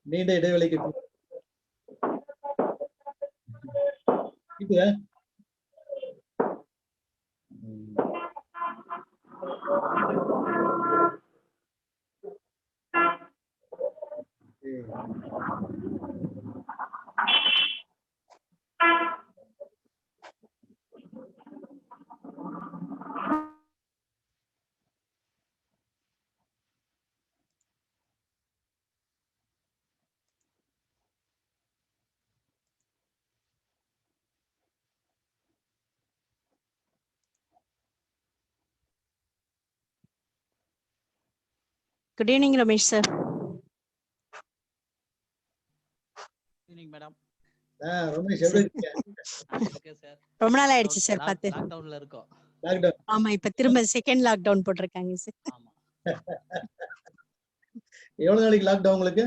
நீண்ட இடைவெளிக்கு Good evening, Ramesh sir. Good evening, madam. Ramesh எப்படி இருக்கீங்க? Okay, sir. ரொம்ப நாள் ஆயிடுச்சு சார் பார்த்து. லாக்டவுன்ல இருக்கோம். லாக்டவுன். ஆமா, இப்ப திரும்ப செகண்ட் லாக்டவுன் போட்டிருக்காங்க சார். ஆமா. எவ்வளவு நாளைக்கு லாக்டவுன் உங்களுக்கு?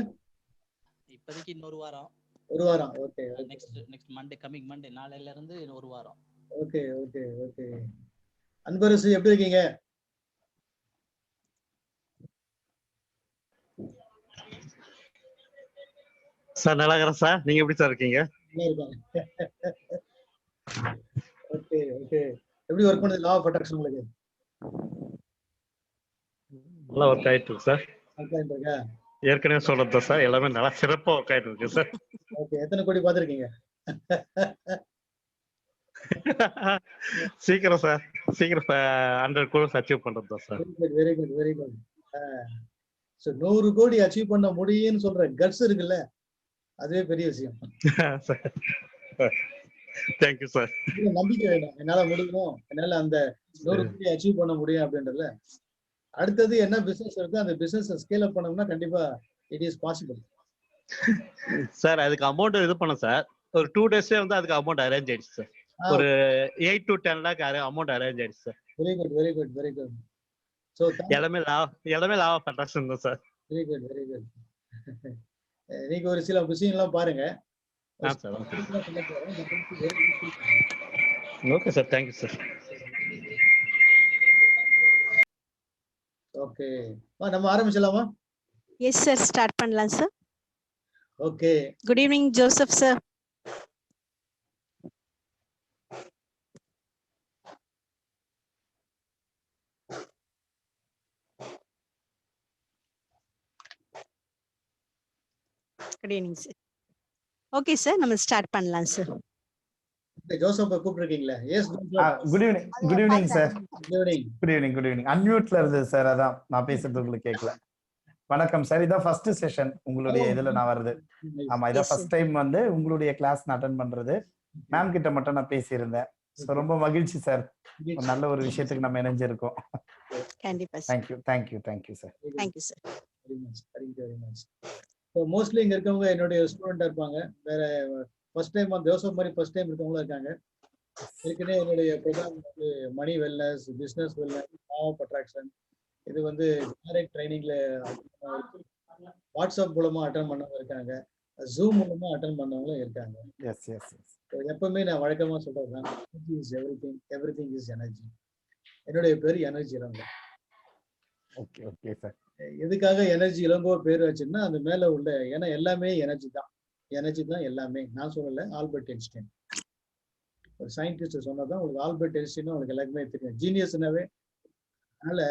இப்போதைக்கு இன்னொரு வாரம். ஒரு வாரம். Okay. Next Monday, coming Monday, நாளையில இருந்து ஒரு வாரம். Okay okay okay. அன்பரசு எப்படி இருக்கீங்க? சார் நல்லா இருக்கிறேன் சார். நீங்க எப்படி சார் இருக்கீங்க? Okay okay. எப்படி ஒர்க் பண்ணுது லா ஆஃப் அட்ராக்ஷன் உங்களுக்கு? நல்லா ஒர்க் ஆயிட்டு இருக்கு சார். இருக்கா? ஏற்கனவே சொல்றது சார், எல்லாமே நல்லா சிறப்பா ஒர்க் ஆயிட்டு இருக்கு சார். ஓகே. எத்தனை கோடி பாத்திருக்கீங்க? சீக்கிரம் சார், சீக்கிரம் 100 crores அச்சீவ் பண்றது sir. Very good very good. So 100 கோடி அச்சீவ் பண்ண முடியும்னு சொல்ற கட்ஸ் இருக்குல்ல, அதுவே பெரிய விஷயம். Thank you sir. நம்பிக்கை வேணும், என்னால முடியும், என்னால அந்த 100 கோடி அச்சீவ் பண்ண முடியும் அப்படின்றதுல. அடுத்தது என்ன பிசினஸ் இருக்கு, அந்த பிசினஸ் ஸ்கேல் அப் பண்ணோம்னா கண்டிப்பா இட் இஸ் பாசிபிள். சார் அதுக்கு அமௌண்ட் இது பண்ண சார், ஒரு 2 daysலயே வந்து அதுக்கு அமௌண்ட் அரேஞ்ச் ஆயிடுச்சு சார். ஒரு 8 to 10 lakh அமௌண்ட் அரேஞ்ச் ஆயிடுச்சு sir. Very good very good very good. So எல்லாமே லா ஆஃப் அட்ராக்ஷன் தான் சார். வெரி குட் வெரி குட். நீங்க ஒரு சில விஷயங்கள்லாம் பாருங்க. Okay sir, thank you sir. Okay, நம்ம ஆரம்பிச்சலாமா? எஸ் சார், ஸ்டார்ட் பண்ணலாம் sir. Okay. Good evening Joseph sir. Good evening sir. Okay sir, நம்ம ஸ்டார்ட் பண்ணலாம் சார். ஜோசப் கூப்பிட்டுருக்கீங்களா? Yes good evening. Good evening sir. Good evening. Good evening. Good evening. அன்மியூட்ல இருந்தது sir, அதான் நான் பேசுறது உங்களுக்கு கேட்கல. வணக்கம் சார், இதான் ஃபர்ஸ்ட் செஷன் உங்களுடைய இதுல நான் வருது. ஆமா, இதான் ஃபர்ஸ்ட் டைம் வந்து உங்களுடைய கிளாஸ் நான் அட்டெண்ட் பண்றது. மேம் கிட்ட மட்டும் நான் பேசியிருந்தேன். ஸோ ரொம்ப மகிழ்ச்சி சார், நல்ல ஒரு விஷயத்துக்கு நம்ம இணைஞ்சிருக்கோம். கண்டிப்பா sir. Thank you thank you thank you sir. Thank you sir. Very much very much. So mostly இங்க இருக்கவங்க என்னுடைய ஸ்டூடெண்டா இருப்பாங்க. வேற ஃபர்ஸ்ட் டைம் ஜோசப் மாதிரி ஃபர்ஸ்ட் டைம் இருக்கவங்களும் இருக்காங்க. ஏற்கனவே என்னுடைய ப்ரோக்ராம் வந்து money wellness, business wellness, law of attraction, இது வந்து டைரக்ட் ட்ரைனிங்ல வாட்ஸ்அப் மூலமா அட்டன் பண்ணவங்க இருக்காங்க, ஜூம் மூலமா அட்டன் பண்ணவங்களும் இருக்காங்க. Yes yes yes. எப்பவுமே நான் வழக்கமா சொல்றதுதான், energy is everything, everything is energy. என்னுடைய பேர் energy Elango. Okay okay sir. எதுக்காக எனர்ஜி இளங்கோ பேர் வச்சுன்னா, அந்த மேல உள்ள, ஏன்னா எல்லாமே எனர்ஜி தான், எனர்ஜி தான் எல்லாமே. நான் சொல்லல, ஆல்பர்ட் ஐன்ஸ்டைன் ஒரு சயின்டிஸ்ட் சொன்னதான். உங்களுக்கு ஆல்பர்ட் ஐன்ஸ்டைன் உங்களுக்கு எல்லாருக்குமே தெரியும், ஜீனியஸ்னாவே. அதனால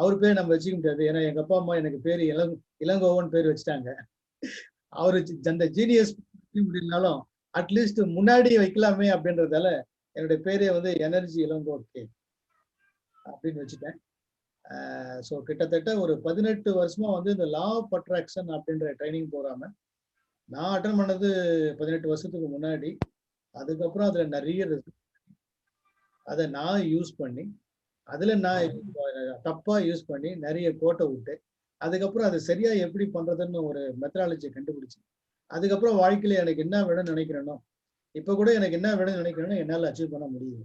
அவர் பேர் நம்ம வச்சுக்க முடியாது. ஏன்னா எங்க அப்பா அம்மா எனக்கு பேர் இளங்கோவன் பேர் வச்சுட்டாங்க. அவரு அந்த ஜீனியஸ் முடியலனாலும் அட்லீஸ்ட் முன்னாடி வைக்கலாமே அப்படின்றதால என்னுடைய பேரே வந்து எனர்ஜி இளங்கோ கே அப்படின்னு வச்சுட்டேன். ஸோ கிட்டத்தட்ட ஒரு 18 வருஷமா வந்து இந்த லா ஆஃப் அட்ராக்ஷன் அப்படின்ற ட்ரைனிங் போறாம நான் அட்டன் பண்ணது 18 வருஷத்துக்கு முன்னாடி. அதுக்கப்புறம் அதுல நிறைய அதை நான் யூஸ் பண்ணி, அதுல நான் தப்பா யூஸ் பண்ணி நிறைய கோட்டை விட்டு, அதுக்கப்புறம் அதை சரியா எப்படி பண்றதுன்னு ஒரு மெத்தடாலஜியை கண்டுபிடிச்சு, அதுக்கப்புறம் வாழ்க்கையில எனக்கு என்ன வேணும்னு நினைக்கிறேனோ, இப்ப கூட எனக்கு என்ன வேணும்னு நினைக்கிறேனோ என்னால அச்சீவ் பண்ண முடியுது.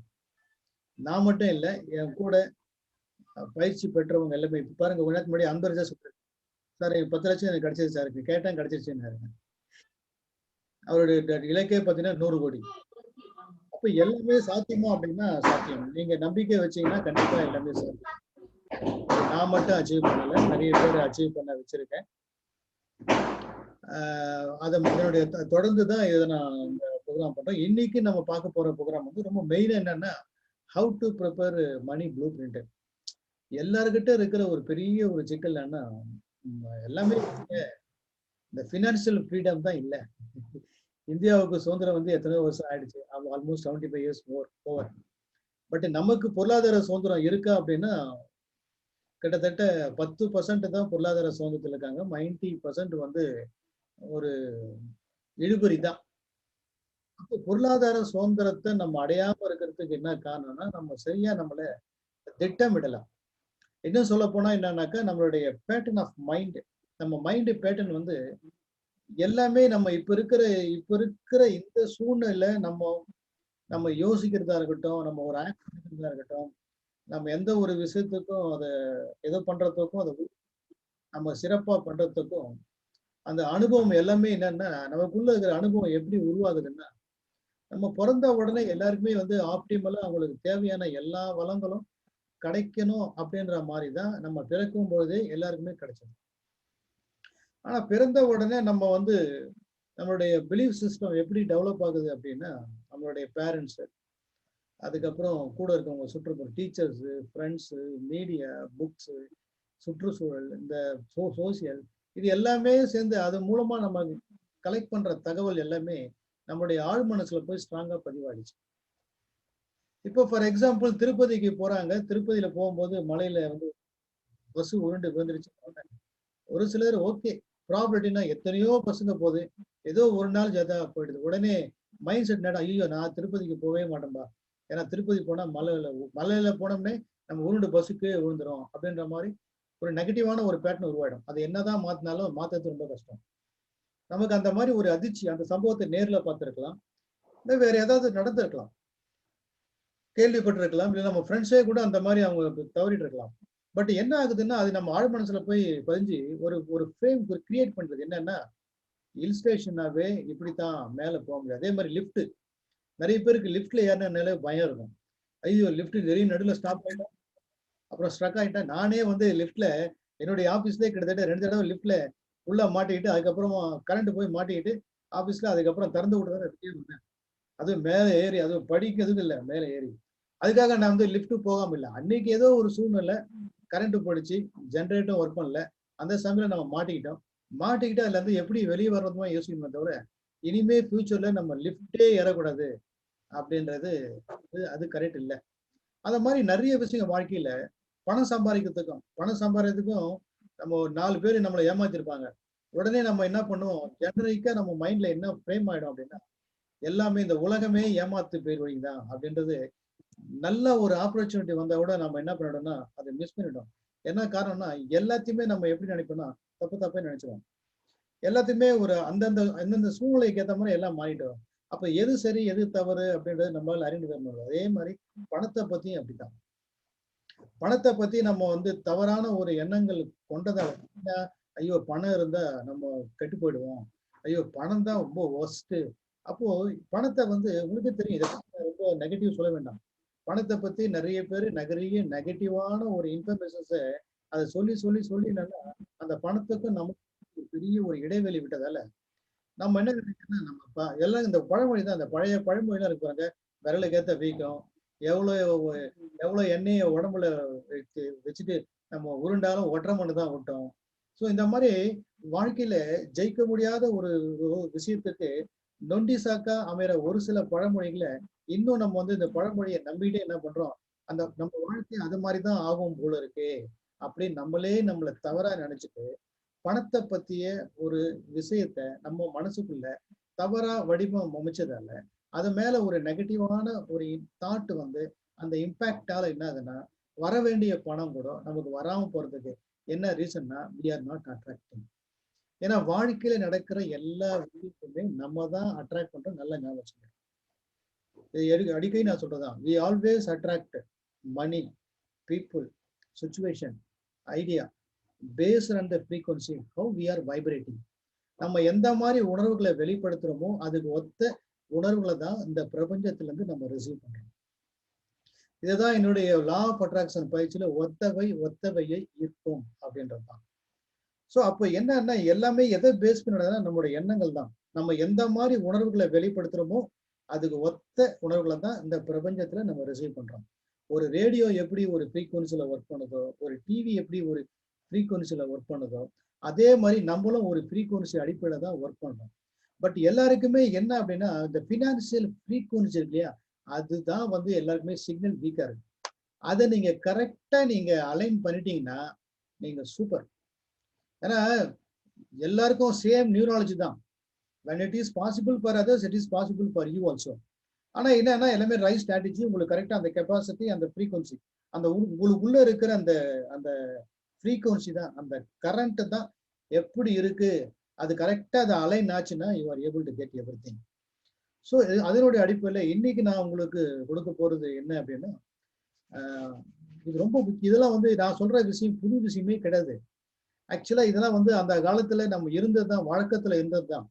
நான் மட்டும் இல்லை, என் கூட பயிற்சி பெற்றவங்க எல்லாமே. இப்ப பாருங்க, கொஞ்ச நேரத்துக்கு முன்னாடி அன்பர் சொல்றாரு, சார் 10 லட்சம் எனக்கு கிடைச்சது சார், கேட்டேன் கிடைச்சிருச்சுன்னு. அவருடைய இலக்கே பார்த்தீங்கன்னா 100 கோடி. அப்ப எல்லாமே சாத்தியமா அப்படின்னா சாத்தியம். நீங்க நம்பிக்கை வச்சீங்கன்னா கண்டிப்பா எல்லாமே சாத்தியம். நான் மட்டும் அச்சீவ் பண்ணல, நிறைய பேர் அச்சீவ் பண்ண வச்சிருக்கேன். அதை இதனுடைய தொடர்ந்து தான் இதை நான் இந்த ப்ரோக்ராம் பண்றேன். இன்னைக்கு நம்ம பார்க்க போற ப்ரோக்ராம் வந்து ரொம்ப மெயின் என்னன்னா, how to prepare money blueprint. எல்லாருக்கிட்ட இருக்கிற ஒரு பெரிய ஒரு சிக்கல் என்னன்னா, எல்லாமே இந்த ஃபினான்சியல் ஃப்ரீடம் தான் இல்லை. இந்தியாவுக்கு சுதந்திரம் வந்து எத்தனையோ வருஷம் ஆயிடுச்சு, ஆல்மோஸ்ட் 75 இயர்ஸ் ஓவர். பட் நமக்கு பொருளாதார சுதந்திரம் இருக்கா அப்படின்னா கிட்டத்தட்ட 10% தான் பொருளாதார சுதந்திரத்தில் இருக்காங்க. 90% வந்து ஒரு இழுபறி தான். அப்போ பொருளாதார சுதந்திரத்தை நம்ம அடையாம இருக்கிறதுக்கு என்ன காரணம்னா, நம்ம சரியா நம்மள திட்டமிடலாம். இன்னும் சொல்ல போனா என்னன்னாக்கா, நம்மளுடைய பேட்டர்ன் ஆஃப் மைண்ட், நம்ம மைண்ட் பேட்டர்ன் வந்து எல்லாமே நம்ம இப்ப இருக்கிற இந்த சூழ்நிலை நம்ம யோசிக்கிறதா இருக்கட்டும், நம்ம ஒரு ஆக்ட் எடுக்கிறதா இருக்கட்டும், நம்ம எந்த ஒரு விஷயத்துக்கும் அதை எதோ பண்றதுக்கும், அதை நம்ம சிறப்பா பண்றதுக்கும் அந்த அனுபவம் எல்லாமே என்னன்னா, நமக்குள்ள இருக்கிற அனுபவம் எப்படி உருவாகுதுன்னா, நம்ம பிறந்த உடனே எல்லாருக்குமே வந்து ஆப்டிமலா அவங்களுக்கு தேவையான எல்லா வளங்களும் கிடைக்கணும் அப்படின்ற மாதிரி தான் நம்ம பிறக்கும் பொழுதே எல்லாருக்குமே கிடைச்சது. ஆனா பிறந்த உடனே நம்ம வந்து நம்மளுடைய பிலீஃப் சிஸ்டம் எப்படி டெவலப் ஆகுது அப்படின்னா, நம்மளுடைய பேரண்ட்ஸ், அதுக்கப்புறம் கூட இருக்கவங்க சுற்றுப்புற டீச்சர்ஸ், ஃப்ரெண்ட்ஸ், மீடியா, புக்ஸ், சுற்றுச்சூழல், இந்த சோசியல், இது எல்லாமே சேர்ந்து அது மூலமா நம்ம கலெக்ட் பண்ற தகவல் எல்லாமே நம்மளுடைய ஆழ் மனசுல போய் ஸ்ட்ராங்கா பதிவாயிடுச்சு. இப்போ ஃபார் எக்ஸாம்பிள் திருப்பதிக்கு போறாங்க, திருப்பதியில போகும்போது மலையில வந்து பஸ் உருண்டு விழுந்துருச்சு. ஒரு சிலர் ஓகே, ப்ராபர்ட்டினா எத்தனையோ பஸ்ஸுங்க போகுது, ஏதோ ஒரு நாள் ஜதா போயிடுது, உடனே மைண்ட் செட் நேரம், ஐயோ நான் திருப்பதிக்கு போகவே மாட்டேன்பா, ஏன்னா திருப்பதி போனா மலையில போனோம்னே நம்ம உருண்டு பஸ்ஸுக்கு விழுந்துரும் அப்படின்ற மாதிரி ஒரு நெகட்டிவான ஒரு பேட்டர்ன் உருவாயிடும். அது என்னதான் மாத்தினாலும் மாத்துறது ரொம்ப கஷ்டம். நமக்கு அந்த மாதிரி ஒரு அதிர்ச்சி, அந்த சம்பவத்தை நேர்ல பார்த்திருக்கலாம், இல்லை வேற ஏதாவது நடந்திருக்கலாம், கேள்விப்பட்டிருக்கலாம், இல்லை நம்ம ஃப்ரெண்ட்ஸே கூட அந்த மாதிரி அவங்க தவறிட்டு இருக்கலாம். பட் என்ன ஆகுதுன்னா, அது நம்ம ஆழ் மனசுல போய் பதிஞ்சு ஒரு ஃப்ரேம் கிரியேட் பண்றது. என்னன்னா, ஹில் ஸ்டேஷனாவே இப்படித்தான் மேல போக முடியாது. அதே மாதிரி லிஃப்ட், நிறைய பேருக்கு லிஃப்ட்ல ஏறினாலே பயம் இருக்கும். ஐயோ லிஃப்ட் நிறைய நடுவில் ஸ்டாப் ஆயிட்டோம், அப்புறம் ஸ்ட்ரக் ஆயிட்டேன். நானே வந்து லிஃப்ட்ல என்னுடைய ஆபீஸ்லேயே கிட்டத்தட்ட 2 தடவை லிஃப்ட்ல உள்ள மாட்டிக்கிட்டு, அதுக்கப்புறமா கரண்ட் போய் மாட்டிக்கிட்டு ஆபீஸ்ல, அதுக்கப்புறம் திறந்து விட்டு அதுவும் மேலே ஏறி, அதுவும் படிக்கிறதுக்கு இல்லை, மேலே ஏறி. அதுக்காக நான் வந்து லிஃப்ட் போகாம இல்லை. அன்னைக்கு ஏதோ ஒரு சூழ்நிலை, கரண்ட் போயிடுச்சு, ஜென்ரேட்டரும் ஒர்க் பண்ணல, அந்த சமயம் நம்ம மாட்டிக்கிட்டு அதுல இருந்து எப்படி வெளியே வர்றதுமா யோசிக்கணுமே தவிர, இனிமே ஃபியூச்சர்ல நம்ம லிஃப்டே ஏறக்கூடாது அப்படின்றது அது கரெக்ட் இல்லை. அத மாதிரி நிறைய விஷயங்கள் வாழ்க்கையில பணம் சம்பாதிக்கிறதுக்கும் நம்ம 4 பேர் நம்மளை ஏமாத்திருப்பாங்க. உடனே நம்ம என்ன பண்ணுவோம், ஜெனரிக்கா நம்ம மைண்ட்ல என்ன ஃப்ரேம் ஆயிடும் அப்படின்னா, எல்லாமே இந்த உலகமே ஏமாத்து பேர் வழிதான் அப்படின்றது. நல்ல ஒரு ஆப்பர்ச்சுனிட்டி வந்தா கூட நம்ம என்ன பண்ணிட்டோம்னா அதை மிஸ் பண்ணிட்டோம். என்ன காரணம்னா, எல்லாத்தையுமே நம்ம எப்படி நினைப்போம்னா தப்பே நினைச்சிடும். எல்லாத்தையுமே ஒரு அந்தந்த சூழ்நிலைக்கு ஏற்ற மாதிரி எல்லாம் மாறிட்டோம். அப்ப எது சரி எது தவறு அப்படின்றது நம்மளால அறிந்து வர முடியும். அதே மாதிரி பணத்தை பத்தியும் அப்படித்தான். பணத்தை பத்தி நம்ம வந்து தவறான ஒரு எண்ணங்கள் கொண்டதா, ஐயோ பணம் இருந்தா நம்ம கெட்டு போயிடுவோம், ஐயோ பணம் தான் ரொம்ப ஒஸ்ட். அப்போ பணத்தை வந்து உங்களுக்கு தெரியும், இதை ரொம்ப நெகட்டிவ் சொல்ல வேண்டாம். பணத்தை பத்தி நிறைய பேர் நெகட்டிவான ஒரு இன்ஃபர்மேஷன்ஸை அதை சொல்லி நல்லா அந்த பணத்துக்கும் நமக்கு பெரிய ஒரு இடைவெளி விட்டதால நம்ம என்ன நினைக்கிறோம்னா, நம்ம எல்லாம் இந்த பழமொழி தான், அந்த பழைய பழமொழிலாம் இருப்பாங்க, விரலுக்கேத்த வீக்கம், எவ்வளவு எண்ணெயை உடம்புல வச்சுட்டு நம்ம உருண்டாலும் ஒற்றை மண்ணு தான் விட்டோம். ஸோ இந்த மாதிரி வாழ்க்கையில ஜெயிக்க முடியாத ஒரு விஷயத்துக்கு நொண்டி சாக்கா அமைகிற ஒரு சில பழமொழிகளை இன்னும் நம்ம வந்து இந்த பழமொழியை நம்பிட்டே என்ன பண்றோம், அந்த நம்ம வாழ்க்கை அது மாதிரிதான் ஆகும் போல இருக்கு அப்படின்னு நம்மளை தவறா நினைச்சிட்டு பணத்தை பத்திய ஒரு விஷயத்த நம்ம மனசுக்குள்ள தவறா வடிவம் அமைச்சதால அது மேல ஒரு நெகட்டிவான ஒரு தாட் வந்து அந்த இம்பாக்டால என்ன ஆகுதுன்னா, வர வேண்டிய பணம் கூட நமக்கு வராம போறதுக்கு என்ன ரீசன்னா, we are not attracting. ஏன்னா வாழ்க்கையில நடக்கிற எல்லா விஷயத்தையுமே நம்ம தான் அட்ராக்ட் பண்றோம். நல்ல ஞாபகம், அடிக்கடி நான் சொல்றதான், we always attract money, people, situation, idea based on the frequency how we are vibrating. நம்ம எந்த மாதிரி உணர்வுகளை வெளிப்படுத்துறோமோ அதுக்கு ஒத்த உணர்வுகளை தான் இந்த பிரபஞ்சத்திலிருந்து நம்ம ரிசீவ் பண்றோம். இதுதான் என்னுடைய லா ஆஃப் அட்ராக்ஷன் பயிற்சியில ஒத்தவையை ஈர்க்கும் அப்படின்றதுதான். ஸோ அப்போ என்னன்னா எல்லாமே எதை பேஸ் பண்ணதுன்னா நம்மளுடைய எண்ணங்கள் தான். நம்ம எந்த மாதிரி உணர்வுகளை வெளிப்படுத்துறோமோ அதுக்கு ஒத்த உணர்வுகளை தான் இந்த பிரபஞ்சத்துல நம்ம ரிசீவ் பண்றோம். ஒரு ரேடியோ எப்படி ஒரு ஃப்ரீக்வன்சில ஒர்க் பண்ணுதோ, ஒரு டிவி எப்படி ஒரு ஃப்ரீக்வன்சில ஒர்க் பண்ணுதோ, அதே மாதிரி நம்மளும் ஒரு ஃப்ரீக்வன்சி அடிப்படையில தான் ஒர்க் பண்றோம். பட் எல்லாருக்குமே என்ன அப்படின்னா இந்த பினான்சியல் ஃப்ரீக்வன்சி இருக்கு இல்லையா, அதுதான் வந்து எல்லாருக்குமே சிக்னல் வீக்கா இருக்கு. அதை நீங்க கரெக்டா நீங்க அலைன் பண்ணிட்டீங்கன்னா நீங்க சூப்பர். ஏன்னா எல்லாருக்கும் சேம் நியூராலஜி தான். when it is possible for others it is possible for you also. ஆனா என்னன்னா எல்லாமே ரைட் ஸ்ட்ராட்டஜி, உங்களுக்கு கரெக்டா அந்த கெப்பாசிட்டி, அந்த ஃப்ரீக்வன்சி, அந்த உங்களுக்குள்ள இருக்கிற அந்த அந்த ஃப்ரீக்வன்சி தான், அந்த கரண்ட் தான் எப்படி இருக்கு, அது கரெக்டா அதை அலைன் ஆச்சுன்னா you are able to get everything. So அதனுடைய அடிப்படையில் இன்னைக்கு நான் உங்களுக்கு கொடுக்க போறது என்ன அப்படின்னா, இது ரொம்ப முக்கியம். இதெல்லாம் வந்து நான் சொல்ற விஷயம் புது விஷயமே கிடையாது. ஆக்சுவலா இதெல்லாம் வந்து அந்த காலத்துல நம்ம இருந்தது தான், வழக்கத்துல இருந்தது தான்.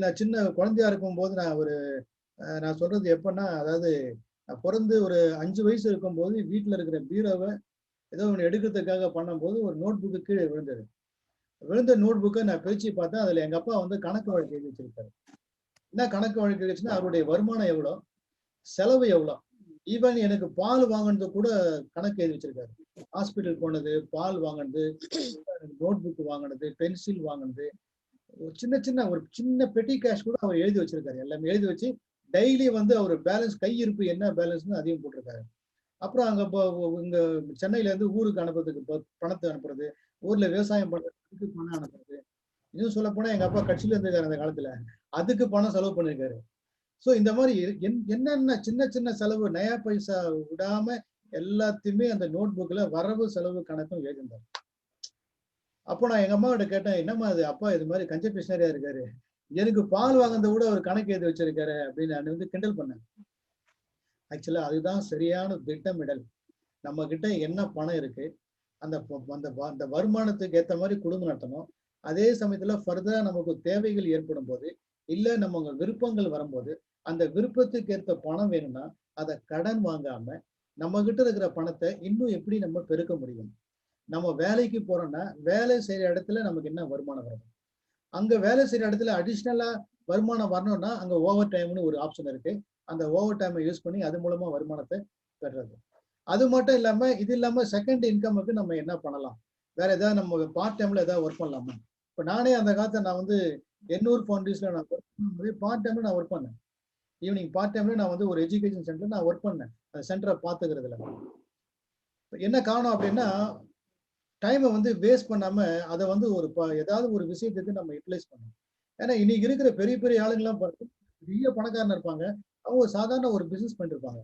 நான் சின்ன குழந்தையா இருக்கும் போது நான் சொல்றது எப்பன்னா, அதாவது நான் பிறந்து ஒரு 5 வயசு இருக்கும்போது வீட்டுல இருக்கிற பீரோவை ஏதோ ஒன்று எடுக்கிறதுக்காக பண்ணும்போது ஒரு நோட் புக்கு கீழே விழுந்தது. விழுந்த நோட் புக்கை நான் பிரிச்சு பார்த்தேன். அதுல எங்க அப்பா வந்து கணக்கு வழக்கு எழுதி வச்சிருக்காரு. என்ன கணக்கு வழக்கு எழுதிச்சுன்னா அவருடைய வருமானம் எவ்வளோ, செலவு எவ்வளோ, ஈவன் எனக்கு பால் வாங்கினது கூட கணக்கு எழுதி வச்சிருக்காரு. ஹாஸ்பிட்டல் போனது, பால் வாங்கினது, நோட் புக் வாங்கினது, பென்சில் வாங்கினது, ஒரு சின்ன பெட்டி கேஷ் கூட அவர் எழுதி வச்சிருக்காரு. எல்லாமே எழுதி வச்சு டெய்லி வந்து அவர் பேலன்ஸ், கையிருப்பு என்ன பேலன்ஸ்னு அதையும் போட்டிருக்காரு. அப்புறம் அங்க இங்க சென்னையில இருந்து ஊருக்கு அனுப்புறதுக்கு பணத்தை அனுப்புறது, ஊர்ல விவசாயம் பண்றதுக்கு பணம் அனுப்புறது, இன்னும் சொல்ல போனா எங்க அப்பா கட்சியில இருந்திருக்காரு அந்த காலத்துல, அதுக்கு பணம் செலவு பண்ணிருக்காரு. ஸோ இந்த மாதிரி என்னென்ன சின்ன செலவு நயா பைசா விடாம எல்லாத்தையுமே அந்த நோட் புக்ல வரவு செலவு கணக்கும் எழுதிருந்தார். அப்போ நான் எங்க அம்மா கிட்ட கேட்டேன், என்னம்மா அது அப்பா இது மாதிரி கஞ்ச பிசினரியா இருக்காரு, எனக்கு பால் வாங்கினத கூட ஒரு கணக்கு எழுதி வச்சிருக்காரு அப்படின்னு நான் வந்து கிண்டல் பண்ணேன். ஆக்சுவலா அதுதான் சரியான திட்டமிடல். நம்ம கிட்ட என்ன பணம் இருக்கு, அந்த வருமானத்துக்கு ஏற்ற மாதிரி குடும்பம் நடத்தணும். அதே சமயத்துல ஃபர்தரா நமக்கு தேவைகள் ஏற்படும் போது, இல்ல நம்ம விருப்பங்கள் வரும்போது, அந்த விருப்பத்துக்கு ஏற்ற பணம் வேணும்னா அதை கடன் வாங்காம நம்ம கிட்ட இருக்கிற பணத்தை இன்னும் எப்படி நம்ம பெருக்க முடியும். நம்ம வேலைக்கு போறோம்னா வேலை செய்யற இடத்துல நமக்கு என்ன வருமானம் வரும், அங்க வேலை செய்யற இடத்துல அடிஷ்னலா வருமானம் வரணும்னா அங்க ஓவர் டைம்னு ஒரு ஆப்ஷன் இருக்கு. அந்த ஓவர் டைமை யூஸ் பண்ணி அது மூலமா வருமானத்தை பெறுறது. அது மட்டும் இல்லாம இது இல்லாம செகண்ட் இன்கமுக்கு நம்ம என்ன பண்ணலாம், வேற ஏதாவது நம்ம பார்ட் டைம்ல ஏதாவது ஒர்க் பண்ணலாமா. இப்ப நானே அந்த காலத்தை நான் வந்து எண்ணூர் ஃபவுண்டேஷன்ல நான் ஒர்க் பண்ணும்போது பார்ட் டைம்ல நான் ஒர்க் பண்ணேன். ஈவினிங் பார்ட் டைம்ல நான் வந்து ஒரு எஜுகேஷன் சென்டர்ல நான் ஒர்க் பண்ணேன், அந்த சென்டரை பார்த்துக்கிறதுல. என்ன காரணம் அப்படின்னா, டைமை வந்து வேஸ்ட் பண்ணாம அதை வந்து ஏதாவது ஒரு விஷயத்துக்கு நம்ம யூட்டிலைஸ் பண்ணணும். ஏன்னா இன்னைக்கு இருக்கிற பெரிய பெரிய ஆளுங்கெல்லாம் பார்த்து பெரிய பணக்காரன் இருப்பாங்க, அவங்க சாதாரண ஒரு பிசினஸ் பண்ணிருப்பாங்க.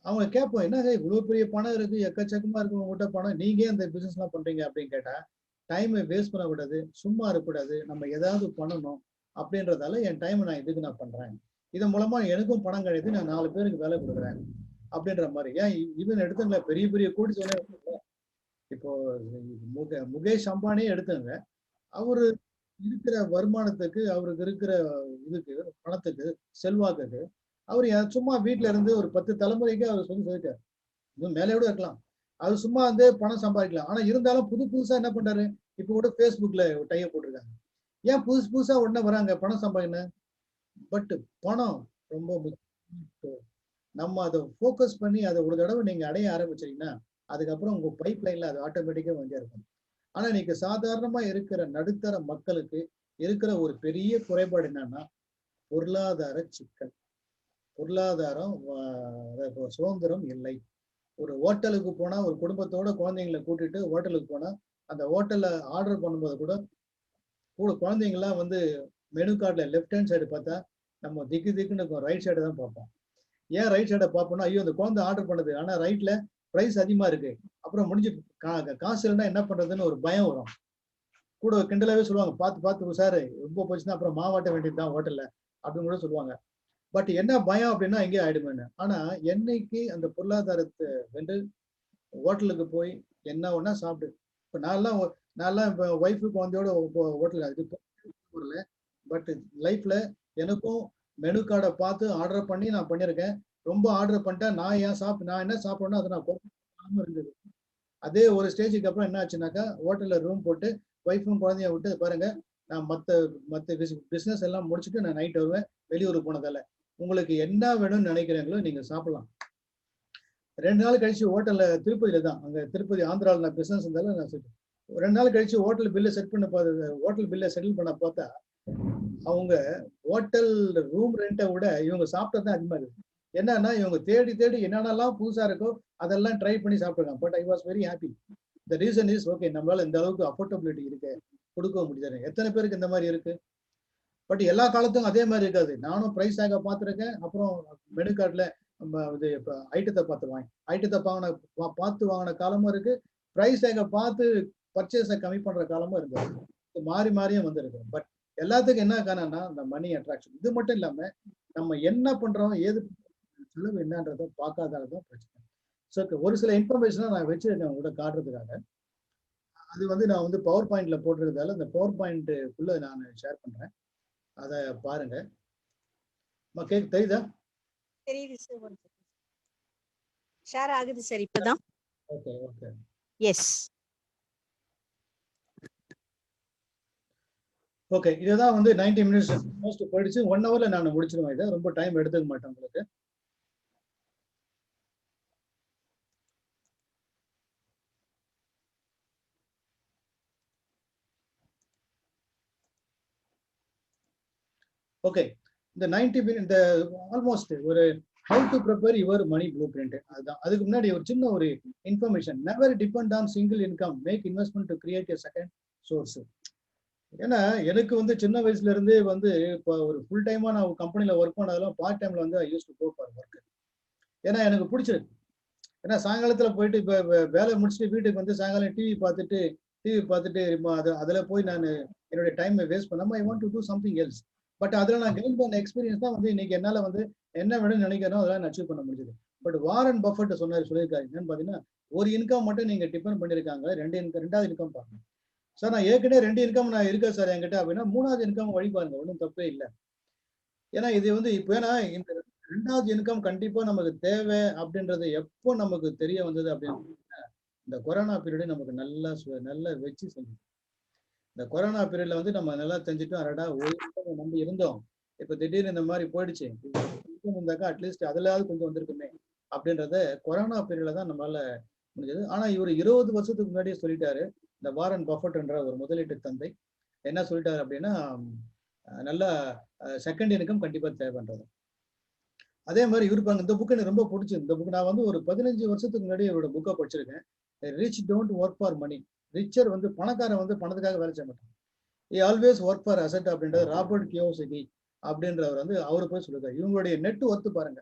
அவங்க கேட்போம், என்ன இவ்வளவு பெரிய பணம் இருக்கு, எக்கச்சக்கமா இருக்கு உங்ககிட்ட பணம், நீங்க அந்த பிசினஸ் எல்லாம் பண்றீங்க அப்படின்னு கேட்டா, டைமை வேஸ்ட் பண்ணக்கூடாது, சும்மா இருக்கக்கூடாது, நம்ம ஏதாவது பண்ணணும் அப்படின்றதால என் டைமை நான் இதுக்கு நான் பண்றேன், இதன் மூலமா எனக்கும் பணம் கிடையாது, நான் 4 பேருக்கு வேலை கொடுக்குறேன் அப்படின்ற மாதிரி. ஏன் இவன் எடுத்துங்களா பெரிய பெரிய கோடி சொன்ன, இப்போ முகேஷ் அம்பானியே எடுத்துங்க, அவரு இருக்கிற வருமானத்துக்கு, அவருக்கு இருக்கிற இதுக்கு பணத்துக்கு செல்வாக்குக்கு அவர் சும்மா வீட்டுல இருந்து ஒரு 10 தலைமுறைக்கு அவர் சொல்லி சொல்லிட்டார், இன்னும் மேலே கூட இருக்கலாம், அவர் சும்மா வந்து பணம் சம்பாதிக்கலாம். ஆனா இருந்தாலும் புதுசா என்ன பண்றாரு, இப்ப கூட Facebookல டைய போட்டிருக்காங்க. ஏன் புதுசா உடனே வராங்க பணம் சம்பாதிக்கணும், பட் பணம் ரொம்ப முக்கியம். நம்ம அதை ஃபோக்கஸ் பண்ணி அதை ஒரு தடவை நீங்க அடைய ஆரம்பிச்சீங்கன்னா அதுக்கப்புறம் உங்க பைப் லைன்ல அது ஆட்டோமேட்டிக்கா வந்து இருக்கும். ஆனா இன்னைக்கு சாதாரணமா இருக்கிற நடுத்தர மக்களுக்கு இருக்கிற ஒரு பெரிய குறைபாடு என்னன்னா பொருளாதார சிக்கல். பொருளாதாரம் சுதந்திரம் இல்லை. ஒரு ஹோட்டலுக்கு போனா, ஒரு குடும்பத்தோட குழந்தைங்களை கூட்டிட்டு ஹோட்டலுக்கு போனா, அந்த ஹோட்டல்ல ஆர்டர் பண்ணும்போது கூட குழந்தைங்கலாம் வந்து மெனு கார்டுல லெஃப்ட் ஹேண்ட் சைடு பார்த்தா நம்ம திக்குன்னு இருக்கும், ரைட் சைடு தான் பார்ப்போம். ஏன் ரைட் சைடை பார்ப்போம்னா, ஐயோ அந்த குழந்தை ஆர்டர் பண்ணுது ஆனா ரைட்ல பிரைஸ் அதிகமா இருக்கு, அப்புறம் முடிஞ்சு காசு இல்லைன்னா என்ன பண்றதுன்னு ஒரு பயம் வரும். கூட கிண்டலாவே சொல்லுவாங்க, பார்த்து சார் ரொம்ப போச்சுன்னா அப்புறம் மாவாட்ட வேண்டியதுதான் ஹோட்டல்ல அப்படின்னு கூட சொல்லுவாங்க. பட் என்ன பயம் அப்படின்னா இங்கே ஆயிடுமேன்னு. ஆனா என்னைக்கு அந்த பொருளாதாரத்தை வென்று ஹோட்டலுக்கு போய் என்ன ஒன்னா சாப்பிடு, இப்ப நான்லாம் இப்ப ஒய்ஃபு குழந்தையோட ஹோட்டல் இது போடல, பட் லைஃப்ல எனக்கும் மெனு கார்டை பார்த்து ஆர்டர் பண்ணி நான் பண்ணியிருக்கேன். ரொம்ப ஆர்டர் பண்ணிட்டேன். நான் என்ன சாப்பிடணும் அதை நான் குறைக்காம இருந்தது. அதே ஒரு ஸ்டேஜுக்கு அப்புறம் என்ன ஆச்சுனாக்கா, ஹோட்டல்ல ரூம் போட்டு ஒய்ஃபும் குழந்தைய விட்டு பாருங்க, நான் மத்த பிசினஸ் எல்லாம் முடிச்சுட்டு நான் நைட் வருவேன் வெளியூர் போனதால. உங்களுக்கு என்ன வேணும்னு நினைக்கிறீங்களோ நீங்க சாப்பிடலாம். 2 நாள் கழிச்சு ஹோட்டல்ல திருப்பதியில தான், அங்க திருப்பதி ஆந்திராவில் நான் பிசினஸ் இருந்தாலும் நான் 2 நாள் கழிச்சு ஹோட்டல் பில்லை செட்டில் பண்ண பார்த்தா அவங்க ஹோட்டல் ரூம் ரெண்டை விட இவங்க சாப்பிட்டது தான் அதிகமா இருக்கு. என்னன்னா இவங்க தேடி தேடி என்னென்னலாம் புதுசா இருக்கோ அதெல்லாம் ட்ரை பண்ணி சாப்பிடுறாங்க. But I was very happy. The reason is okay, நம்மளால இந்த அளவுக்கு அஃபோர்டபிலிட்டி இருக்கு, கொடுக்க முடியாது. எத்தனை பேருக்கு இந்த மாதிரி இருக்கு? பட் எல்லா காலத்தும் அதே மாதிரி இருக்காது. நானும் பிரைஸ் டேக பார்த்துருக்கேன். அப்புறம் மெனு கார்டில் நம்ம இது இப்போ ஐட்டத்தை பார்த்து வாங்கின காலமும் இருக்கு. பிரைஸ் டேக பார்த்து பர்ச்சேஸை கம்மி பண்ற காலமும் இருக்கு. மாறி மாறியும் வந்திருக்கு. பட் எல்லாத்துக்கும் என்ன காரணம்னா இந்த மணி அட்ராக்ஷன். இது மட்டும் இல்லாம நம்ம என்ன பண்றோம், ஏது செலவு என்னன்றதை பார்க்காததான் பிரச்சனை. ஸோ ஒரு சில இன்ஃபர்மேஷனை நான் வச்சிருக்கேன் உங்கள்கிட்ட காட்டுறதுக்காக. அது வந்து நான் வந்து பவர் பாயிண்ட்ல போட்டிருக்கிறதால இந்த பவர் பாயிண்ட்டுக்குள்ள நான் ஷேர் பண்றேன். அதை பாருங்க. தெரியுதா? தெரியுது சார். ஷேர் ஆகுது சார் இப்பதான். Okay okay. எஸ். ஓகே, இதுதான் வந்து 90 மினிட்ஸ் மோஸ்ட் போயிடுச்சு. 1 ஹவர்ல நான் முடிச்சிருவேன். இதை ரொம்ப டைம் எடுத்துக்க மாட்டேன் உங்களுக்கு. ஓகே, இந்த 90 மினிட் இந்த ஆல்மோஸ்ட் ஒரு how to prepare your money blueprint அதுதான். அதுக்கு முன்னாடி ஒரு சின்ன ஒரு information. Never depend on single income, make investment to create a second source. ஏன்னா எனக்கு வந்து சின்ன வயசுல இருந்தே வந்து இப்போ ஒரு ஃபுல் டைமா நான் கம்பெனில ஒர்க் பண்ணதெல்லாம் பார்ட் டைம்ல வந்து I used to go for work. ஏன்னா எனக்கு பிடிச்சிருக்கு. ஏன்னா சாயங்காலத்துல போயிட்டு இப்போ வேலை முடிச்சுட்டு வீட்டுக்கு வந்து சாயங்காலம் டிவி பார்த்துட்டு அதுல போய் நான் என்னுடைய டைமை வேஸ்ட் பண்ணாம I want to do something else. But அதில் நான் கெயின் பண்ண எக்ஸ்பீரியன்ஸ் தான் வந்து இன்னைக்கு என்னால் வந்து என்ன வேணும்னு நினைக்கிறோம் அதெல்லாம் அச்சீவ் பண்ண முடியுது. பட் வாரன் பஃபெட் சொல்லியிருக்காரு என்னன்னு பார்த்தீங்கன்னா, ஒரு இன்கம் மட்டும் நீங்க டிபெண்ட் பண்ணியிருக்காங்க, ரெண்டாவது இன்கம் பாருங்க. சார் நான் ஏற்கனவே 2 இன்கம் நான் இருக்கேன் சார் என்கிட்ட அப்படின்னா 3வது இன்கம் வழி பாருங்க, ஒன்றும் தப்பே இல்லை. ஏன்னா இது வந்து இப்போ ஏன்னா இந்த 2வது இன்கம் கண்டிப்பா நமக்கு தேவை அப்படின்றது எப்போ நமக்கு தெரிய வந்தது அப்படின்னு இந்த கொரோனா பீரியடு நமக்கு நல்லா வச்சு செஞ்சு. இந்த கொரோனா பீரியட்ல வந்து நம்ம நல்லா தெரிஞ்சுட்டோம், அரடா ஒரு இன்கம் நம்பி இருந்தோம், இப்போ திடீர்னு இந்த மாதிரி போயிடுச்சு, இருந்தாக்கா அட்லீஸ்ட் அதுலயாவது கொஞ்சம் வந்திருக்குமே அப்படின்றத கொரோனா பீரியட்ல தான் நம்மளால முடிஞ்சது. ஆனா இவர் 20 வருஷத்துக்கு முன்னாடியே சொல்லிட்டாரு. இந்த வாரன் பஃபெட் என்ற ஒரு முதலீட்டு தந்தை என்ன சொல்லிட்டாரு அப்படின்னா, நல்லா செகண்ட் இன்கம் கண்டிப்பா தேவைன்றது. அதே மாதிரி இவரு பாருங்க, இந்த புக்கு எனக்கு ரொம்ப பிடிச்சது. இந்த புக் நான் வந்து ஒரு 15 வருஷத்துக்கு முன்னாடி இவரோட புக்கை படிச்சிருக்கேன். Rich don't work for money, richer வந்து பணக்காரன் வந்து பணத்துக்காக வேலை செய்ய மாட்டான், he always work for asset அப்படின்றது ராபர்ட் கியோசகி அப்படின்றவர் வந்து அவரு போய் சொல்லிருக்காரு. இவங்களுடைய நெட் ஒர்த்து பாருங்க.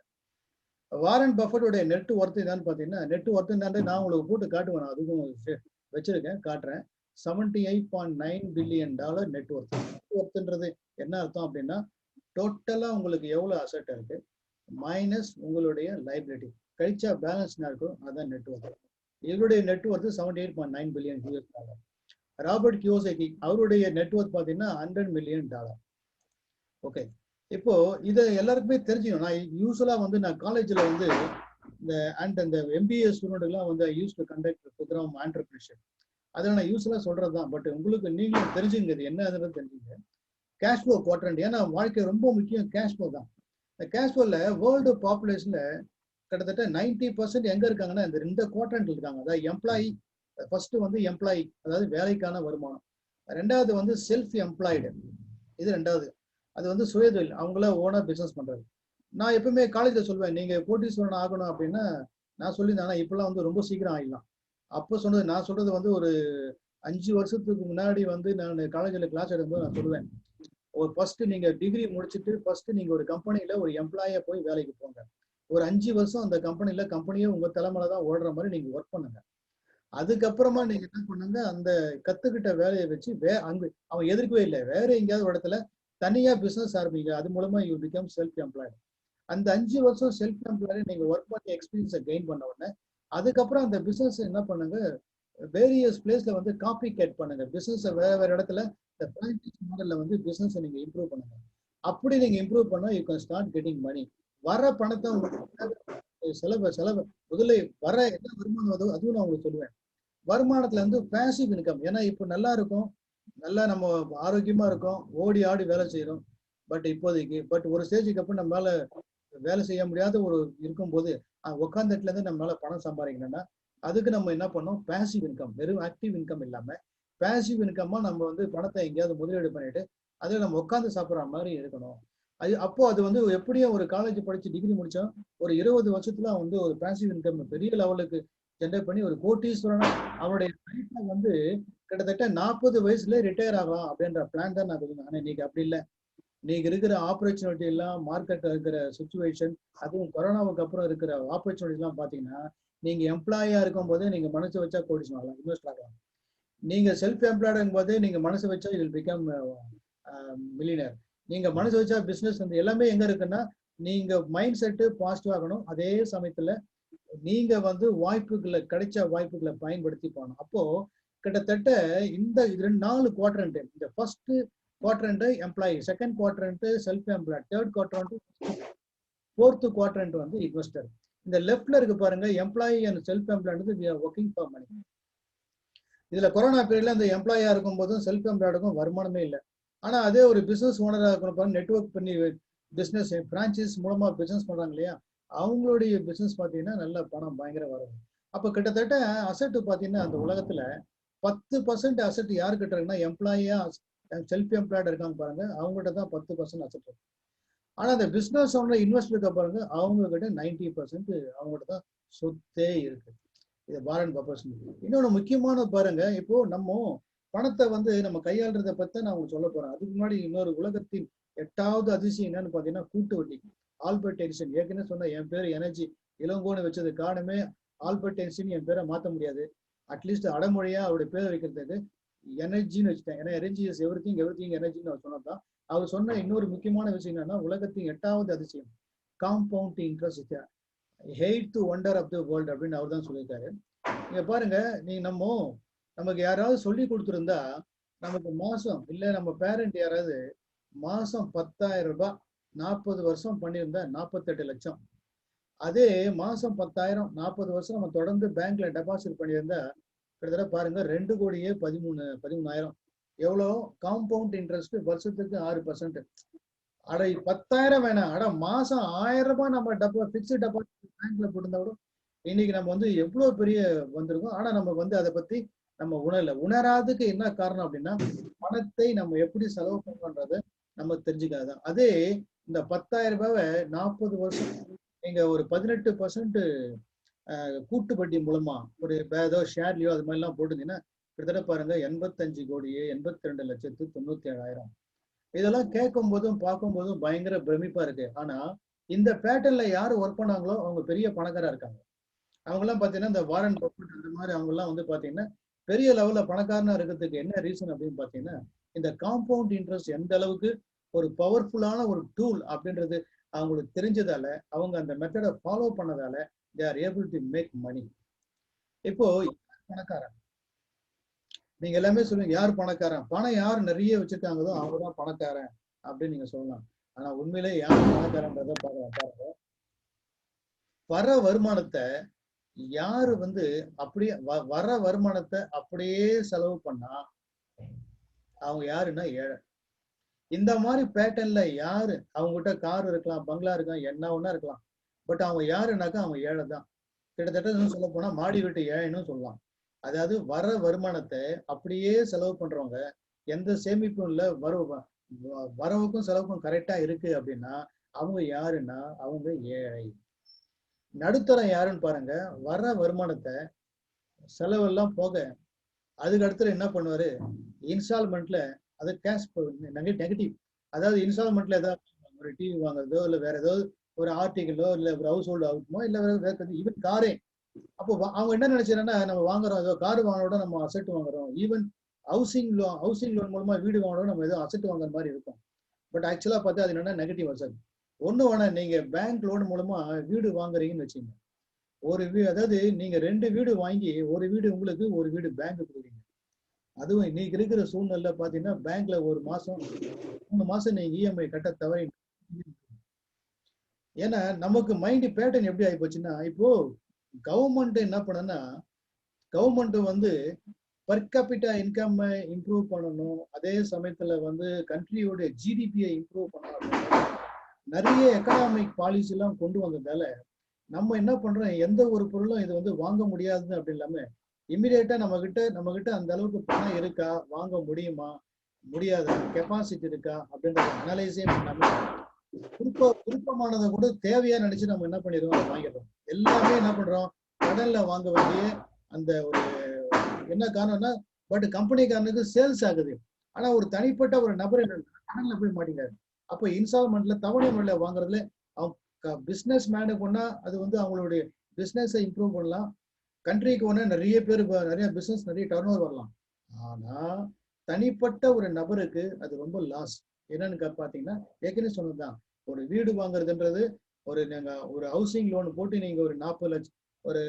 வாரன் பஃபெட்டோடைய நெட் ஒர்த்து என்னன்னு பாத்தீங்கன்னா, நெட் ஒர்த்து என்னன்னு நான் உங்களுக்கு போட்டு காட்டுவேன், அதுக்கும் வச்சிருக்கேன் காட்டுறேன். $78.9 பில்லியன் நெட் ஒர்த். நெட் ஒர்த்துன்றது என்ன அர்த்தம் அப்படின்னா, டோட்டலா உங்களுக்கு எவ்வளவு அசெட் இருக்கு மைனஸ் உங்களுடைய லைபிலிட்டி கழிச்சா பேலன்ஸ் என்ன இருக்கும், அதான் நெட் ஒர்த். இவருடைய net worth $78.9 billion. Robert Kiyosaki அவருடைய நெட் ஒர்த் பாத்தீங்கன்னா $100 மில்லியன். ஓகே, இப்போ இதை எல்லாருக்குமே தெரிஞ்சுக்கணும். நான் யூஸ்வலா வந்து நான் காலேஜ்ல வந்து இந்த MBA ஸ்டூடெண்ட்லாம் வந்து I used to conduct program entrepreneurship. அதில் நான் யூஸ்வலா சொல்றதுதான். பட் உங்களுக்கு நீங்களும் தெரிஞ்சுங்க இது என்ன தெரிஞ்சுங்க. கேஷ் ஃப்ளோ குவாட்ரண்ட், ஏன்னா வாழ்க்கை ரொம்ப முக்கியம் கேஷ் ஃப்ளோ தான். இந்த கேஷ் ஃப்ளோல வேர்ல்டு பாப்புலேஷன்ல கிட்டத்தட்ட 90% எங்க இருக்காங்கன்னா இந்த 2 குவாட்ரண்ட்ல இருக்காங்க. அதாவது எம்ப்ளாயி, ஃபர்ஸ்ட் வந்து எம்ப்ளாயி அதாவது வேலைக்கான வருமானம், 2வது வந்து செல்ஃப் எம்ப்ளாய்டு, இது 2வது. அது வந்து சுயதொழில், அவங்கள ஓனா பிசினஸ் பண்றது. நான் எப்பவுமே காலேஜ்ல சொல்லுவேன், நீங்க கோடீஸ்வரன் ஆகணும் அப்படின்னா நான் சொல்லியிருந்தேன். ஆனா இப்பெல்லாம் வந்து ரொம்ப சீக்கிரம் ஆகிடலாம். அப்போ சொன்னது நான் சொல்றது வந்து ஒரு 5 வருஷத்துக்கு முன்னாடி வந்து நான் காலேஜ்ல கிளாஸ் எடுக்கும்போது நான் சொல்லுவேன், ஒரு ஃபர்ஸ்ட் நீங்க டிகிரி முடிச்சுட்டு ஃபர்ஸ்ட் நீங்க ஒரு கம்பெனில ஒரு எம்ப்ளாயா போய் வேலைக்கு போங்க. ஒரு 5 வருஷம் அந்த கம்பெனியே உங்க தலைமையில தான் ஓடுற மாதிரி நீங்க ஒர்க் பண்ணுங்க. அதுக்கப்புறமா நீங்க என்ன பண்ணுங்க, அந்த கத்துக்கிட்ட வேலையை வச்சு அங்க அவன் எதிர்க்கவே இல்லை, வேற எங்கேயாவது ஒரு இடத்துல தனியா பிசினஸ் ஆரம்பிங்க. அது மூலமா யூ பிகம் செல்ஃப் எம்ப்ளாய்டு. அந்த 5 வருஷம் செல்ஃப் எம்ப்ளாய்டு நீங்க ஒர்க் பண்ணி எக்ஸ்பீரியன்ஸை கெயின் பண்ண உடனே அதுக்கப்புறம் அந்த பிசினஸ் என்ன பண்ணுங்க, வேரியஸ் பிளேஸ்ல வந்து காப்பி கேட் பண்ணுங்க. பிசினஸ் வேற இடத்துல இந்த பிராக்டிஸ் மாடல்ல வந்து பிசினஸ் நீங்க இம்ப்ரூவ் பண்ணுங்க. அப்படி நீங்க இம்ப்ரூவ் பண்ணா you can start getting money. வர பணத்தை செலவு முதல்ல வர என்ன வருமானம் வருதோ அதுவும் நான் உங்களுக்கு சொல்லுவேன். வருமானத்துல இருந்து பேசிவ் இன்கம். ஏன்னா இப்போ நல்லா இருக்கும், நல்லா நம்ம ஆரோக்கியமா இருக்கோம், ஓடி ஆடி வேலை செய்யறோம். பட் ஒரு ஸ்டேஜுக்கு அப்புறம் நம்மளால வேலை செய்ய முடியாத ஒரு இருக்கும்போது உட்காந்த இடத்துல இருந்து நம்மளால பணம் சம்பாதிக்கணும்னா அதுக்கு நம்ம என்ன பண்ணோம், பேசிவ் இன்கம். வெறும் ஆக்டிவ் இன்கம் இல்லாம பேசிவ் இன்கமா நம்ம வந்து பணத்தை எங்கேயாவது முதலீடு பண்ணிட்டு அதில் நம்ம உட்காந்து சாப்பிட்ற மாதிரி இருக்கணும். அப்போ அது வந்து எப்படியும் ஒரு காலேஜ் படிச்சு டிகிரி முடிச்சோம் ஒரு 20 வருஷத்துல வந்து ஒரு பேசிவ் இன்கம் பெரிய லெவலுக்கு ஜென்ரேட் பண்ணி ஒரு கோட்டீஸ்வரனா அவனுடைய லைஃப்ல வந்து கிட்டத்தட்ட 40 வயசுல ரிட்டையர் ஆகலாம் அப்படின்ற பிளான் தான் நான் சொல்லுவேன். ஆனா இன்னைக்கு அப்படி இல்லை. இன்னைக்கு இருக்கிற ஆப்பர்ச்சுனிட்டி எல்லாம், மார்க்கெட்ல இருக்கிற சுச்சுவேஷன், அதுவும் கொரோனாவுக்கு அப்புறம் இருக்கிற ஆப்பர்ச்சுனிட்டி எல்லாம் பாத்தீங்கன்னா நீங்க எம்ப்ளாயா இருக்கும் போதே நீங்க மனசு வச்சா கோடிஸ் ஆகலாம், இன்வெஸ்ட் ஆகலாம். நீங்க செல்ஃப் எம்ப்ளாய்டும் போதே நீங்க மனசு வச்சா வில் பிகம் மில்லியனர். நீங்க மனசு வச்சா பிசினஸ் வந்து எல்லாமே எங்க இருக்குன்னா நீங்க மைண்ட் செட்டு பாசிட்டிவ் ஆகணும். அதே சமயத்துல நீங்க வந்து கிடைச்ச வாய்ப்புகளை பயன்படுத்தி போகணும். அப்போ கிட்டத்தட்ட இந்த 4 குவாட்ரண்ட், இந்த first quadrant employee, second quadrant self employed, third quadrant, fourth quadrant வந்து இன்வெஸ்டர். இந்த லெஃப்ட்ல இருக்கு பாருங்க, employee and self employed working for money. இதுல கொரோனா பீரியட்ல இந்த எம்ப்ளாயா இருக்கும் போதும் செல்ஃப் எம்ப்ளாய்டுக்கும் வருமானமே இல்லை. ஆனா அதே ஒரு பிசினஸ் ஓனரா இருக்கணும், நெட்வொர்க் பண்ணி பிசினஸ் பிரான்ச்சஸ் மூலமா பிசினஸ் பண்றாங்க இல்லையா, அவங்களுடைய பிசினஸ் பாத்தீங்கன்னா நல்ல பணம் பயங்கர வரும். அப்ப கிட்டத்தட்ட அசெட் பாத்தீங்கன்னா அந்த உலகத்துல 10% அசெட் யாரு கிட்ட இருக்குன்னா எம்ப்ளாயியா செல்ஃப் எம்ப்ளாய்டு இருக்காங்க பாருங்க, அவங்ககிட்ட தான் 10% அசெட் இருக்கு. ஆனா அந்த பிசினஸ் ஓனர் இன்வெஸ்ட் இருக்க பாருங்க, அவங்க கிட்ட 90% அவங்ககிட்ட தான் சொத்தே இருக்கு. இது வாரன் பஃபெட். இன்னொன்னு முக்கியமான பாருங்க, இப்போ நம்ம பணத்தை வந்து நம்ம கையாளுறதை பத்தி நான் உங்களுக்கு சொல்ல போறேன். அதுக்கு முன்னாடி இன்னொரு உலகத்தின் 8வது அதிசயம் என்னன்னு பாத்தீங்கன்னா கூட்டு வட்டி. ஆல்பர்ட் ஐன்ஸ்டீன் ஏற்கனவே சொன்ன என் பேர் எனர்ஜி இளங்கோன்னு வச்சது காரணமே ஆல்பர்ட் ஐன்ஸ்டீன் என் பேரை மாற்ற முடியாது. அட்லீஸ்ட் அடமொழியா அவருடைய பேரை வைக்கிறதுக்கு எனர்ஜின்னு வச்சுட்டேன். ஏன்னா எனர்ஜி இஸ் எவ்ரிதிங் எனர்ஜின்னு அவர் சொன்னதான். அவர் சொன்ன இன்னொரு முக்கியமான விஷயம் என்னன்னா உலகத்தின் 8வது அதிசயம் compound interest, eighth wonder of the world அப்படின்னு அவர் தான் சொல்லியிருக்காரு. நீங்க பாருங்க, நமக்கு யாராவது சொல்லி கொடுத்துருந்தா நமக்கு மாசம் இல்ல நம்ம பேரண்ட் யாராவது மாசம் 10,000 ரூபாய் 40 வருஷம் பண்ணியிருந்தா 48 லட்சம். அதே மாசம் 10,000 40 வருஷம் நம்ம தொடர்ந்து பேங்க்ல டெபாசிட் பண்ணியிருந்தா கிட்டத்தட்ட பாருங்க 2,13,000. எவ்வளோ காம்பவுண்ட் இன்ட்ரெஸ்ட் வருஷத்துக்கு 6%. அட 10,000 வேணாம், அட மாசம் 1,000 ரூபாய் நம்ம பிக்ஸ்ட் டெபாசிட் பேங்க்ல போட்டிருந்தா கூட இன்னைக்கு நம்ம வந்து எவ்வளவு பெரிய வந்திருக்கோம். ஆனா நம்ம வந்து அதை பத்தி நம்ம உணராதுக்கு என்ன காரணம் அப்படின்னா பணத்தை நம்ம எப்படி செலவு பண்றத நம்ம தெரிஞ்சுக்காதான். அதே இந்த 10,000 ரூபாவை 40 வருஷம் நீங்க ஒரு 18% கூட்டு வட்டி மூலமா ஒரு ஏதோ ஷேர்லயோ அது மாதிரி எல்லாம் போட்டுருந்தீங்கன்னா கிட்டத்தட்ட பாருங்க 85 கோடியே 82,97,000. இதெல்லாம் கேட்கும் போதும் பார்க்கும் போதும் பயங்கர பிரமிப்பா இருக்கு. ஆனா இந்த பேட்டர்ன்ல யாரு ஒர்க் பண்ணாங்களோ அவங்க பெரிய பணக்காரா இருக்காங்க. அவங்க எல்லாம் பாத்தீங்கன்னா இந்த வாரன் பஃபெட் அந்த மாதிரி அவங்க எல்லாம் வந்து பாத்தீங்கன்னா பெரிய லெவல்ல பணக்காரனா இருக்கிறதுக்கு என்ன ரீசன் அப்படின்னு பாத்தீங்கன்னா இந்த காம்பவுண்ட் இன்ட்ரெஸ்ட் எந்த அளவுக்கு ஒரு பவர்ஃபுல்லான ஒரு டூல் அப்படின்றது அவங்களுக்கு தெரிஞ்சதால அவங்க அந்த மெத்தடை follow பண்ணதால they are able to make money. இப்போ பணக்காரன் நீங்க எல்லாமே சொல்லுங்க, யார் பணக்காரன்? பணம் யார் நிறைய வச்சிருக்காங்களோ அவங்கதான் பணக்காரன் அப்படின்னு நீங்க சொல்லலாம். ஆனா உண்மையிலே யார் பணக்காரன்றத பாருங்க. வர வருமானத்தை யாரு வந்து அப்படியே வர வருமானத்தை அப்படியே செலவு பண்ணா அவங்க யாருன்னா ஏழை. இந்த மாதிரி பேட்டர்ன்ல யாரு அவங்ககிட்ட கார் இருக்கலாம், பங்களா இருக்கலாம், என்ன ஒண்ணா இருக்கலாம், பட் அவங்க யாருன்னாக்கா அவங்க ஏழை தான். கிட்டத்தட்ட சொல்ல போனா மாடி வீட்டு ஏழைன்னு சொல்லலாம். அதாவது வர வருமானத்தை அப்படியே செலவு பண்றவங்க, எந்த சேமிப்பும் இல்லை, வரவுக்கும் செலவுக்கும் கரெக்டா இருக்கு அப்படின்னா அவங்க யாருன்னா அவங்க ஏழை. நடுத்தரம் யாருன்னு பாருங்க, வர வருமானத்தை செலவெல்லாம் போக அதுக்கு அடுத்து என்ன பண்ணுவாரு, இன்ஸ்டால்மெண்ட்ல அது கேஷ் நெகட்டிவ். அதாவது இன்ஸ்டால்மெண்ட்ல ஏதாவது ஒரு டிவி வாங்குறதோ இல்ல வேற ஏதாவது ஒரு ஆர்டிகிளோ இல்ல ஒரு ஹவுஸ் ஹோல்டு அவுட்மோ இல்ல வேற ஈவன் காரே. அப்போ அவங்க என்ன நினைச்சாங்கன்னா நம்ம வாங்குறோம் ஏதோ கார் வாங்கினோட நம்ம அசெட் வாங்குறோம், ஈவன் ஹவுசிங் லோன் மூலமா வீடு வாங்கினோட நம்ம ஏதோ அசெட் வாங்குற மாதிரி இருக்கும். பட் ஆக்சுவலா பார்த்தா அது என்னன்னா நெகட்டிவ் அசெட். ஒண்ணு வேணா, நீங்க பேங்க் லோன் மூலமா வீடு வாங்குறீங்கன்னு வச்சுங்க, அதாவது நீங்க 2 வீடு வாங்கி ஒரு வீடு உங்களுக்கு ஒரு வீடு பேங்க் கொடுக்குறீங்க. அதுவும் இன்னைக்கு இருக்கிற சூழ்நிலை பாத்தீங்கன்னா பேங்க்ல ஒரு மாசம் 3 மாசம் நீங்க இஎம்ஐ கட்ட தவறி ஏன்னா நமக்கு மைண்ட் பேட்டர்ன் எப்படி ஆகி போச்சுன்னா, இப்போ கவர்மெண்ட் என்ன பண்ணனா, கவர்மெண்ட் வந்து பர் கேபிட்டா இன்கம் இம்ப்ரூவ் பண்ணணும், அதே சமயத்துல வந்து கண்ட்ரியோட ஜிடிபியை இம்ப்ரூவ் பண்ணணும், நிறைய எக்கனாமிக் பாலிசி எல்லாம் கொண்டு வந்ததால நம்ம என்ன பண்றோம், எந்த ஒரு பொருளும் இது வந்து வாங்க முடியாது அப்படி இல்லாம இமிடியேட்டா நம்ம கிட்ட அந்த அளவுக்கு பணம் இருக்கா, வாங்க முடியுமா முடியாதா, கெப்பாசிட்டி இருக்கா அப்படின்ற அனலைஸே பண்ணாம விருப்பமானதை கூட தேவையா நினைச்சு நம்ம என்ன பண்ணிடுறோம், அதை வாங்கிடுறோம். எல்லாமே என்ன பண்றோம், கடன்ல வாங்க வேண்டிய அந்த ஒரு என்ன காரணம்னா, பட் கம்பெனிக்காரனுக்கு சேல்ஸ் ஆகுது. ஆனா ஒரு தனிப்பட்ட ஒரு நபர் கடன்ல போய் மாட்டேங்கிறாரு. அப்போ இன்ஸ்டால்மெண்ட்ல தவணை முறையில வாங்குறதுல அவங்க பிசினஸ் மேனுக்கு ஒன்னா அது வந்து அவங்களுடைய பிசினஸை இம்ப்ரூவ் பண்ணலாம், கண்ட்ரிக்கு ஒன்னா நிறைய பேர் நிறைய பிசினஸ் நிறைய டர்ன் ஓவர் வரலாம். ஆனா தனிப்பட்ட ஒரு நபருக்கு அது ரொம்ப லாஸ். என்னன்னு பாத்தீங்கன்னா, ஏற்கனவே சொன்னதுதான், ஒரு வீடு வாங்குறதுன்றது ஒரு ஹவுசிங் லோன் போட்டு நீங்க ஒரு 40 லட்சம் ஒரு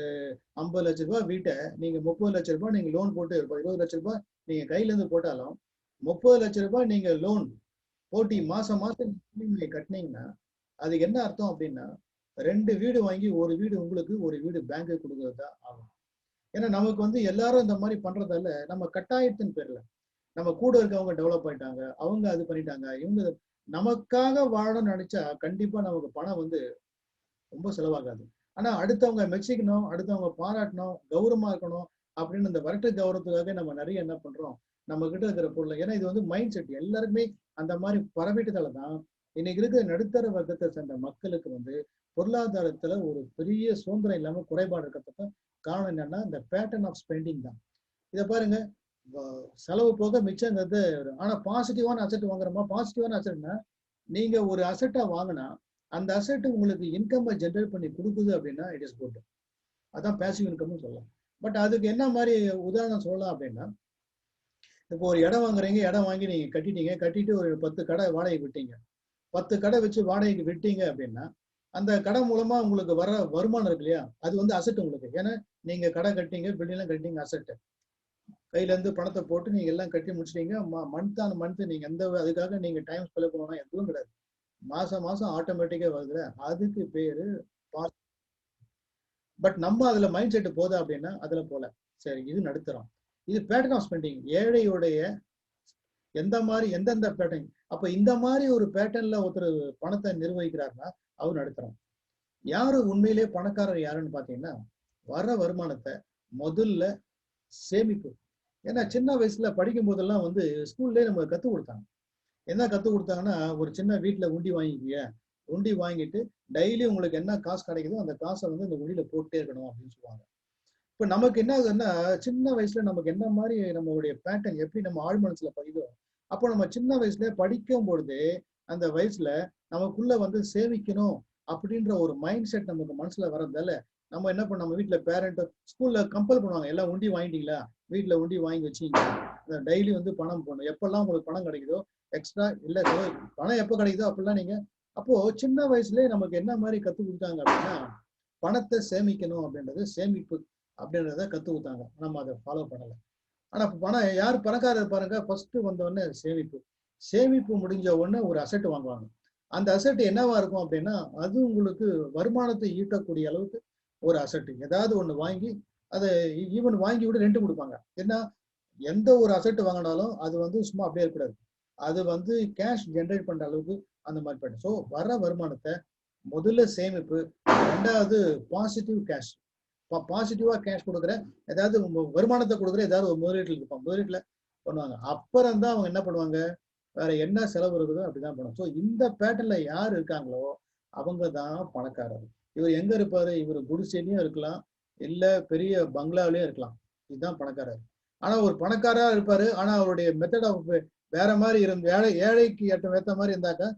50 லட்ச ரூபாய் வீட்டை நீங்க 30 லட்ச ரூபாய் நீங்க லோன் போட்டு 20 லட்ச ரூபாய் நீங்க கையில இருந்து போட்டாலும் 30 லட்ச ரூபாய் நீங்க லோன் போட்டி மாசம் நீங்க கட்டினீங்கன்னா அதுக்கு என்ன அர்த்தம் அப்படின்னா, 2 வீடு வாங்கி ஒரு வீடு உங்களுக்கு ஒரு வீடு பேங்க்கு கொடுக்கறது தான் ஆகும். ஏன்னா நமக்கு வந்து எல்லாரும் இந்த மாதிரி பண்றதால நம்ம கட்டாயத்தின் பேர்ல நம்ம கூட இருக்கவங்க டெவலப் ஆயிட்டாங்க, அவங்க அது பண்ணிட்டாங்க, இவங்க நமக்காக வாழணும்னு நினைச்சா கண்டிப்பா நமக்கு பணம் வந்து ரொம்ப செலவாகாது. ஆனா அடுத்தவங்க மெச்சிக்கணும், அடுத்தவங்க பாராட்டணும், கௌரவமா இருக்கணும் அப்படின்னு இந்த வரட்டு கௌரவத்துக்காக நம்ம நிறைய என்ன பண்றோம், நம்ம கிட்ட இருக்கிற பொருள். ஏன்னா இது வந்து மைண்ட் செட் எல்லாருக்குமே அந்த மாதிரி பரவிட்டதால தான் இன்னைக்கு இருக்கிற நடுத்தர வர்க்கத்தை சேர்ந்த மக்களுக்கு வந்து பொருளாதாரத்துல ஒரு பெரிய சுதந்திரம் இல்லாம குறைபாடு இருக்கிறதுக்கு காரணம் என்னன்னா, இந்த பேட்டர்ன் ஆஃப் ஸ்பெண்டிங் தான். இதை பாருங்க, செலவு போக மிச்சங்கிறது. ஆனா பாசிட்டிவான அசெட் வாங்குறோமா, பாசிட்டிவான அசெட்னா நீங்க ஒரு அசெட்டா வாங்கினா அந்த அசெட் உங்களுக்கு இன்கம் ஜென்ரேட் பண்ணி கொடுக்குது அப்படின்னா இட் இஸ் குட். அதான் பேசிவ் இன்கம்னு சொல்லலாம். பட் அதுக்கு என்ன மாதிரி உதாரணம் சொல்லலாம் அப்படின்னா, இப்போ ஒரு இடம் வாங்குறீங்க, இடம் வாங்கி நீங்க கட்டிட்டு ஒரு 10 கடை வாடகைக்கு விட்டீங்க, 10 கடை வச்சு வாடகைக்கு விட்டீங்க அப்படின்னா அந்த கடை மூலமா உங்களுக்கு வர வருமானம் இருக்கு இல்லையா, அது வந்து அசெட் உங்களுக்கு. ஏன்னா நீங்க கடை கட்டிங்க, பில்டிங் எல்லாம் கட்டிங்க, அசெட் கையில இருந்து பணத்தை போட்டு நீங்க எல்லாம் கட்டி முடிச்சிட்டீங்க. மந்த் ஆன் மந்த் நீங்க எந்த அதுக்காக நீங்க டைம் ஸ்பெண்ட் பண்ணணும் எதுவும் கிடையாது, மாசம் மாசம் ஆட்டோமேட்டிக்கா வருது, அதுக்கு பேரு. பட் நம்ம அதுல மைண்ட் செட் போதா அப்படின்னா அதுல போல. சரி, இது நடுத்தரம், இது பேட்டர்ன் ஆஃப் ஸ்பெண்டிங், ஏழையுடைய எந்தெந்த பேட்டர்ன். அப்ப இந்த மாதிரி ஒரு பேட்டர்ன்ல ஒருத்தர் பணத்தை நிர்வகிக்கிறாருன்னா அவர் நடுத்தரம். யாரு உண்மையிலே பணக்காரர் யாருன்னு பாத்தீங்கன்னா, வர வருமானத்தை முதல்ல சேமிப்பு. ஏன்னா சின்ன வயசுல படிக்கும் போதெல்லாம் வந்து ஸ்கூல்லேயே நம்ம கத்துக் கொடுத்தாங்க. என்ன கத்துக் கொடுத்தாங்கன்னா, ஒரு சின்ன வீட்டுல உண்டி வாங்கிக்கிங்க, உண்டி வாங்கிட்டு டெய்லி உங்களுக்கு என்ன காசு கிடைக்குதோ அந்த காசை வந்து இந்த உண்டியில போட்டே இருக்கணும் அப்படின்னு சொல்லுவாங்க. இப்ப நமக்கு என்ன ஆகுதுன்னா, சின்ன வயசுல நமக்கு என்ன மாதிரி நம்மளுடைய பேட்டர்ன் எப்படி நம்ம ஆழ் மனசுல பதிதோ, அப்போ நம்ம சின்ன வயசுல படிக்கும் பொழுது அந்த வயசுல நமக்குள்ள வந்து சேமிக்கணும் அப்படின்ற ஒரு மைண்ட் செட் நமக்கு மனசுல வர்றதால நம்ம என்ன பண்ண, நம்ம வீட்டுல பேரண்ட் ஸ்கூல்ல கம்பல் பண்ணுவாங்க, எல்லாம் உண்டி வாங்கிட்டீங்களா, வீட்டுல உண்டி வாங்கி வச்சீங்க, டெய்லி வந்து பணம் போடணும், எப்பெல்லாம் உங்களுக்கு பணம் கிடைக்குதோ எக்ஸ்ட்ரா இல்ல பணம் எப்போ கிடைக்குதோ அப்படிலாம் நீங்க. அப்போ சின்ன வயசுலயே நமக்கு என்ன மாதிரி கத்து கொடுத்தாங்க அப்படின்னா, பணத்தை சேமிக்கணும் அப்படின்றது, சேமிப்பு அப்படின்றத கத்து கொடுத்தாங்க. நம்ம அதை ஃபாலோ பண்ணல. ஆனா பணம் யார் பணக்காரர் பாருங்க, ஃபர்ஸ்ட் வந்தோடனே சேமிப்பு. சேமிப்பு முடிஞ்ச உடனே ஒரு அசெட் வாங்குவாங்க. அந்த அசெட் என்னவா இருக்கும் அப்படின்னா, அது உங்களுக்கு வருமானத்தை ஈட்டக்கூடிய அளவுக்கு ஒரு அசெட் ஏதாவது ஒண்ணு வாங்கி அதை ஈவன் வாங்கி விட ரெண்ட் கொடுப்பாங்க. ஏன்னா எந்த ஒரு அசெட் வாங்கினாலும் அது வந்து சும்மா அப்படியே இருக்கக்கூடாது, அது வந்து கேஷ் ஜென்ரேட் பண்ற அளவுக்கு அந்த மாதிரி பண்ணு. ஸோ வர வருமானத்தை முதல்ல சேமிப்பு, ரெண்டாவது பாசிட்டிவ் கேஷ். பாசிட்டிவா கேஷ் கொடுக்குற ஏதாவது வருமானத்தை கொடுக்குற ஏதாவது ஒரு முதலீட்டில் இருப்பாங்க, முதலீட்டுல பண்ணுவாங்க. அப்புறம் தான் அவங்க என்ன பண்ணுவாங்க, வேற என்ன செலவு இருக்குதோ அப்படிதான் பண்ணுவாங்க. ஸோ இந்த பேட்டர்ன்ல யார் இருக்காங்களோ அவங்க தான் பணக்காரர். இவர் எங்க இருப்பாரு, இவர் குடிசையிலயும் இருக்கலாம், இல்ல பெரிய பங்களாவிலயும் இருக்கலாம், இதுதான் பணக்காரர். ஆனா ஒரு பணக்காரா இருப்பாரு, ஆனா அவருடைய மெத்தட் ஆஃப் வேற மாதிரி இருந்து ஏழைக்கு ஏற்ற மாதிரி இருந்தாக்கா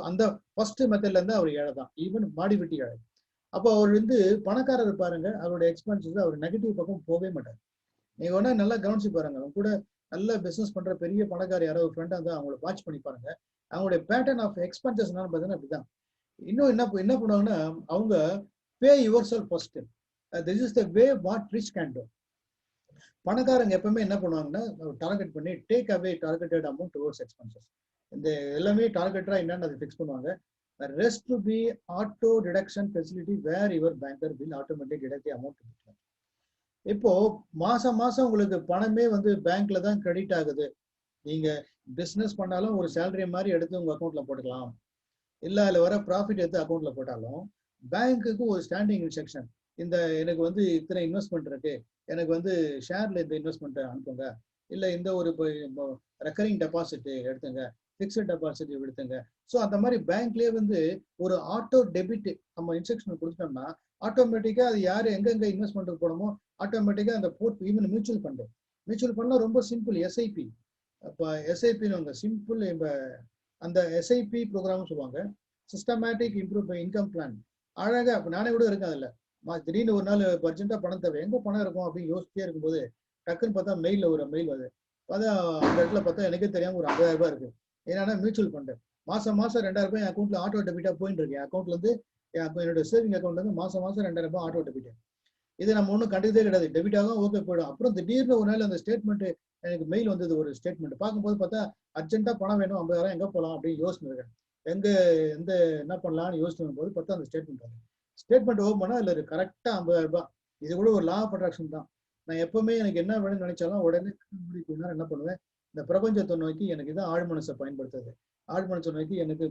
அந்த ஃபர்ஸ்ட் மெத்தட்ல இருந்து அவர் ஏழை தான், ஈவன் மாடிபிட்டி ஏழை. அப்போ அவர் வந்து பணக்காரர் பாருங்க, அவருடைய எக்ஸ்பென்சஸ் அவர் நெகட்டிவ் பக்கம் போகவே மாட்டார். நீங்க ஒன்னா நல்லா கவனிச்சு பாருங்க, அவங்க கூட நல்ல பிசினஸ் பண்ற பெரிய பணக்கார யாரோ ஒரு ஃப்ரெண்டா இருந்தா அவங்கள வாட்ச் பண்ணி பாருங்க, அவங்களுடைய பேட்டர்ன் ஆஃப் எக்ஸ்பென்சஸ் என்னன்னு பாத்தீங்கன்னா அப்படிதான். இன்னும் என்ன பண்ணுவாங்கன்னா, அவங்க பே your self first, this is the way what rich can do. பணக்காரங்க எப்பவுமே என்ன பண்ணுவாங்கன்னா, டார்கெட் பண்ணி take away targeted amount towards expenses. இந்த எல்லாமே டார்கெட்டா என்னன்னு அதை ஃபிக்ஸ் பண்ணுவாங்க. rest to be auto deduction facility where your banker will automatically deduct the amount. இப்போ மாசம் மாசம் உங்களுக்கு பணமே வந்து பேங்க்ல தான் கிரெடிட் ஆகுது. நீங்க பிசினஸ் பண்ணாலும் ஒரு சேலரி மாதிரி எடுத்து உங்க அக்கௌண்ட்ல போட்டுக்கலாம், இல்ல அதுல வர ப்ராஃபிட் எடுத்து அக்கௌண்ட்ல போட்டாலும் பேங்க்குக்கு ஒரு ஸ்டாண்டிங் இன்ஸ்ட்ரக்ஷன், இந்த எனக்கு வந்து இத்தனை இன்வெஸ்ட்மெண்ட் இருக்கு, எனக்கு வந்து ஷேர்ல இந்த இன்வெஸ்ட்மெண்ட் அனுப்புங்க, இல்ல இந்த ஒரு ரெக்கரிங் டெபாசிட் எடுத்துங்க, பிக்ஸட் டெபாசிட் எடுத்துங்க. ஸோ அந்த மாதிரி பேங்க்லயே வந்து ஒரு ஆட்டோ டெபிட் நம்ம இன்ஸ்ட்ரக்ஷன் கொடுத்தோம்னா ஆட்டோமேட்டிக்கா அது யாரு எங்கெங்க இன்வெஸ்ட்மெண்ட் போடணுமோ ஆட்டோமேட்டிக்கா அந்த போர்ட். ஈவன் மியூச்சுவல் ஃபண்ட்லாம் ரொம்ப சிம்பிள். எஸ்ஐபி, இப்போ எஸ்ஐபின்னு சிம்பிள். இப்போ அந்த எஸ்ஐபி ப்ரோக்ராம் சொல்லுவாங்க, சிஸ்டமேட்டிக் இம்ப்ரூவ் இன்கம் பிளான். அழகா இப்போ நானே கூட இருக்கேன் அதில். திடீர்னு ஒரு நாள் அர்ஜென்ட்டா பணம் தேவை, எங்க பணம் இருக்கும் அப்படின்னு யோசிச்சே இருக்கும்போது டக்குன்னு பார்த்தா மெயிலில் ஒரு மெயில் வருது. பார்த்தா அந்த இடத்துல பார்த்தா எனக்கே தெரியாம ஒரு 50,000 ரூபாய் இருக்கு. ஏன்னா மியூச்சுவல் ஃபண்டு மாசம் 2000 ரூபாய் என் அக்கௌண்ட்ல ஆட்டோ டெபிட்டா போயிட்டு இருக்கு. என் அக்கௌண்ட்ல இருந்து என்னோட சேவிங் அக்கௌண்ட்ல இருந்து மாசம் 2000 ரூபாய் ஆட்டோ டெபிட். இது நம்ம ஒன்றும் கண்டுதே கிடையாது, டெபிட் ஆகும், ஓகே போயிடும். அப்புறம் திடீர்னு ஒரு நாள் அந்த ஸ்டேட்மெண்ட் எனக்கு மெயில் வந்தது. ஒரு ஸ்டேட்மெண்ட் பார்க்கும்போது பார்த்தா அர்ஜென்ட்டா பணம் வேணும், 50,000 எங்க போகலாம் அப்படின்னு யோசிச்சுருக்கேன். எந்த என்ன பண்ணலாம்னு யோசிச்சு போது பார்த்தா அந்த ஸ்டேட்மெண்ட் ஓப்பன் பண்ணா அதுல கரெக்டா 50,000 ரூபாய். இது கூட ஒரு லா ஆஃப் அட்ராக்ஷன் தான். நான் எப்பவுமே எனக்கு என்ன வேணும்னு நினைச்சாலும் உடனே என்ன பண்ணுவேன், இந்த பிரபஞ்சத்தை நோக்கி எனக்கு இதான் ஆழ் மனசை பயன்படுத்துறது. ஆழ் மனசை நோக்கி எனக்கு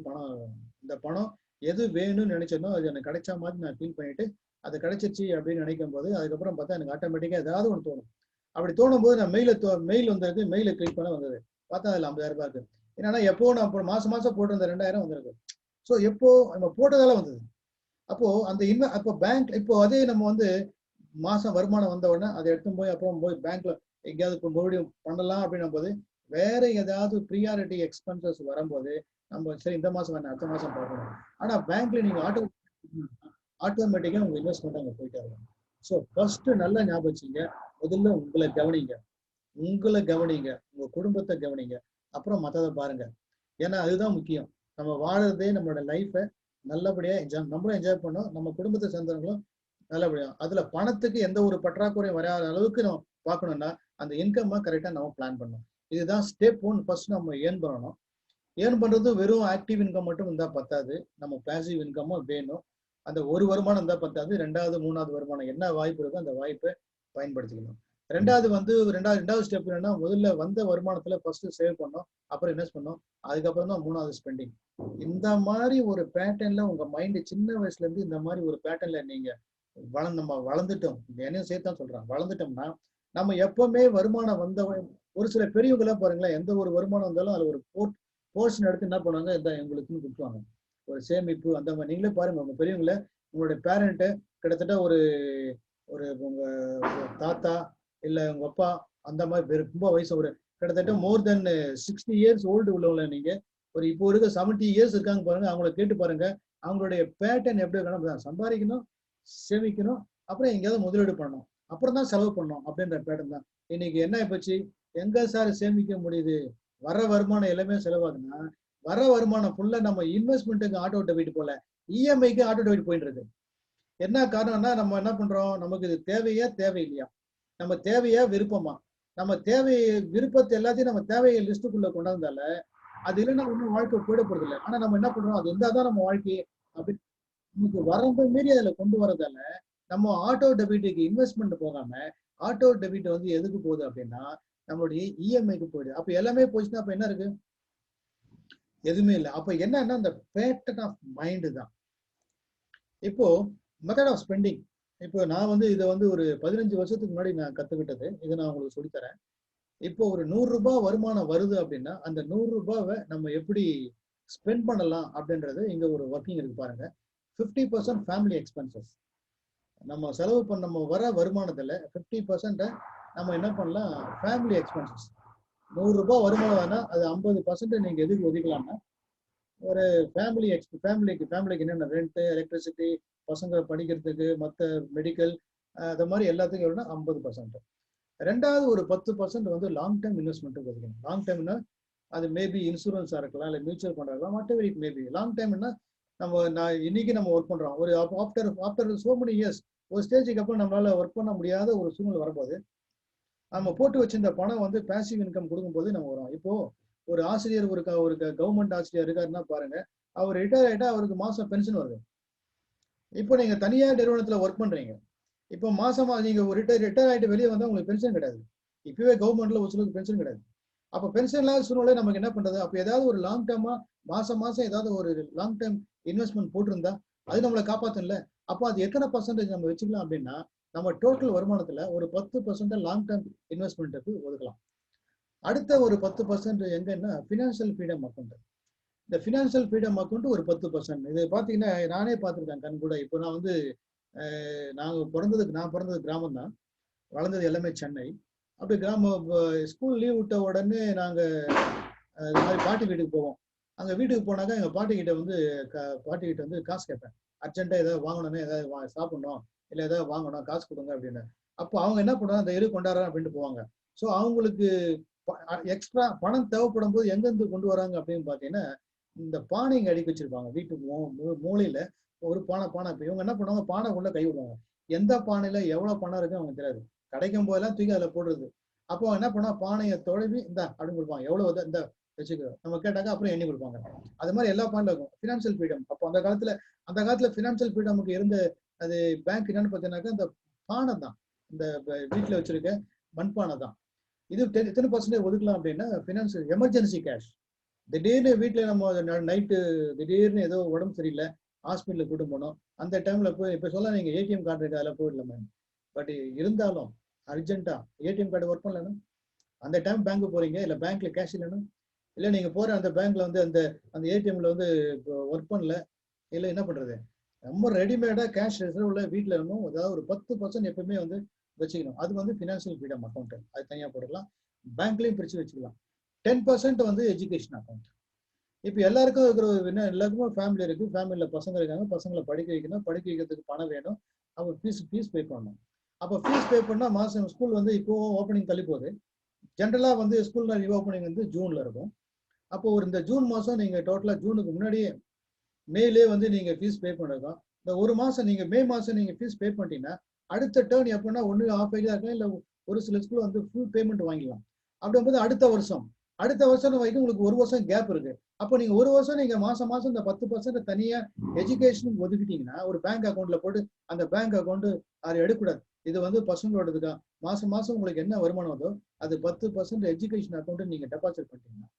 இந்த பணம் எது வேணும்னு நினைச்சனோ அது எனக்கு கிடைச்ச மாதிரி நான் ஃபீல் பண்ணிட்டு அது கிடைச்சிச்சு அப்படின்னு நினைக்கும் போது அதுக்கப்புறம் பார்த்தா எனக்கு ஆட்டோமேட்டிக்கா ஏதாவது ஒன்று தோணும். அப்படி தோணும் போது நான் மெயில் வந்திருக்கு, மெயில கிளிக் பண்ண வந்தது. பார்த்தா அதுல 50,000 ரூபாய் இருக்கு. ஏன்னா எப்போ நான் மாசம் போட்டு அந்த 2,000 வந்திருக்கு. ஸோ எப்போ நம்ம போட்டதால வந்தது. அப்போ அந்த அப்போ பேங்க் இப்போ அதே நம்ம வந்து மாசம் வருமானம் வந்த உடனே அதை எடுத்து போய் அப்புறம் போய் பேங்க்ல எங்கேயாவது மறுபடியும் பண்ணலாம் அப்படின்னும் போது வேற ஏதாவது ப்ரியாரிட்டி எக்ஸ்பென்சஸ் வரும்போது நம்ம சரி இந்த மாசம் வேணாம் அடுத்த மாசம் பார்க்கணும். ஆனா பேங்க்ல நீங்க ஆட்டோமேட்டிக்கா உங்க இன்வெஸ்ட்மெண்ட் அங்க போயிட்டே இருக்கும். ஸோ ஃபர்ஸ்ட் நல்லா ஞாபகம் வச்சுங்க, முதல்ல உங்களை கவனிங்க, உங்க குடும்பத்தை கவனிங்க, அப்புறம் மற்றதை பாருங்க. ஏன்னா அதுதான் முக்கியம். நம்ம வாழறதே நம்மளோட லைஃபை நல்லபடியா நம்மளும் என்ஜாய் பண்ணோம், நம்ம குடும்பத்தை சேர்ந்தவங்களும் நல்லபடியா. அதுல பணத்துக்கு எந்த ஒரு பற்றாக்குறையும் வராத அளவுக்கு நம்ம பார்க்கணும்னா அந்த இன்கம் கரெக்டா நம்ம பிளான் பண்ணணும். இதுதான் ஸ்டெப் 1. ஃபர்ஸ்ட் நம்ம ஏர்ன் பண்ணணும். ஏர்ன் பண்றது வெறும் ஆக்டிவ் இன்கம் மட்டும் இருந்தா பத்தாது, நம்ம பேசிவ் இன்கமும் வேணும். அந்த ஒரு வருமானம் இருந்தா பத்தாது, 2வது 3வது வருமானம் என்ன வாய்ப்பு இருக்கோ அந்த வாய்ப்பை பயன்படுத்திக்கணும். ரெண்டாவது ஸ்டெப் என்னன்னா, முதல்ல வந்த வருமானத்துல ஃபர்ஸ்ட் சேவ் பண்ணோம், அப்புறம் இன்வெஸ்ட் பண்ணோம், அதுக்கப்புறம் தான் 3வது ஸ்பெண்டிங். இந்த மாதிரி ஒரு பேட்டர்ன்ல உங்க மைண்ட் சின்ன வயசுல இருந்து இந்த மாதிரி ஒரு பேட்டர்ன்ல நீங்க நம்ம வளர்ந்துட்டோம், என்னையும் சேர்த்தான் சொல்றேன், வளர்ந்துட்டோம்னா நம்ம எப்பவுமே வருமானம் வந்தவன். ஒரு சில பெரியவங்க எல்லாம் பாருங்களேன், எந்த ஒரு வருமானம் வந்தாலும் அதுல ஒரு போர்ஷன் எடுத்து என்ன பண்ணுவாங்க, இந்த எங்களுக்குன்னு கொடுத்துருவாங்க ஒரு சேமிப்பு. அந்த மாதிரி நீங்களே பாருங்க, உங்க பெரியவங்கள உங்களுடைய பேரண்ட்டு கிட்டத்தட்ட ஒரு உங்க தாத்தா இல்ல உங்க அப்பா அந்த மாதிரி ரொம்ப வயசு ஒரு கிட்டத்தட்ட மோர் தென் 60 இயர்ஸ் ஓல்டு உள்ளவங்கள நீங்க ஒரு இப்போ இருக்க 70 இயர்ஸ் இருக்காங்க பாருங்க, அவங்கள கேட்டு பாருங்க. அவங்களுடைய பேட்டர்ன் எப்படி இருக்கணும், சம்பாதிக்கணும், சேமிக்கணும், அப்புறம் எங்கேயாவது முதலீடு பண்ணணும், அப்புறம் தான் செலவு பண்ணணும் அப்படின்ற பேட்டர்ன் தான். இன்னைக்கு என்ன ஆயிப்போச்சு, எங்க சார் சேமிக்க முடியுது, வர வருமானம் எல்லாமே செலவாகுதுன்னா வர வருமானம் ஃபுல்லா நம்ம இன்வெஸ்ட்மெண்ட்டுக்கு ஆட்டோ டெபிட் போல இஎம்ஐக்கு ஆட்டோ டெபிட் போயிட்டு இருக்கு. என்ன காரணம்னா நம்ம என்ன பண்றோம், நமக்கு இது தேவையா தேவையில்லையா, நம்ம தேவையா விருப்பமா, நம்ம விருப்பத்தை எல்லாத்தையும் நம்ம தேவையை லிஸ்ட்டுக்குள்ள கொண்டாந்தால அது இல்லைன்னா ஒன்றும் வாழ்க்கை போயிட போறது இல்லை. ஆனா நம்ம என்ன பண்றோம், அது இருந்தாதான் நம்ம வாழ்க்கையை அப்படி நமக்கு வரம்பு மீறி அதுல கொண்டு வரதால நம்ம ஆட்டோ டெபிட்டுக்கு இன்வெஸ்ட்மெண்ட் போகாம ஆட்டோ டெபிட் வந்து எதுக்கு போகுது அப்படின்னா நம்மளுடைய இஎம்ஐக்கு போயிடுது. அப்ப எல்லாமே போச்சுன்னா அப்ப என்ன இருக்கு, எதுவுமே இல்லை. அப்ப என்னன்னா அந்த பேட்டர்ன் ஆஃப் மைண்டு தான். இப்போ மெத்தட் ஆஃப் ஸ்பெண்டிங், இப்போ நான் வந்து இதை வந்து ஒரு 15 வருஷத்துக்கு முன்னாடி நான் கத்துக்கிட்டது, இதை நான் உங்களுக்கு சொல்லித்தரேன். இப்போ ஒரு 100 ரூபாய் வருமானம் வருது அப்படின்னா அந்த 100 ரூபாவை நம்ம எப்படி ஸ்பெண்ட் பண்ணலாம் அப்படின்றது இங்க ஒரு ஒர்க்கிங் இருக்கு பாருங்க. 50% ஃபேமிலி எக்ஸ்பென்சஸ், நம்ம செலவு பண்ண நம்ம வர வருமானத்துல 50% நம்ம என்ன பண்ணலாம், ஃபேமிலி எக்ஸ்பென்சஸ். 100 ரூபாய் வருமானம் வேணா அது 50% நீங்க எதுக்கு ஒதுக்கலாம்னா ஒரு ஃபேமிலிக்கு என்னென்ன ரெண்ட், எலக்ட்ரிசிட்டி, பசங்க படிக்கிறதுக்கு, மற்ற மெடிக்கல், அது மாதிரி எல்லாத்துக்கும் எவ்வளோனா 50%. ரெண்டாவது ஒரு 10% வந்து லாங் டேர்ம் இன்வெஸ்ட்மெண்ட்டுக்கு ஒதுக்கணும். லாங் டேர்ம்னா அது மேபி இன்சூரன்ஸா இருக்கலாம், இல்லை மியூச்சுவல் ஃபண்டா இருக்கலாம், வாட் எவர் மேபி. லாங் டைம்னா நான் இன்னைக்கு நம்ம ஒர்க் பண்றோம், ஒரு ஆஃப்டர் சோ மெனி இயர்ஸ் ஒரு ஸ்டேஜுக்கு அப்புறம் நம்மளால ஒர்க் பண்ண முடியாத ஒரு சூழ்நிலை வரும்போது நம்ம போட்டு வச்சிருந்த பணம் வந்து பேசிவ் இன்கம் கொடுக்கும்போது நம்ம வரும். இப்போ ஒரு ஆசிரியர் ஒரு கவர்மெண்ட் ஆசிரியர் இருக்காருன்னா பாருங்க, அவர் ரிட்டையர் ஆயிட்டா அவருக்கு மாசம் பென்ஷன் வருது. இப்போ நீங்க தனியார் நிறுவனத்துல ஒர்க் பண்றீங்க, இப்போ மாசமா நீங்க ஒரு ரிட்டையர் ஆயிட்டு வெளியே வந்தா உங்களுக்கு பென்ஷன் கிடையாது. இப்பவே கவர்மெண்ட்ல ஒரு சிலருக்கு பென்ஷன் கிடையாது. அப்ப பென்ஷன் இல்லாத சூழ்நிலை நமக்கு என்ன பண்றது? அப்ப ஏதாவது ஒரு லாங் டேர்மா மாசம் ஏதாவது ஒரு லாங் டேர்ம் இன்வெஸ்ட்மெண்ட் போட்டிருந்தா அது நம்மளை காப்பாத்தல. அப்போ அது எத்தனை பர்சன்டேஜ் நம்ம வச்சுக்கலாம் அப்படின்னா, நம்ம டோட்டல் வருமானத்துல ஒரு 10% லாங் டேர்ம் இன்வெஸ்ட்மெண்ட்டுக்கு ஒதுக்கலாம். அடுத்த ஒரு 10% எங்கன்னா ஃபினான்ஷியல் ஃப்ரீடம் அக்கௌண்ட். இந்த ஃபினான்ஷியல் ஃப்ரீடம் அக்கௌண்ட் ஒரு 10%. இது பாத்தீங்கன்னா நானே பார்த்துருக்கேன் கண் கூட. இப்போ நான் வந்து நான் பிறந்தது கிராமம் தான், வளர்ந்தது எல்லாமே சென்னை. அப்படி ஸ்கூல் லீவ் விட்ட உடனே நாங்க இது மாதிரி பாட்டி வீட்டுக்கு போவோம். அங்க வீட்டுக்கு போனாக்கா எங்க பாட்டி கிட்ட வந்து காசு கேட்பேன். அர்ஜென்ட்டா ஏதாவது வாங்கணும்னா, ஏதாவது சாப்பிடணும், இல்லை ஏதாவது வாங்கணும், காசு கொடுங்க அப்படின்னு. அப்போ அவங்க என்ன பண்ணுவாங்க, அந்த கொண்டாடுறேன் அப்படின்ட்டு போவாங்க. ஸோ அவங்களுக்கு எக்ஸ்ட்ரா பணம் தேவைப்படும் போது எங்கேருந்து கொண்டு வராங்க அப்படின்னு பார்த்தீங்கன்னா, இந்த பானை இங்கே அடுக்கி வச்சிருப்பாங்க வீட்டு மூலையில ஒரு பானை. இப்போ இவங்க என்ன பண்ணுவாங்க, பானை கொண்டு கை விடுவாங்க. எந்த பானையில எவ்வளவு பணம் இருக்கு அவங்க தெரியாது. கிடைக்கும் போதெல்லாம் தூக்கி அதில் போடுறது. அப்போ என்ன பண்ணா, பானையை தொலைவி இந்த அப்படின்னு கொடுப்பாங்க, எவ்வளவு இந்த வச்சுக்கிறோம் நம்ம கேட்டாக்க அப்புறம் எண்ணி கொடுப்பாங்க. அது மாதிரி எல்லா பாயிண்ட்ல இருக்கும் ஃபினான்ஷியல் ஃப்ரீடம். அப்போ அந்த காலத்துல ஃபினான்ஷியல் ஃப்ரீடமுக்கு இருந்த அது பேங்க் என்னன்னு பார்த்தீங்கன்னாக்கா இந்த பானை தான், இந்த வீட்டில் வச்சிருக்க மண்பானை தான். இது எத்தனை % ஒதுக்கலாம் அப்படின்னா, ஃபினான்ஷியல் எமர்ஜென்சி கேஷ். திடீர்னு வீட்டில் நம்ம நைட்டு திடீர்னு ஏதோ உடம்பு சரியில்லை, ஹாஸ்பிட்டலுக்கு கூட்டு போனோம். அந்த டைம்ல போய் இப்போ சொல்ல நீங்க ஏடிஎம் கார்டு இருக்கு அதில் போயிடலாமே. பட் இருந்தாலும் அர்ஜென்ட்டா ஏடிஎம் கார்டு ஒர்க் பண்ணலன்னா அந்த டைம் பேங்க் போறீங்க, இல்லை பேங்க்ல கேஷ் இல்லைன்னா, இல்லை நீங்க போற அந்த பேங்க்ல வந்து அந்த ஏடிஎம்ல வந்து ஒர்க் பண்ணல, இல்லை என்ன பண்றது? ரொம்ப ரெடிமேடா கேஷ் ரிசர்வ்ல வீட்டில் இருக்கணும். அதாவது ஒரு 10% எப்பவுமே வந்து வச்சுக்கணும். அது வந்து ஃபினான்ஷியல் ஃப்ரீடம் அக்கௌண்ட். அது தனியாக போட்டுக்கலாம், பேங்க்லயும் பிரிச்சு வச்சுக்கலாம். 10% வந்து எஜுகேஷன் அக்கௌண்ட். இப்போ எல்லாருக்கும் இருக்கிற எல்லாருக்குமே ஃபேமிலி இருக்கு, ஃபேமிலியில பசங்க இருக்காங்க, பசங்களை படிக்க வைக்கிறதுக்கு பணம் வேணும். அவங்க ஃபீஸ் பே பண்ணணும். அப்போ ஃபீஸ் பே பண்ணா மாசம் ஸ்கூல் வந்து இப்போ ஓப்பனிங் தள்ளி போகுது. ஜென்ரலா வந்து ஸ்கூல் ரீஓப்பனிங் வந்து ஜூன்ல இருக்கும். அப்போ இந்த ஜூன் மாசம் நீங்க டோட்டலா ஜூனுக்கு முன்னாடியே மேலே வந்து நீங்க ஃபீஸ் பே பண்ணிருக்கோம். இந்த ஒரு மாசம் நீங்க மே மாசம் நீங்க ஃபீஸ் பே பண்ணிட்டீங்கன்னா அடுத்த டேர்ன் எப்படின்னா ஒன்று ஆஃப் ஐடியா இருக்கலாம், இல்லை ஒரு சில ஸ்கூல் வந்து ஃபுல் பேமெண்ட் வாங்கிக்கலாம். அப்படிங்கும்போது அடுத்த வருஷம் வரைக்கும் உங்களுக்கு ஒரு வருஷம் கேப் இருக்கு. அப்போ நீங்க ஒரு வருஷம் நீங்க மாசம் இந்த 10% தனியா எஜுகேஷனுக்கு ஒதுக்கிட்டீங்கன்னா ஒரு பேங்க் அக்கௌண்ட்ல போட்டு அந்த பேங்க் அக்கௌண்ட் அது எடுக்கக்கூடாது. இது வந்து பசங்களோடதுக்கா மாசம் உங்களுக்கு என்ன வருமானம் வந்தோ அது 10% எஜுகேஷன் அக்கௌண்ட் நீங்க டெபாசிட் பண்ணிட்டீங்கன்னா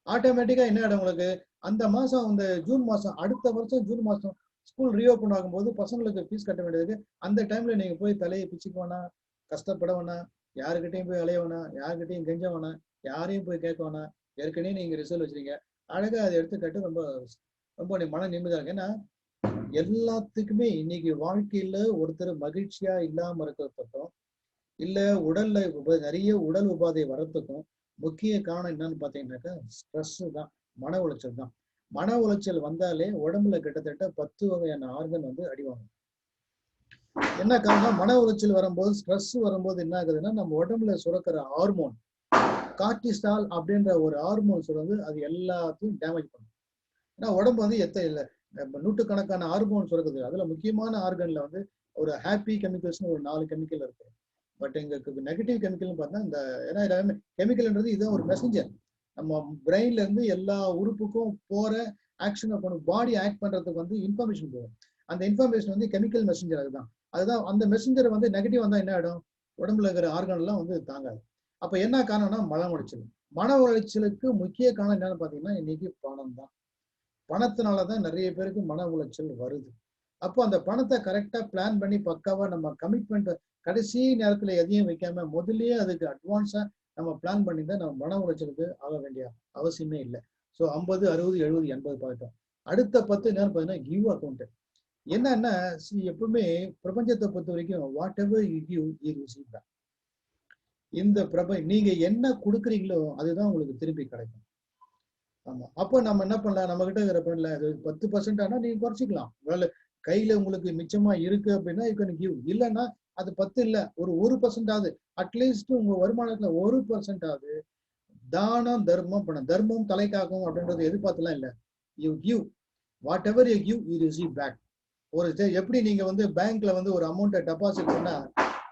ஆட்டோமேட்டிக்கா என்ன ஆகும் உங்களுக்கு, அந்த மாசம் அந்த ஜூன் மாசம் அடுத்த வருஷம் ஜூன் மாசம் ஸ்கூல் ரீஓப்பன் ஆகும்போது பசங்களுக்கு ஃபீஸ் கட்ட வேண்டியதுக்கு அந்த டைம்ல நீங்க போய் தலையை பிச்சுக்க வேணாம், கஷ்டப்பட வேணாம், யாருக்கிட்டையும் போய் அலைய வேணாம், யாருக்கிட்டையும் கெஞ்ச வேணாம், யாரையும் போய் கேட்க வேணாம். ஏற்கனவே நீங்க ரிசல்ட் வச்சிருக்கீங்க, அழகா அதை எடுத்துக்கிட்டு ரொம்ப மன நிம்மதியா இருக்கு. ஏன்னா எல்லாத்துக்குமே இன்னைக்கு வாழ்க்கையில ஒருத்தர் மகிழ்ச்சியா இல்லாம இருக்கிறதுக்கும் இல்ல உடல்ல நிறைய உடல் உபாதை வர்றதுக்கும் முக்கிய காரணம் என்னன்னு பாத்தீங்கன்னாக்கா ஸ்ட்ரெஸ் தான், மன உளைச்சல் தான். மன உளைச்சல் வந்தாலே உடம்புல கிட்டத்தட்ட 10 வகையான ஆர்கன் வந்து அடிவாங்க. என்ன காரணம்? மன உளைச்சல் வரும்போது ஸ்ட்ரெஸ் வரும்போது என்ன ஆகுதுன்னா நம்ம உடம்புல சுரக்கிற ஹார்மோன் கார்டிசால் அப்படின்ற ஒரு ஹார்மோன்ஸ் வந்து அது எல்லாத்தையும் டேமேஜ் பண்ணும். ஏன்னா உடம்பு வந்து நூற்றுக்கணக்கான ஹார்மோன்ஸ் இருக்குது. அதுல முக்கியமான ஆர்கன்ல வந்து ஒரு ஹாப்பி கெமிக்கல்ஸ்னு ஒரு 4 கெமிக்கல் இருக்கு. பட் எங்களுக்கு நெகட்டிவ் கெமிக்கல்னு பார்த்தா இந்த ஏன்னா கெமிக்கல்ன்றது இதுதான் ஒரு மெசஞ்சர். நம்ம பிரெயின்ல இருந்து எல்லா உறுப்புக்கும் போற ஆக்ஷனை பண்ணும். பாடி ஆக்ட் பண்றதுக்கு வந்து இன்ஃபர்மேஷன் போகும். அந்த இன்ஃபர்மேஷன் வந்து கெமிக்கல் மெசஞ்சர். அதுதான் அந்த மெசஞ்சர் வந்து நெகட்டிவ் வந்தா என்ன ஆயிடும், உடம்புல இருக்கிற ஆர்கன் எல்லாம் வந்து தாங்காது. அப்ப என்ன காரணம்னா மன உளைச்சல். மன உளைச்சலுக்கு முக்கிய காரணம் என்னன்னு பாத்தீங்கன்னா இன்னைக்கு பணம் தான். பணத்தினாலதான் நிறைய பேருக்கு மன உளைச்சல் வருது. அப்போ அந்த பணத்தை கரெக்டா பிளான் பண்ணி பக்காவா நம்ம கமிட்மெண்ட் கடைசி நேரத்துல எதையும் வைக்காம முதல்லயே அதுக்கு அட்வான்ஸா நம்ம பிளான் பண்ணி தான் நம்ம மன உளைச்சலுக்கு ஆக வேண்டிய அவசியமே இல்லை. ஸோ 50, 60, 70, 80 பார்த்தோம். அடுத்த 10 என்னன்னு பார்த்தீங்கன்னா கிவ் அக்கௌண்ட். என்னன்னா எப்பவுமே பிரபஞ்சத்தை பொறுத்த வரைக்கும் whatever you give you receive back. நீங்க என்ன கொடுக்குறீங்களோ அதுதான் உங்களுக்கு திருப்பி கிடைக்கும். ஆமா, அப்போ நம்ம என்ன பண்ணலாம், நம்ம கிட்ட இருக்கிற பண்ணல 10% ஆனா நீங்க குறைச்சிக்கலாம். கையில உங்களுக்கு மிச்சமா இருக்கு அப்படின்னா யூ கேன் கிவ். இல்லைன்னா அது 10 இல்ல, ஒரு 1% ஆகுது. அட்லீஸ்ட் உங்க வருமானத்துல 1% ஆகுது தானம் தர்மம் பண்ண. தர்மம் தலை காக்கும் அப்படின்றது எதிர்பார்த்துலாம் இல்லை. You give whatever you give you receive back. எப்படி நீங்க வந்து பேங்க்ல வந்து ஒரு அமௌண்ட்டை டெபாசிட் பண்ணா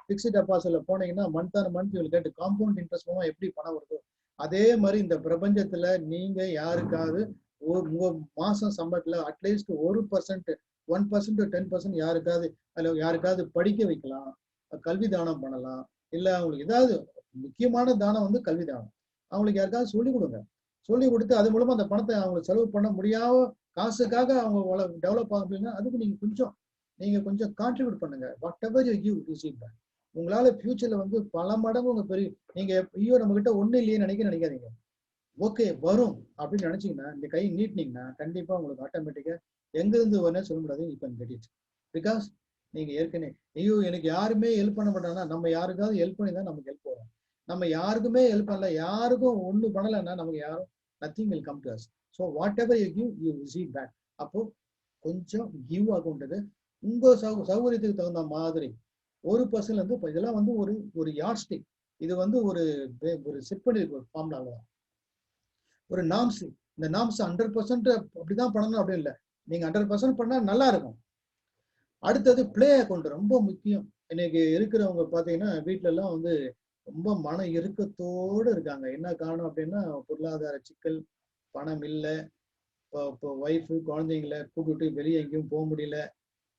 பிக்ஸ்ட் டெபாசிட்ல போனீங்கன்னா மந்த் ஆன் மந்த் கேட்டு காம்பவுண்ட் இன்ட்ரெஸ்ட் மூலமா எப்படி பணம் வருதோ அதே மாதிரி இந்த பிரபஞ்சத்துல நீங்க யாருக்காவது உங்க மாசம் சம்பளத்துல அட்லீஸ்ட் 1%, 1% 10% யாருக்காவது அதுல யாருக்காவது படிக்க வைக்கலாம், கல்வி தானம் பண்ணலாம். இல்ல அவங்களுக்கு ஏதாவது முக்கியமான தானம் வந்து கல்வி தானம். அவங்களுக்கு யாருக்காவது சொல்லிக் கொடுங்க. சொல்லிக் கொடுத்து அது மூலமா அந்த பணத்தை அவங்களுக்கு செலவு பண்ண முடியாம காசுக்காக அவங்க டெவலப் ஆக முடியும்னா அதுக்கு நீங்க கொஞ்சம் கான்ட்ரிபியூட் பண்ணுங்க. Whatever you give receive back. உங்களால ஃபியூச்சர்ல வந்து பல மடங்கு உங்க பெரிய நீங்க ஐயோ நம்ம கிட்ட ஒண்ணு இல்லையே நினைக்காதீங்க. ஓகே வரும் அப்படின்னு நினைச்சீங்கன்னா இந்த கை நீட்டினீங்கன்னா கண்டிப்பா உங்களுக்கு ஆட்டோமேட்டிக்கா எங்க இருந்து வரணும்னு சொல்ல முடியாது. இப்ப கெட் பிகாஸ் நீங்க ஏற்கனவே ஐயோ எனக்கு யாருமே ஹெல்ப் பண்ண மாட்டாங்கன்னா நம்ம யாருக்காவது ஹெல்ப் பண்ணி தான் நமக்கு ஹெல்ப் வரும். நம்ம யாருக்குமே ஹெல்ப் பண்ணல, யாருக்கும் ஒண்ணு பண்ணலைன்னா நமக்கு யாரும் nothing will come to us. So whatever you give you receive back. அப்போ கொஞ்சம் கிவ் ஆகுன்றது உங்க சௌகரியத்துக்கு தகுந்த மாதிரி 1% இருந்து இதெல்லாம் வந்து ஒரு யார்ஸ்டிக். இது வந்து ஒரு செட் பண்ணிருக்கு ஒரு ஃபார்முலால ஒரு நாம்ஸ். இந்த நாம்ஸ் 100% அப்படிதான் பண்ணணும் அப்படின்னு இல்லை. நீங்க 100% பண்ணா நல்லா இருக்கும். அடுத்தது பிளே அக்கௌண்ட் ரொம்ப முக்கியம். இன்னைக்கு இருக்கிறவங்க பாத்தீங்கன்னா வீட்டுல எல்லாம் வந்து ரொம்ப மன இறுக்கத்தோடு இருக்காங்க. என்ன காரணம் அப்படின்னா பொருளாதார சிக்கல், பணம் இல்லை, இப்போ ஒய்ஃபு குழந்தைங்கள கூப்பிட்டு வெளியே எங்கேயும் போக முடியல.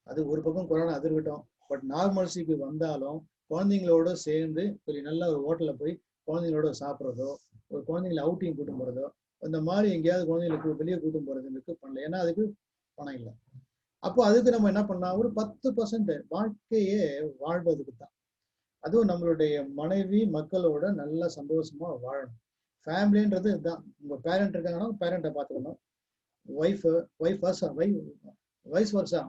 அது ஒரு பக்கம் கொரோனா அது இருக்கட்டும். பட் நார்மல்சிக்கு வந்தாலும் குழந்தைங்களோட சேர்ந்து ஒரு நல்ல ஒரு ஹோட்டல்ல போய் குழந்தைங்களோட சாப்பிட்றதோ, ஒரு குழந்தைங்களை அவுட்டிங் கூட்டும் போறதோ, இந்த மாதிரி எங்கேயாவது குழந்தைங்களுக்கு வெளியே கூட்டும் போறதுக்கு பண்ணல. ஏன்னா அதுக்கு பணம் இல்லை. அப்போ அதுக்கு நம்ம என்ன பண்ணலாம், ஒரு 10% வாழ்க்கையே வாழ்வதுக்கு தான். அதுவும் நம்மளுடைய மனைவி மக்களோட நல்லா சந்தோஷமா வாழணும். ஃபேமிலின்றது இதுதான். உங்க பேரண்ட் இருக்காங்கன்னா பேரண்ட்டை பார்த்துக்கணும். Vice versa.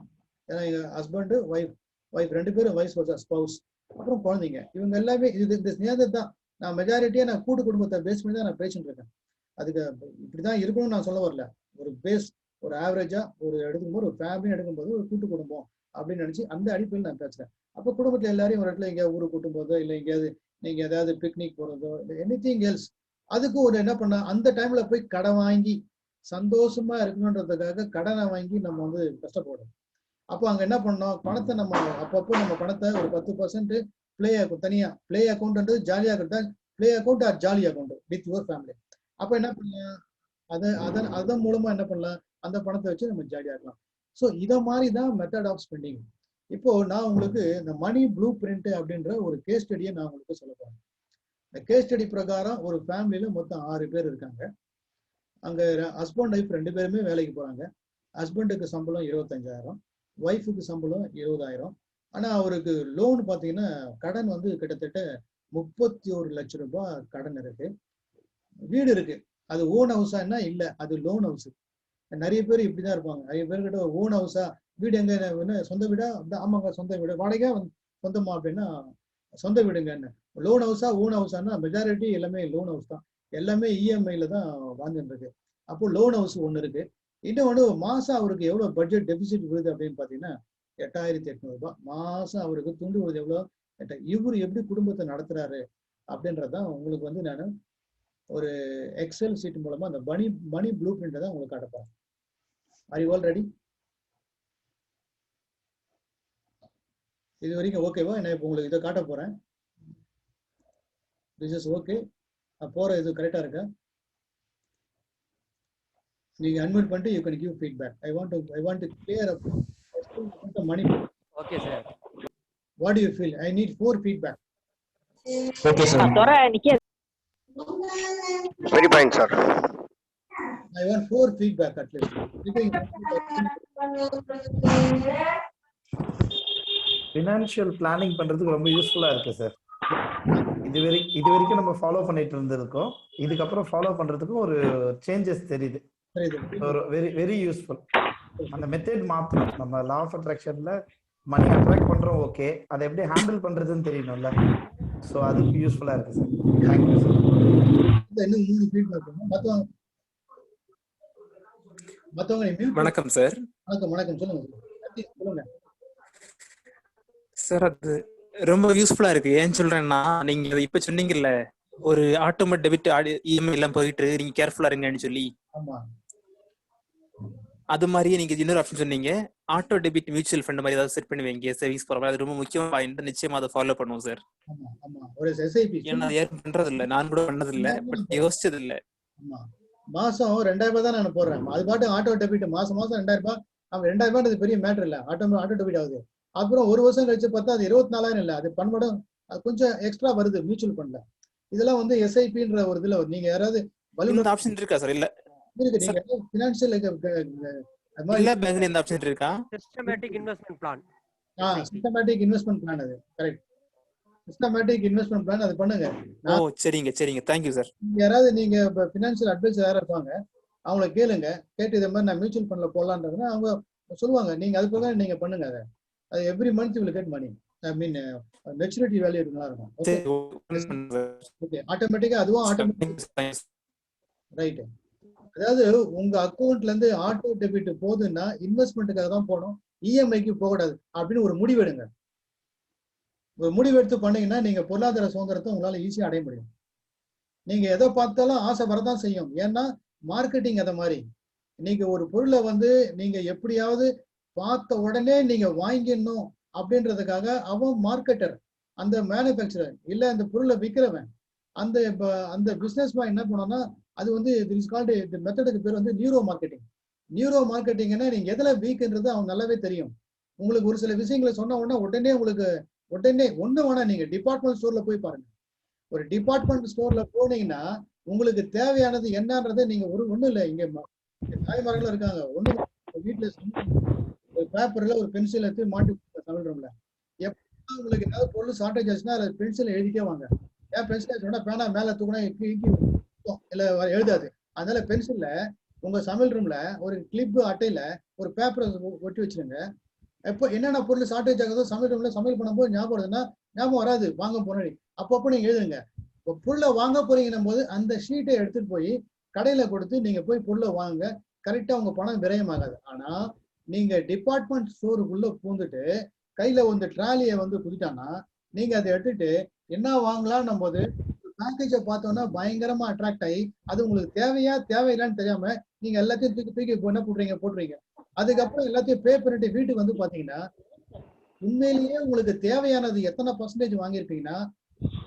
ஏன்னா எங்க ஹஸ்பண்டு ஒய்ஃப் 2 பேரும் வைஸ் வர்சா, ஸ்பவுஸ், அப்புறம் குழந்தைங்க. இவங்க எல்லாமே இந்த ஸ்நேகத்தை தான் நான் மெஜாரிட்டியா நான் கூட்டு குடும்பத்தை பேஸ் பண்ணி தான் நான் பேசிட்டு இருக்கேன். அதுக்கு இப்படிதான் இருக்கணும்னு நான் சொல்ல வரல. ஒரு பேஸ் ஒரு ஆவரேஜா ஒரு எடுக்கும்போது ஒரு ஃபேமிலி எடுக்கும்போது ஒரு கூட்டு குடும்பம் அப்படின்னு நினைச்சு அந்த அடிப்படையில் நான் பேசுறேன். அப்போ குடும்பத்துல எல்லாரையும் ஒரு இடத்துல எங்கேயாவது ஊருக்கு கூட்டும் போதோ இல்லை எங்கேயாவது நீங்க ஏதாவது பிக்னிக் போறதோ இல்லை எனிதிங் எல்ஸ், அதுக்கு ஒரு என்ன பண்ண அந்த டைம்ல போய் கடன் வாங்கி சந்தோஷமா இருக்கணுன்றதுக்காக கடனை வாங்கி நம்ம வந்து கஷ்டப்படும். அப்போ அங்க என்ன பண்ணோம், பணத்தை நம்ம அப்பப்போ நம்ம பணத்தை ஒரு 10% தனியா பிளே அக்கௌண்ட் ஜாலியா இருக்கா, play account R jolly account with your family. அப்போ என்ன பண்ணலாம், அதன் மூலமா என்ன பண்ணலாம், அந்த பணத்தை வச்சு நம்ம ஜாலியா இருக்கலாம். ஸோ இதை மாதிரி தான் மெத்தட் ஆஃப் ஸ்பெண்டிங். இப்போ நான் உங்களுக்கு இந்த மணி ப்ளூ பிரிண்ட் அப்படின்ற ஒரு கேஸ் ஸ்டடியை நான் உங்களுக்கு சொல்ல போறேன். இந்த கேஸ் ஸ்டடி பிரகாரம் ஒரு ஃபேமிலியில மொத்தம் 6 பேர் இருக்காங்க. அங்க ஹஸ்பண்ட் ஒய்ஃப் 2 பேருமே வேலைக்கு போறாங்க. ஹஸ்பண்டுக்கு சம்பளம் 25,000, ஒய்ஃபுக்கு சம்பளம் 20,000. ஆனா அவருக்கு லோன் பாத்தீங்கன்னா கடன் வந்து கிட்டத்தட்ட 31 லட்சம் ரூபாய் கடன் இருக்கு. வீடு இருக்கு, அது ஓன் ஹவுஸா என்ன இல்ல, அது லோன் ஹவுஸ். நிறைய பேர் இப்படிதான் இருப்பாங்க. நிறைய பேர்கிட்ட ஓன் ஹவுஸா, வீடு எங்க சொந்த வீடா, ஆமாங்க சொந்த வீடு, வாடகை சொந்தமா அப்படின்னா சொந்த வீடுங்க. என்ன லோன் ஹவுஸா ஓன் ஹவுஸான்னா மெஜாரிட்டி எல்லாமே லோன் ஹவுஸ் தான். எல்லாமே இஎம்ஐல தான் வாங்கிட்டு இருக்கு. அப்போ லோன் ஹவுஸ் ஒண்ணு இருக்கு. இன்னொன்று மாசம் அவருக்கு எவ்வளவு பட்ஜெட் டெபிசிட் விழுது அப்படின்னு பாத்தீங்கன்னா 8,800 ரூபாய் மாசம் அவருக்கு துண்டு விழுது. எவ்வளவு இவரு எப்படி குடும்பத்தை நடத்துறாரு அப்படின்றதான் உங்களுக்கு வந்து நான் ஒரு எக்ஸல் சீட் மூலமா அந்த மணி ப்ளூ பிரிண்ட் தான் உங்களுக்கு காட்டப்போறேன். Are you all ready? இது வரைக்கும் ஓகேவா? நான் இப்போ உங்களுக்கு இதை காட்ட போறேன். This is okay. நான் போற இது கரெக்டா இருக்கா? நீங்க அன்மியூட் பண்ணிட்டு you can give feedback. I want to clear up the money. Okay sir. What do you feel? I need 4 feedback. Okay sir. Very fine sir. I want 4 feedback at least. Financial planning பண்றதுக்கு ரொம்ப யூஸ்ஃபுல்லா இருக்கு sir. இது வரைக்கும் நம்ம follow பண்ணிட்டு இருந்திருக்கோம். இதுக்கப்புறம் ஃபாலோ பண்றதுக்கு ஒரு சேஞ்சஸ் தெரியுது. Very very useful. அந்த மெத்தட் மாத்தணும். நம்ம லா ஆஃப் அட்ராக்ஷன்ல மணி அட்ராக்ட் பண்றோம், ஓகே, அதை எப்படி ஹேண்டில் பண்றதுன்னு தெரியணும்ல. ஸோ அதுக்கு யூஸ்ஃபுல்லா இருக்கு சார். Thank you sir. வணக்கம் சார். வணக்கம் சொல்லுங்க சார். அது ரொம்ப யூஸ்ஃபுல்லா இருக்கு. ஏன் சொல்றேன்னா, நீங்க இப்ப சொன்னீங்கல்ல ஒரு ஆட்டோமேட் டெபிட் இஎம்ஐ எல்லாம் போயிட்டு நீங்க கேர்ஃபுல்லா இருங்கன்னு சொல்லி, அது மாதிரியே நீங்க இன்னொரு ஆப்ஷன் சொன்னீங்க, ஆட்டோ டெபிட் மியூச்சுவல் ஃபண்ட் மாதிரி ஏதாவது செட் பண்ணி வைங்க சேவிங்ஸ் போற மாதிரி. அது ரொம்ப முக்கியமான பாயிண்ட். நிச்சயமா அதை ஃபாலோ பண்ணுவோம் சார். ஏன்னா ஏன் பண்றது இல்ல, நான் கூட பண்ணது இல்ல, பட் யோசிச்சது இல்ல. மாசம் 2000 தான் நான் போடுறேன். அது பாட்டு ஆட்டோ டெபிட் மாசம் 2000. அவன் 2000 பெரிய மேட்டர் இல்ல. ஆட்டோ டெபிட் ஆகுது. அப்புறம் ஒரு வருஷம் கழிச்சு பார்த்தா அது 24,000 இல்ல, அது பன்மடம் கொஞ்சம் எக்ஸ்ட்ரா வருது மியூச்சுவல் ஃபண்ட்ல. இதெல்லாம் வந்து எஸ்ஐபின்ற ஒரு இதுல நீங்க யாராவது இந்த ஆப்ஷன் இருக்கா சார்? இல்ல இருக்கு, நீங்க பினான்சியல் எல்லா பேங்க்ல இந்த ஆப்ஷன் இருக்கா? Systematic investment plan. Systematic investment plan, அது கரெக்ட். சிஸ்டமேட்டிக் இன்வெஸ்ட்மெண்ட் பிளான் அது பண்ணுங்க. ஓ சரிங்க சரிங்க, தேங்க்யூ சார். யாராவது நீங்க பினான்சியல் அட்வைசர் யாராவது இருப்பாங்க, அவங்கள கேளுங்க. கேட்டு இதை மாதிரி நான் மியூச்சுவல் ஃபண்ட்ல போடலான்றதுன்னா அவங்க சொல்லுவாங்க. நீங்க அது போக நீங்க பண்ணுங்க. அதை அது every month will get money. I mean maturity value நல்லா இருக்கும். ஓகே, ஆட்டோமேட்டிக்கா அதுவும் ஆட்டோமேட்டிக் ரைட். அதாவது உங்க அக்கௌண்ட்ல இருந்து ஆட்டோ டெபிட் போகுதுன்னா இன்வெஸ்ட்மெண்ட்டுக்காக தான் போகணும், இஎம்ஐக்கு போகக்கூடாது அப்படின்னு ஒரு முடிவு எடுங்க. ஒரு முடிவு எடுத்து பண்ணீங்கன்னா நீங்க பொருளாதார சுதந்திரத்தை உங்களால ஈஸியா அடைய முடியும். நீங்க எதை பார்த்தாலும் ஆசை வரதான் செய்யும். ஏன்னா மார்க்கெட்டிங் அதை மாதிரி. நீங்க ஒரு பொருளை வந்து நீங்க எப்படியாவது பார்த்த உடனே நீங்க வாங்கிடணும் அப்படின்றதுக்காக அவன் மார்க்கெட்டர், அந்த மேனுபேக்சரர் இல்ல அந்த பொருளை விற்கிறவன், அந்த பிசினஸ் மேன் என்ன பண்ணோம்னா அது வந்து இந்த மெத்தடுக்கு பேர் வந்து நியூரோ மார்க்கெட்டிங். நியூரோ மார்க்கெட்டிங்னா நீங்க எதுல வீக்ன்றது அவன் நல்லாவே தெரியும். உங்களுக்கு ஒரு சில விஷயங்களை சொன்ன உடனே உங்களுக்கு ஒண்ணு வேணா நீங்க டிபார்ட்மெண்ட் ஸ்டோர்ல போய் பாருங்க. ஒரு டிபார்ட்மெண்ட் ஸ்டோர்ல போனீங்கன்னா உங்களுக்கு தேவையானது என்னன்றதை நீங்க ஒண்ணும் இல்லை. இங்க தாய்மார்கள் இருக்காங்க, ஒண்ணு வீட்டுல ஒரு பேப்பர்ல ஒரு பென்சில் எடுத்து மாட்டி சமையல் ரூம்ல. எப்ப உங்களுக்கு ஏதாவது பொருள் ஷார்டேஜ் ஆச்சுன்னா அதை பென்சில் எழுதிட்டே வாங்க. ஏன் பென்சில் சொன்னா பேனா மேல தூக்குனா இல்ல எழுதாது. அதனால பென்சில்ல உங்க சமையல் ரூம்ல ஒரு கிளிப் அட்டையில ஒரு பேப்பரை ஒட்டி வச்சிருங்க. எப்போ என்னென்ன பொருள் ஷார்டேஜ் ஆகுதோ சமையல் ரூம்ல சமையல் பண்ணும்போது ஞாபகம் வருதுன்னா, ஞாபகம் வராது வாங்க போனி அப்பப்போ நீங்க எழுதுங்க. பொருளை வாங்க போறீங்கன்னும் போது அந்த ஷீட்டை எடுத்துட்டு போய் கடையில கொடுத்து நீங்க போய் பொருளை வாங்க. கரெக்டா உங்க பணம் விரயமாகாது. ஆனா நீங்க டிபார்ட்மெண்ட் ஸ்டோருக்குள்ள பூந்துட்டு கையில வந்து ட்ராலியை வந்து குதிட்டானா நீங்க அதை எடுத்துட்டு என்ன வாங்கலாம்னும் போது பேக்கேஜை பார்த்தோன்னா பயங்கரமா அட்ராக்ட் ஆகி அது உங்களுக்கு தேவையா தேவையில்லான்னு தெரியாம நீங்க எல்லாத்தையும் தூக்கி என்ன போட்டுறீங்க. அதுக்கப்புறம் எல்லாத்தையும் பே பண்ணிட்டு வீட்டுக்கு வந்து பாத்தீங்கன்னா உண்மையிலேயே உங்களுக்கு தேவையானது எத்தனை பர்சன்டேஜ் வாங்கியிருப்பீங்கன்னா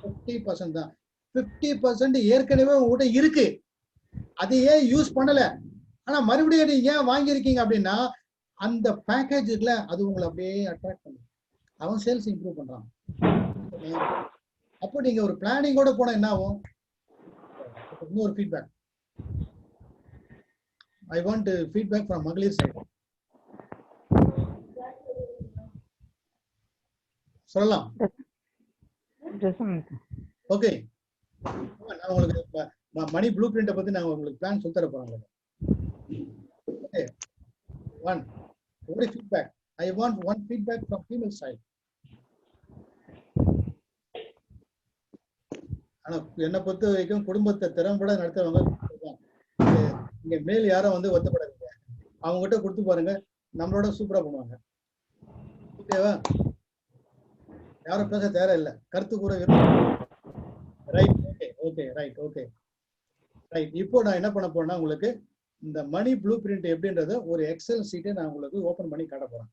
50% தான். 50% ஏற்கனவே உங்ககிட்ட இருக்கு, அது ஏன் யூஸ் பண்ணல. ஆனா மறுபடியும் நீங்க ஏன் வாங்கியிருக்கீங்க அப்படின்னா அந்த பேக்கேஜ்ல அது உங்களை அப்படியே அட்ராக்ட் பண்ணும். அவன் சேல்ஸ் இம்ப்ரூவ் பண்றான். அப்போ நீங்க ஒரு பிளானிங்கோட போனா என்ன ஆகும்? இன்னொரு feedback. I want feedback from மகளிர் சைடு. சொல்லலாம். ஓகே, நான் உங்களுக்கு மணி ப்ளூ பிரிண்ட்டை பத்தி நான் உங்களுக்கு பிளான் சொல்லி தர போறேன். ஓகே, ஒரு feedback. I want one feedback from female side. ஆனா என்னை பொறுத்த வரைக்கும் குடும்பத்தை திறம்பட நடத்துறவங்க இங்க மேல் யாரும் வந்து ஒத்தப்படாதீங்க. அவங்க கிட்ட கொடுத்து பாருங்க, நம்மளோட சூப்பரா பண்ணுவாங்க. ஓகேவா? யாரும் பேச தேவையில்லை, கருத்து கூற right. Okay right. Okay right. இப்போ நான் என்ன பண்ண போறேன்னா உங்களுக்கு இந்த மணி ப்ளூ பிரிண்ட் எப்படின்றத ஒரு எக்ஸல் சீட்டை நான் உங்களுக்கு ஓபன் பண்ணி காட்ட போறேன்.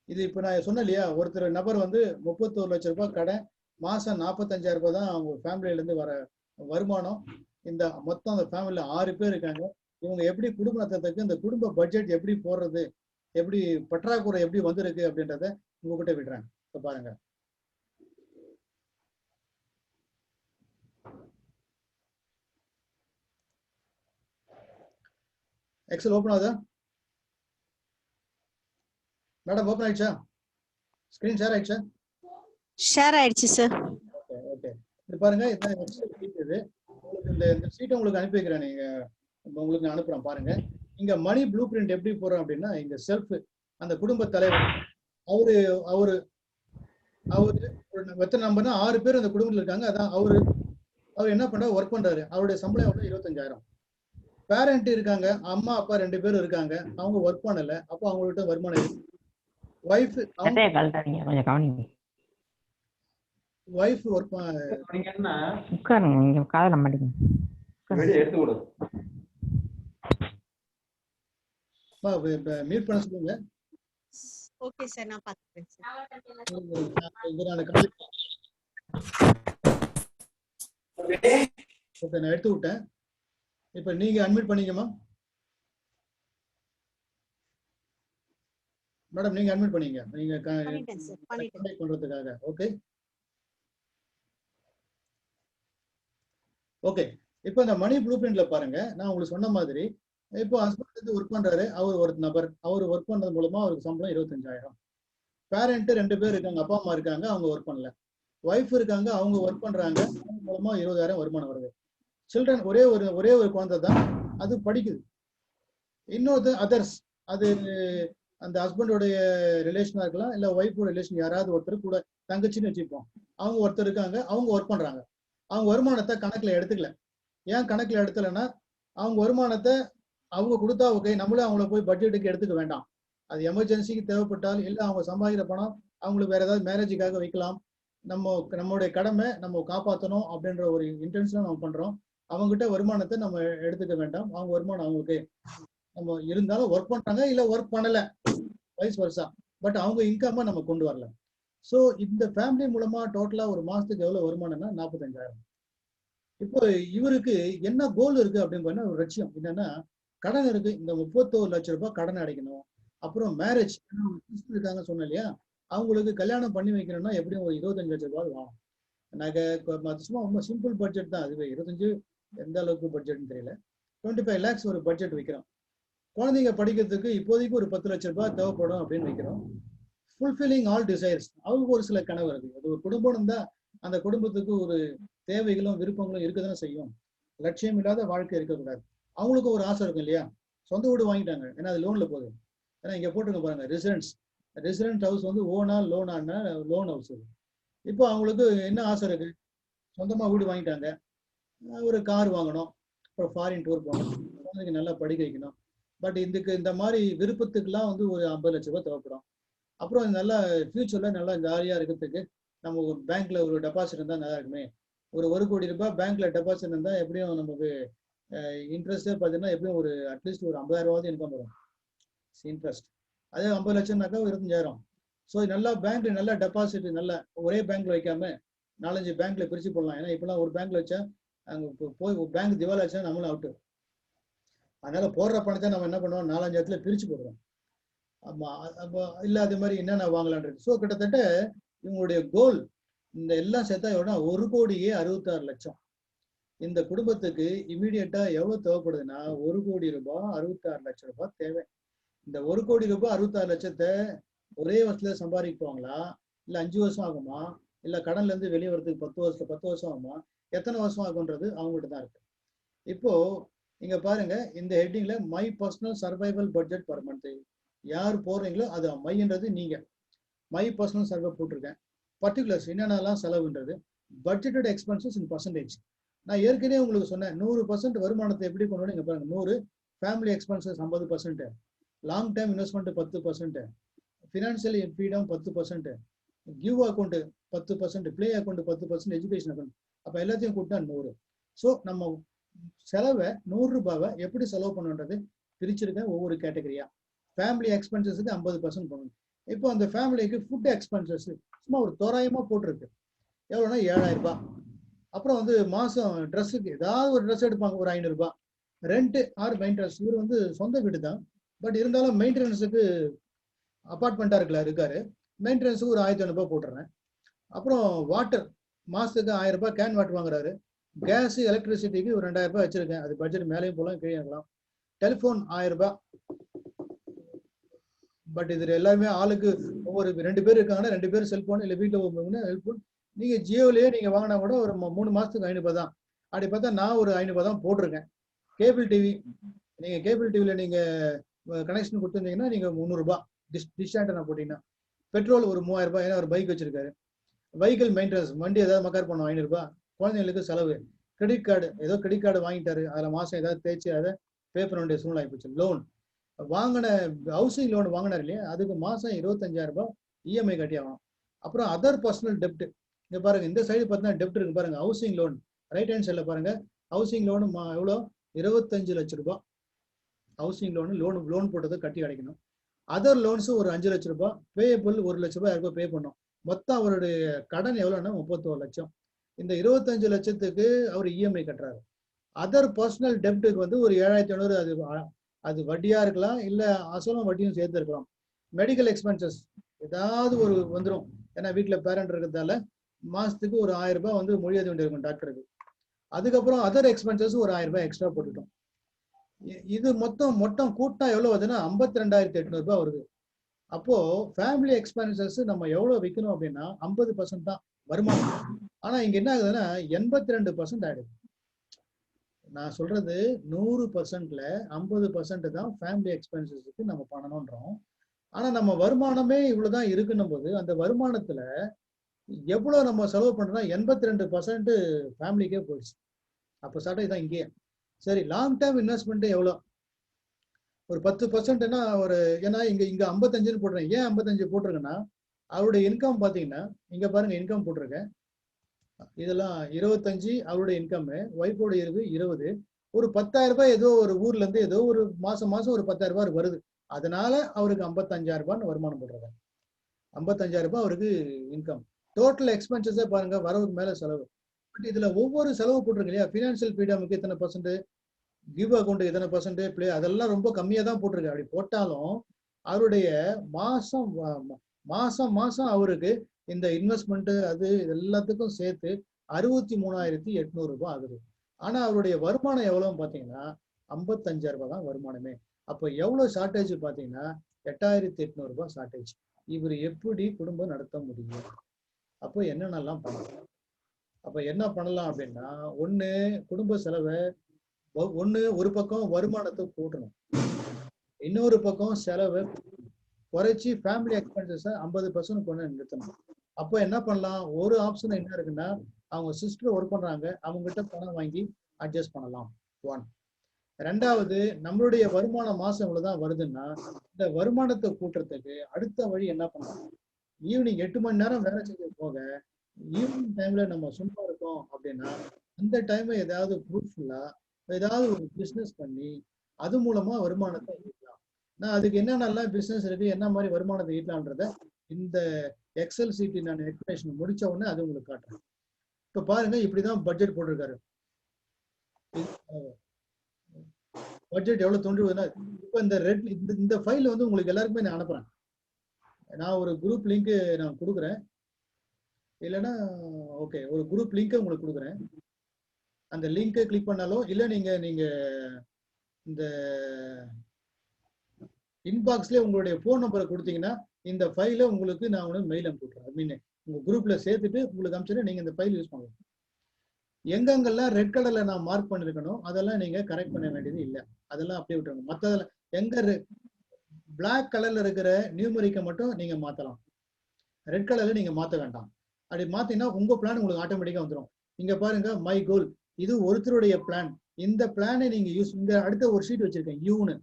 இது இப்போ நான் சொன்னேன் இல்லையா, ஒருத்தர் நபர் வந்து 31 லட்சம் ரூபாய் கடன், மாசம் 45,000 ரூபாய் தான் அவங்க ஃபேமிலியில இருந்து வர வருமானம். இந்த மொத்தம் அந்த ஃபேமிலியில 6 பேர் இருக்காங்க. இவங்க எப்படி குடும்ப நடத்துறதுக்கு இந்த குடும்ப பட்ஜெட் எப்படி போடுறது, எப்படி பற்றாக்குறை எப்படி வந்திருக்கு அப்படின்றத உங்ககிட்ட விடுறேன். இப்போ பாருங்க. எக்ஸல் ஓபன் ஆகுதா மேடம்? ஓபன் ஆயிடுச்சா? ஸ்கிரீன் ஷேர் ஆயிடுச்சா? ஷேர் ஆயிடுச்சு சார். Okay okay. இது பாருங்க, இதுதான் எக்ஸல் ஷீட். இது உங்களுக்கு இந்த ஷீட்டை உங்களுக்கு அனுப்பி வைக்கிறேன். நீங்க உங்களுக்கு நான் அனுப்புறேன் பாருங்க. இங்க மணி ப்ளூ பிரிண்ட் எப்படி போறோம் அப்படின்னா, இங்க செல்ஃப் அந்த குடும்ப தலைவர் அவரு அவரு அவரு எத்தனை நம்பர்னா 6 பேர் அந்த குடும்பத்தில் இருக்காங்க. அதான் அவர் என்ன பண்றாரு, ஒர்க் பண்றாரு. அவருடைய சம்பளம் எவ்வளவு? 25,000. பேரண்ட் இருக்காங்க, அம்மா அப்பா 2 பேரும் இருக்காங்க. அவங்க ஒர்க் பண்ணல, அப்போ அவங்கள்ட்ட வருமானம் இருக்கு. வைஃப் வைஃப் ஒர்க் உட்காருங்க, காதல மாட்டீங்க. மியூட் பண்ண சொல்லுங்க. ஓகே சார், நான் பாத்துக்கிறேன் சார். ஓகே, நான் எடுத்து விட்டேன். இப்ப நீங்க அட்மிட் பண்ணிக்கமா மேடம், நீங்க அட்மிட் பண்ணீங்க, நீங்க பண்ணிட்டேன் சார், பண்ணிட்டேன். contact பண்றதுக்காக. Okay okay. இப்போ இந்த மணி ப்ளூ பிரிண்ட்ல பாருங்க, நான் உங்களுக்கு சொன்ன மாதிரி இப்போ ஹஸ்பண்ட் வந்து ஒர்க் பண்றாரு, அவர் ஒரு நபர், அவர் ஒர்க் பண்றது மூலமா அவருக்கு சம்பளம் 25,000. பேரண்ட் 2 பேர் இருக்காங்க, அப்பா அம்மா இருக்காங்க, அவங்க ஒர்க் பண்ணல. ஒய்ஃப் இருக்காங்க, அவங்க ஒர்க் பண்றாங்க, அவங்க மூலமா 20,000 வருமானம் வருது. சில்ட்ரன் ஒரே ஒரு குழந்தை தான், அது படிக்குது. இன்னொரு அதர்ஸ், அது அந்த ஹஸ்பண்டோடைய ரிலேஷனா இருக்கலாம், இல்ல ஒய்ஃபோட ரிலேஷன் யாராவது ஒருத்தர் கூட, தங்கச்சின்னு வச்சுப்போம், அவங்க ஒருத்தர் இருக்காங்க, அவங்க ஒர்க் பண்றாங்க. அவங்க வருமானத்தை கணக்குல எடுத்துக்கல. ஏன் கணக்குல எடுத்துலன்னா, அவங்க வருமானத்தை அவங்க கொடுத்தா ஓகே, நம்மளே அவங்கள போய் பட்ஜெட்டுக்கு எடுத்துக்க வேண்டாம். அது எமர்ஜென்சிக்கு தேவைப்பட்டால், இல்லை அவங்க சம்பாதிக்கிற பணம் அவங்களுக்கு வேற ஏதாவது மேரேஜுக்காக வைக்கலாம், நம்மளுடைய கடமை நம்ம காப்பாற்றணும் அப்படின்ற ஒரு இன்டென்ஷன் நம்ம பண்றோம். அவங்ககிட்ட வருமானத்தை நம்ம எடுத்துக்க வேண்டாம், அவங்க வருமானம் அவங்களுக்கு நம்ம இருந்தாலும் ஒர்க் பண்றாங்க, இல்ல ஒர்க் பண்ணல, வைஸ் வருஷா, பட் அவங்க இன்கம்மை நம்ம கொண்டு வரல. ஸோ இந்த ஃபேமிலி மூலமா டோட்டலா ஒரு மாசத்துக்கு எவ்வளவு வருமானம்னா 45,000. இப்போ இவருக்கு என்ன கோல் இருக்கு அப்படின்னு பார்த்தா, ஒரு லட்சியம் என்னன்னா, கடன் இருக்கு, இந்த 31 லட்சம் ரூபாய் கடன் அடைக்கணும். அப்புறம் மேரேஜ் இருக்காங்க சொன்னேன் இல்லையா, அவங்களுக்கு கல்யாணம் பண்ணி வைக்கணும்னா எப்படியும் ஒரு 25 லட்சம் ரூபாய் வாங்கும். நாங்க சும்மா ரொம்ப சிம்பிள் பட்ஜெட் தான் அதுவே. 25 எந்த அளவுக்கு பட்ஜெட்னு தெரியல. 25 lakhs ஒரு பட்ஜெட் வைக்கிறோம். குழந்தைங்க படிக்கிறதுக்கு இப்போதைக்கு ஒரு 10 லட்சம் ரூபாய் தேவைப்படும் அப்படின்னு வைக்கிறோம். ஃபுல்ஃபில்லிங் ஆல் டிசைர்ஸ், அவங்களுக்கு ஒரு சில கனவு இருக்கு. அது ஒரு குடும்பம் இருந்தா அந்த குடும்பத்துக்கு ஒரு தேவைகளும் விருப்பங்களும் இருக்கதானே செய்யும். லட்சியம் இல்லாத வாழ்க்கை இருக்கக்கூடாது. அவங்களுக்கு ஒரு ஆசை இருக்கும் இல்லையா, சொந்த வீடு வாங்கிட்டாங்க, ஏன்னா அது லோன்ல போகுது. ஏன்னா இங்க போட்டுங்க பாருங்க, ரெசிடென்ட் ஹவுஸ் வந்து லோன் ஹவுஸ். இப்போ அவங்களுக்கு என்ன ஆசை இருக்கு, சொந்தமா வீடு வாங்கிட்டாங்க, ஒரு கார் வாங்கணும், அப்புறம் ஃபாரின் டூர் போகணும், குழந்தைங்க நல்லா படிக்க வைக்கணும். பட் இந்த மாதிரி விருப்பத்துக்குலாம் வந்து ஒரு 50 லட்சம் ரூபாய் தேவைப்படும். அப்புறம் நல்லா ஃபியூச்சர்ல நல்லா ஜாலியா இருக்கிறதுக்கு நம்ம ஒரு பேங்க்ல ஒரு டெபாசிட் இருந்தால் நல்லா இருக்குமே. ஒரு கோடி ரூபாய் பேங்க்ல டெபாசிட் இருந்தால் எப்படியும் நமக்கு இன்ட்ரெஸ்டே பார்த்தீங்கன்னா எப்படியும் ஒரு அட்லீஸ்ட் ஒரு 50,000 ரூபாய் இன்கம் வரும் இன்ட்ரெஸ்ட். அதே 50 லட்சம்னாக்கா 25,000. ஸோ நல்லா பேங்க்ல நல்லா டெபாசிட் நல்லா ஒரே பேங்க்ல வைக்காம 4-5 பேங்க்ல பிரிச்சு போடலாம். ஏன்னா இப்பெல்லாம் ஒரு பேங்க்ல வச்சா அங்கே போய் பேங்க் திவால் ஆச்சா நம்மளும் அவுட்டு. அதனால போடுற பணத்தை நம்ம என்ன பண்ணுவோம், 4-5 இடத்துல பிரிச்சு போடுறோம். ஆமா, அப்போ இல்லை அது மாதிரி என்னென்ன வாங்கலான்றது. ஸோ கிட்டத்தட்ட இவங்களுடைய கோல் இந்த எல்லாம் சேர்த்தா எவ்வளோ, 1,66,00,000. இந்த குடும்பத்துக்கு இமீடியட்டா எவ்வளவு தேவைப்படுதுன்னா 1,00,00,000 ரூபாய், 66,00,000 ரூபாய் தேவை. இந்த 1,00,00,000 ரூபாய் 66,00,000 ஒரே வருஷத்துல சம்பாதிக்குவாங்களா, இல்ல 5 வருஷம் ஆகுமா, இல்ல கடன்ல இருந்து வெளியே வரதுக்கு 10 வருஷம் ஆகுமா, எத்தனை வருஷம் ஆகுன்றது அவங்ககிட்ட தான் இருக்கு. இப்போ இங்க பாருங்க, இந்த ஹெட்டிங்ல my personal survival budget per month யார் போடுறீங்களோ அது மைன்றது நீங்க. மை பர்சனல் சர்வே போட்டிருக்கேன். பர்டிகுலர்ஸ் என்னென்னலாம் செலவுன்றது, பட்ஜெட்டட் எக்ஸ்பென்சஸ் இன் பர்சன்டேஜ். நான் ஏற்கனவே உங்களுக்கு சொன்னேன் 100% வருமானத்தை எப்படி கொண்டு வந்து இங்க பாருங்க, 100 family expenses 50%, long time investment 10%, financial freedom 10%, give account 10%, play account 10%, education account. அப்ப எல்லாத்தையும் கூட்டினா 100. ஸோ நம்ம செலவை 100 ரூபாவை எப்படி செலவு பண்ணுன்றது பிரிச்சிருக்கேன் ஒவ்வொரு கேட்டகரியா. ஃபேமிலி எக்ஸ்பென்சஸுக்கு 50% பண்ணணும். இப்போ அந்த ஃபேமிலிக்கு ஃபுட் எக்ஸ்பென்சஸ் சும்மா ஒரு தோராயமா போட்டிருக்கு. எவ்வளோனா 7,000 ரூபாய். அப்புறம் வந்து மாசம் ட்ரெஸ்ஸுக்கு ஏதாவது ஒரு ட்ரெஸ் எடுப்பாங்க ஒரு 500 ரூபாய். ரெண்ட் ஆர் மெயின்டெனன்ஸ், இவர் வந்து சொந்த வீடு தான், பட் இருந்தாலும் மெயின்டெனன்ஸுக்கு அப்பார்ட்மெண்ட்டாக இருக்காரு, மெயின்டெனன்ஸுக்கு ஒரு 1,500 ரூபாய் போட்டுறேன். அப்புறம் வாட்டர் மாசத்துக்கு 1000 ரூபாய் கேன் வாட்டர் வாங்குறாரு. கேஸ் எலக்ட்ரிசிட்டிக்கு ஒரு 2,000 ரூபாய் வச்சிருக்கேன், அது பட்ஜெட் மேலேயும் போகலாம் கீழே இருக்கலாம். டெலிஃபோன் 1000 ரூபாய். பட் இது எல்லாமே ஆளுக்கு ஒவ்வொரு 2 பேர் இருக்காங்கன்னா 2 பேர் செல்போன், இல்லை வீட்டில் ஹெல்ப்ஃபோன். நீங்க ஜியோலயே நீங்க வாங்கினா கூட ஒரு 3 மாசத்துக்கு 500 ரூபாய் தான். அப்படி பார்த்தா நான் ஒரு 500 ரூபாய் தான் போட்டிருக்கேன். கேபிள் டிவி, நீங்க கேபிள் டிவில நீங்க கனெக்ஷன் கொடுத்துருந்தீங்கன்னா நீங்க 300 ரூபாய். டிஷ் ஆண்டனா போட்டீங்கன்னா. பெட்ரோல் ஒரு 3,000 ரூபாய், ஏன்னா ஒரு பைக் வச்சிருக்காரு. வெஹிக்கிள் மெயின்டெனன்ஸ், வண்டி ஏதாவது மக்கார் பண்ணும் 500 ரூபாய். குழந்தைங்களுக்கு செலவு. கிரெடிட் கார்டு, ஏதோ கிரெடிட் கார்டு வாங்கிட்டாரு, அதில் மாசம் ஏதாவது தேய்ச்சி அதை பே பண்ண வேண்டிய சூழ்நிலை ஆகிப்போச்சு. லோன் வாங்கின ஹவுசிங் லோன் வாங்கினார் இல்லையா, அதுக்கு மாசம் 25,000 ரூபாய் இஎம்ஐ கட்டி ஆகணும். அப்புறம் அதர் பர்சனல் டெப்ட், இங்க பாருங்க இந்த சைடு பார்த்தீங்கன்னா டெப்ட் இருக்கு பாருங்க. ஹவுசிங் லோன் ரைட் ஹேண்ட் சைட்ல பாருங்க, ஹவுசிங் லோனு எவ்வளோ, 25 லட்சம் ரூபாய் ஹவுசிங் லோன் போட்டதை கட்டி அடைக்கணும். அதர் லோன்ஸ் ஒரு 5 லட்சம் ரூபாய், பேயபிள் 1 லட்ச ரூபாய் யாருக்கோ பே பண்ணும். மொத்தம் அவருடைய கடன் எவ்வளோன்னா 31 லட்சம். இந்த 25 லட்சத்துக்கு அவர் இஎம்ஐ கட்டுறாரு. அதர் பர்சனல் டெப்ட்டுக்கு வந்து ஒரு 7,500 அது வட்டியா இருக்கலாம், இல்ல அசலும் வட்டியும் சேர்த்து இருக்கலாம். மெடிக்கல் எக்ஸ்பென்சஸ் ஏதாவது ஒரு வந்துடும், ஏன்னா வீட்டுல பேரண்ட் இருக்கிறதால மாசத்துக்கு ஒரு 1000 ரூபாய் வந்து மொழி எழுத வேண்டியிருக்கும் டாக்டருக்கு. அதுக்கப்புறம் அதர் எக்ஸ்பென்சஸ் ஒரு 1000 ரூபாய் எக்ஸ்ட்ரா போட்டுட்டோம். இது மொத்தம் கூட்டா எவ்வளவு வருதுன்னா 52,800 ரூபாய் வருது. அப்போ ஃபேமிலி எக்ஸ்பென்சஸ் நம்ம எவ்வளவு வைக்கணும் அப்படின்னா 50% தான் வருமானம். ஆனா இங்க என்ன ஆகுதுன்னா 82% ஆயிடுது. நான் சொல்றது 100%ல 50% தான் ஃபேமிலி எக்ஸ்பென்சஸுக்கு நம்ம பண்ணணும்ன்றோம். ஆனா நம்ம வருமானமே இவ்வளவுதான் இருக்குன்னும் போது அந்த வருமானத்துல எவ்வளவு நம்ம செலவு பண்றோம்னா 82% ஃபேமிலிக்கே போயிடுச்சு. அப்போ சாட்டை தான் இங்கேயே. சரி, லாங் டேர்ம் இன்வெஸ்ட்மெண்ட் எவ்வளோ? ஒரு 10%னா ஏன்னா இங்க 55 போட்டுருக்கேன். ஏன் 55 போட்டிருக்கேன்னா அவருடைய இன்கம் பாத்தீங்கன்னா இங்க பாருங்க, இன்கம் போட்டிருக்கேன். இதெல்லாம் 25 அவருடைய இன்கம், ஒய்ஃபோட 20. ஒரு 10,000 ரூபாய் ஏதோ ஒரு ஊர்ல இருந்து ஏதோ ஒரு மாசம் ஒரு 10,000 ரூபாய் வருது. அதனால அவருக்கு 55,000 ரூபாய் வருமானம் போட்டிருக்காரு. 55,000 ரூபாய் அவருக்கு இன்கம். டோட்டல் எக்ஸ்பென்சஸே பாருங்க, வரவுக்கு மேல செலவு. பட் இதுல ஒவ்வொரு செலவு போட்டிருக்கு இல்லையா, ஃபினான்சியல் ஃப்ரீடமுக்கு இத்தனை %, கிவ் அக்கௌண்ட் இத்தனை %, பிளே அதெல்லாம் ரொம்ப கம்மியா தான் போட்டிருக்கு. அப்படி போட்டாலும் அவருடைய மாசம் அவருக்கு இந்த இன்வெஸ்ட்மெண்ட் அது எல்லாத்துக்கும் சேர்த்து 63,800 ரூபாய் ஆகுது. ஆனா அவருடைய வருமானம் எவ்வளவுன்னு பாத்தீங்கன்னா 55,000 ரூபாய் தான் வருமானமே. அப்போ எவ்வளவு ஷார்டேஜ் பாத்தீங்கன்னா 8,800 ரூபாய் ஷார்டேஜ். இவர் எப்படி குடும்பம் நடத்த முடியும்? அப்போ என்னென்னலாம் பண்ணலாம்? அப்ப என்ன பண்ணலாம் அப்படின்னா, குடும்ப செலவை ஒரு பக்கம் வருமானத்தை கூட்டணும், இன்னொரு பக்கம் செலவை குறைச்சி ஃபேமிலி எக்ஸ்பென்சஸை 50% கொண்டு நிறுத்தணும். அப்போ என்ன பண்ணலாம்? ஒரு ஆப்ஷன் என்ன இருக்குன்னா, அவங்க சிஸ்டர் ஒர்க் பண்றாங்க, அவங்க கிட்ட பணம் வாங்கி அட்ஜஸ்ட் பண்ணலாம். 1. 2வது, நம்மளுடைய வருமானம் மாசம் இவ்வளவுதான் வருதுன்னா இந்த வருமானத்தை கூட்டுறதுக்கு அடுத்த வழி என்ன பண்ணலாம்? ஈவினிங் 8 மணி நேரம் வேலை செஞ்சு போக ஈவினிங் டைம்ல நம்ம சும்மா இருக்கோம் அப்படின்னா அந்த டைம்ல ஏதாவது ப்ரூஃப்ஃபுல்லா ஏதாவது ஒரு பிசினஸ் பண்ணி அது மூலமா வருமானத்தை ஈட்டலாம். நான் அதுக்கு என்னென்னலாம் பிசினஸ் இருக்கு, என்ன மாதிரி வருமானத்தை ஈட்டலான்றத இந்த எக்ஸல் சீட் நான் எக்ஸ்பிளேஷன் முடிச்ச உடனே அது உங்களுக்கு காட்டுறேன். இப்ப பாருங்க, இப்படிதான் பட்ஜெட் போட்டிருக்காரு. பட்ஜெட் எவ்வளவு தோன்றுவதுன்னா, இப்ப இந்த ஃபைல் வந்து உங்களுக்கு எல்லாருக்குமே நான் அனுப்புறேன். நான் ஒரு குரூப் லிங்க் நான் கொடுக்குறேன், இல்லைன்னா ஓகே ஒரு குரூப் லிங்க் உங்களுக்கு கொடுக்குறேன். அந்த லிங்கை கிளிக் பண்ணாலும் இல்லை நீங்க இந்த இன்பாக்ஸ்ல உங்களுடைய போன் நம்பரை கொடுத்தீங்கன்னா இந்த ஃபைலை உங்களுக்கு நான் மெயில் அனுப்பிவிட்றேன். மீன் உங்க குரூப்ல சேர்த்துட்டு உங்களுக்கு அனுப்பிச்சுட்டு நீங்க இந்த ஃபைல் யூஸ் பண்ணலாம். எங்கெங்கெல்லாம் ரெட் கலர்ல நான் மார்க் பண்ணிருக்கணும் அதெல்லாம் நீங்க கரெக்ட் பண்ண வேண்டியது இல்லை, அதெல்லாம் அப்படியே விட்டுருங்க. மற்றதெல்லாம் எங்க பிளாக் கலர்ல இருக்கிற நியூமரிக்கை மட்டும் நீங்க மாத்தலாம், ரெட் கலர்ல நீங்க மாத்த வேண்டாம். அப்படி மாத்தீங்கன்னா உங்க பிளான் உங்களுக்கு ஆட்டோமேட்டிக்கா வந்துடும். இங்க பாருங்க, மை கோல், இது ஒருத்தருடைய பிளான். இந்த பிளானை நீங்க யூஸ், இங்க அடுத்த ஒரு ஷீட் வச்சிருக்கேன் யூன்னு,